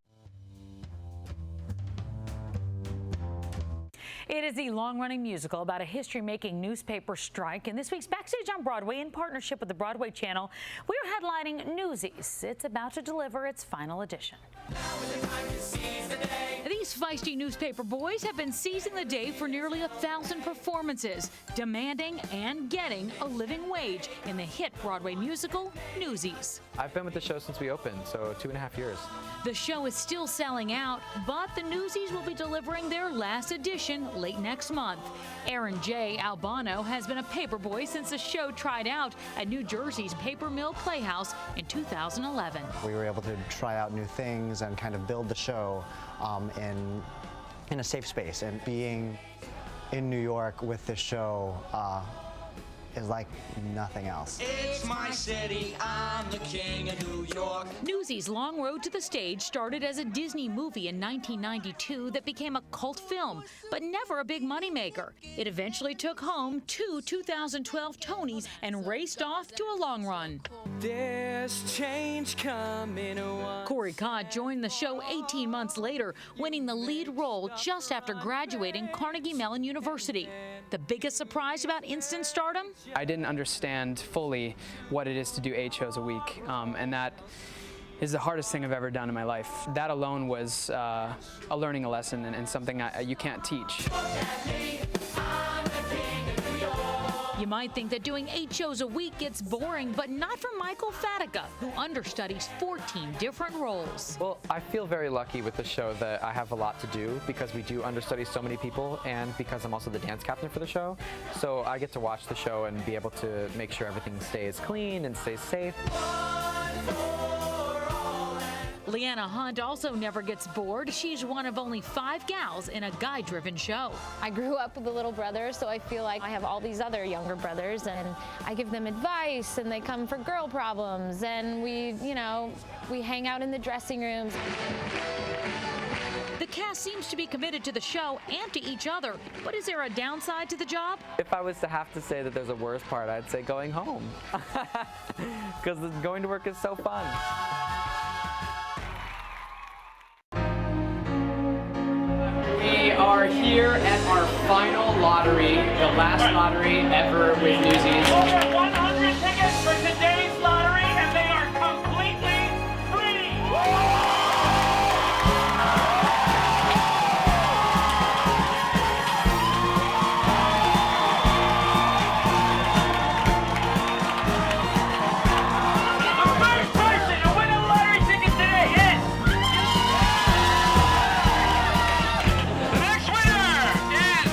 It is the long-running musical about a history-making newspaper strike. And this week's Backstage on Broadway, in partnership with the Broadway Channel, we are headlining Newsies. It's about to deliver its final edition. These feisty newspaper boys have been seizing the day for nearly 1,000 performances, demanding and getting a living wage in the hit Broadway musical, Newsies. I've been with the show since we opened, so 2.5 years. The show is still selling out, but the Newsies will be delivering their last edition late next month. Aaron J. Albano has been a paperboy since the show tried out at New Jersey's Paper Mill Playhouse in 2011. We were able to try out new things and kind of build the show in in a safe space, and being in New York with this show is like nothing else. It's my city, I'm the king of New York. Newsies' Long Road to the Stage started as a Disney movie in 1992 that became a cult film, but never a big moneymaker. It eventually took home 2 2012 Tonys and raced off to a long run. There's change coming. Corey Cott joined the show 18 months later, winning the lead role just after graduating Carnegie Mellon University. The biggest surprise about instant stardom? I didn't understand fully what it is to do 8 shows a week, and that is the hardest thing I've ever done in my life. That alone was a learning lesson and something you can't teach. You might think that doing 8 shows a week gets boring, but not for Michael Fatica, who understudies 14 different roles. Well, I feel very lucky with the show that I have a lot to do because we do understudy so many people, and because I'm also the dance captain for the show. So I get to watch the show and be able to make sure everything stays clean and stays safe. Leanna Hunt also never gets bored. She's one of only 5 gals in a guy-driven show. I grew up with a little brother, so I feel like I have all these other younger brothers, and I give them advice, and they come for girl problems, and we hang out in the dressing rooms. The cast seems to be committed to the show and to each other, but is there a downside to the job? If I was to have to say that there's a worst part, I'd say going home. Because going to work is so fun. We are here at our final lottery, the last lottery ever with Newsies. Over 100 tickets for today's lottery, and they are completely free! The first person to win a lottery ticket today is... The next winner is...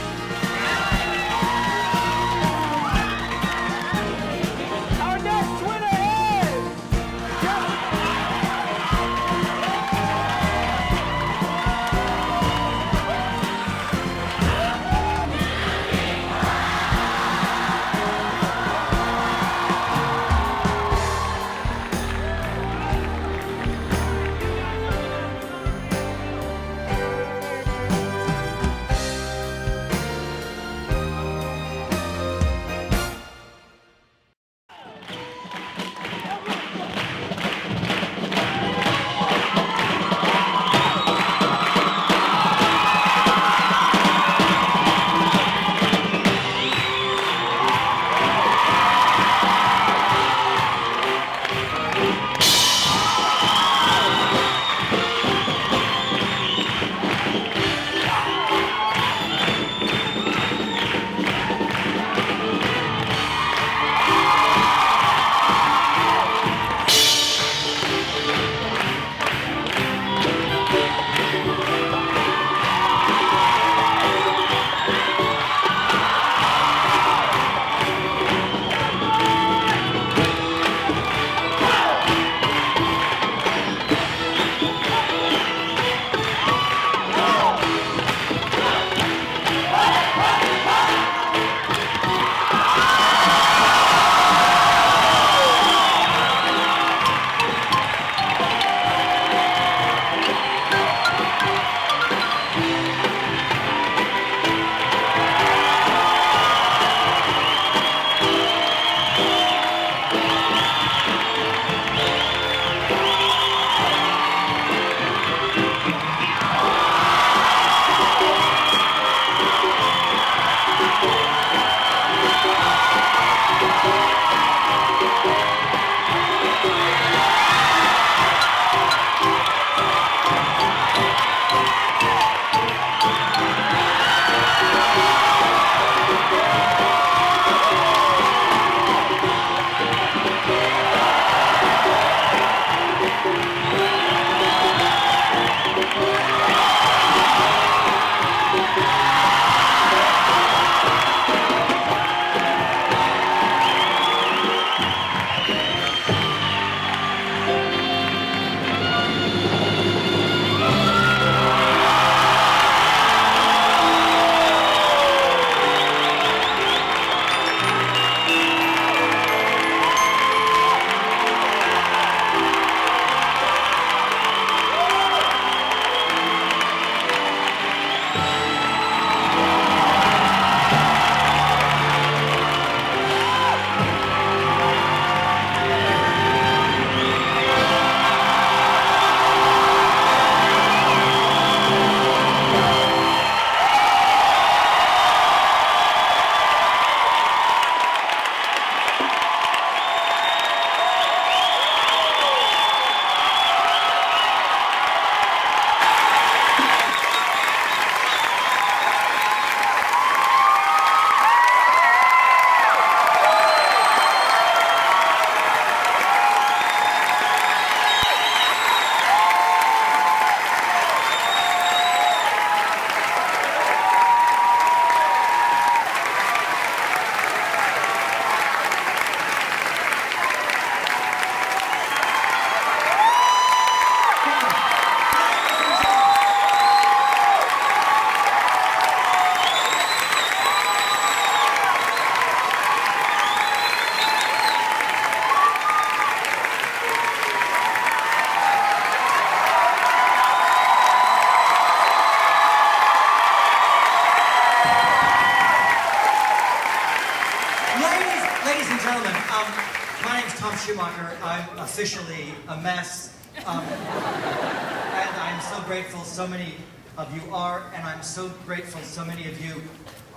Tom Schumacher. I'm officially a mess. And I'm so grateful so many of you are, and I'm so grateful so many of you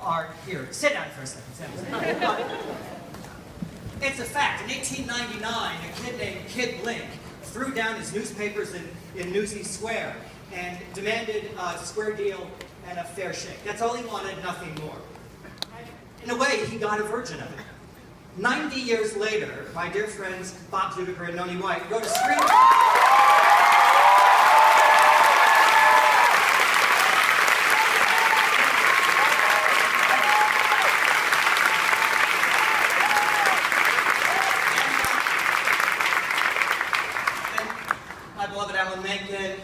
are here. Sit down for a second. Sit down. It's a fact. In 1899, a kid named Kid Blink threw down his newspapers in Newsies Square and demanded a square deal and a fair shake. That's all he wanted, nothing more. In a way, he got a version of it. 90 years later, my dear friends Bob Zudiker and Noni White wrote a screenplay. My beloved Alan Menken.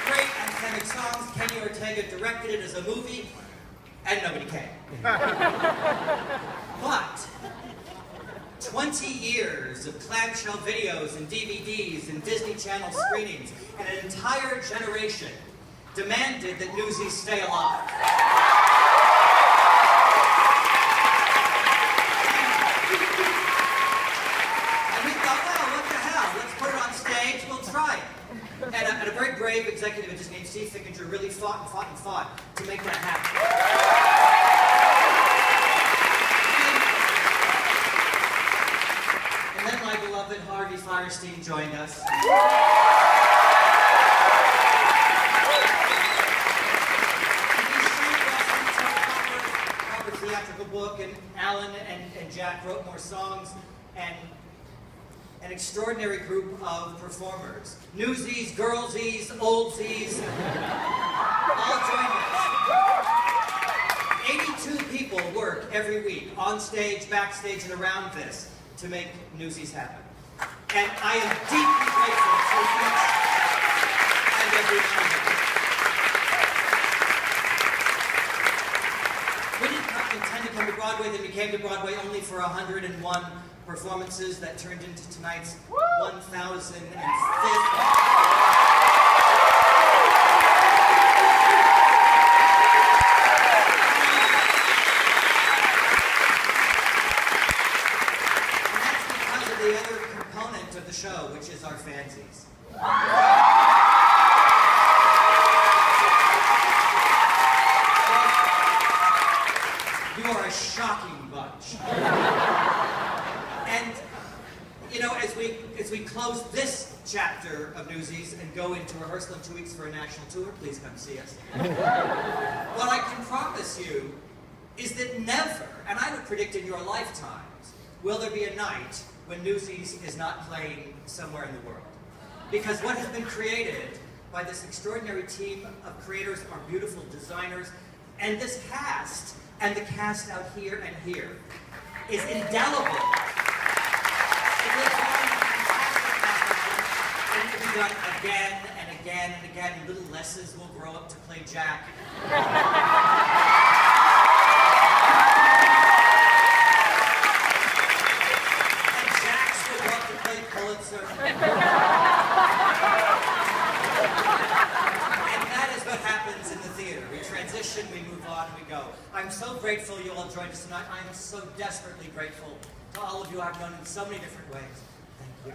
Great anthemic songs. Kenny Ortega directed it as a movie, and nobody came. But 20 years of clamshell videos and DVDs and Disney Channel screenings, and an entire generation demanded that Newsies stay alive. And we thought, well, what the hell? Let's put it on stage, we'll try it. And a very brave executive just named Steve Fickinger really fought to make that happen. And then my beloved Harvey Fierstein joined us. Theatrical book, and Alan and Jack wrote more songs, and an extraordinary group of performers. Newsies, girlsies, oldsies, all joined us. 82 people work every week, on stage, backstage, and around this, to make Newsies happen. And I am deeply grateful to each and every one of them. We didn't intend to come to Broadway, then we came to Broadway only for 101 performances that turned into tonight's 1,005th. And that's because of the other component of the show, which is our fansies. You are a shocking bunch. And, you know, as we close this chapter of Newsies and go into rehearsal in 2 weeks for a national tour, please come see us. What I can promise you is that never, and I would predict in your lifetimes, will there be a night when Newsies is not playing somewhere in the world. Because what has been created by this extraordinary team of creators, our beautiful designers, and this cast, and the cast out here and here, is indelible. It lives on in fantastic and it will be done again and again and again. Little Lesses will grow up to play Jack. And Jacks will grow up to play Pulitzer. And that is what happens in the theater. We transition, we move on, we go. I'm so grateful you all joined us tonight. I'm so desperately grateful to all of you I've known in so many different ways. Thank you.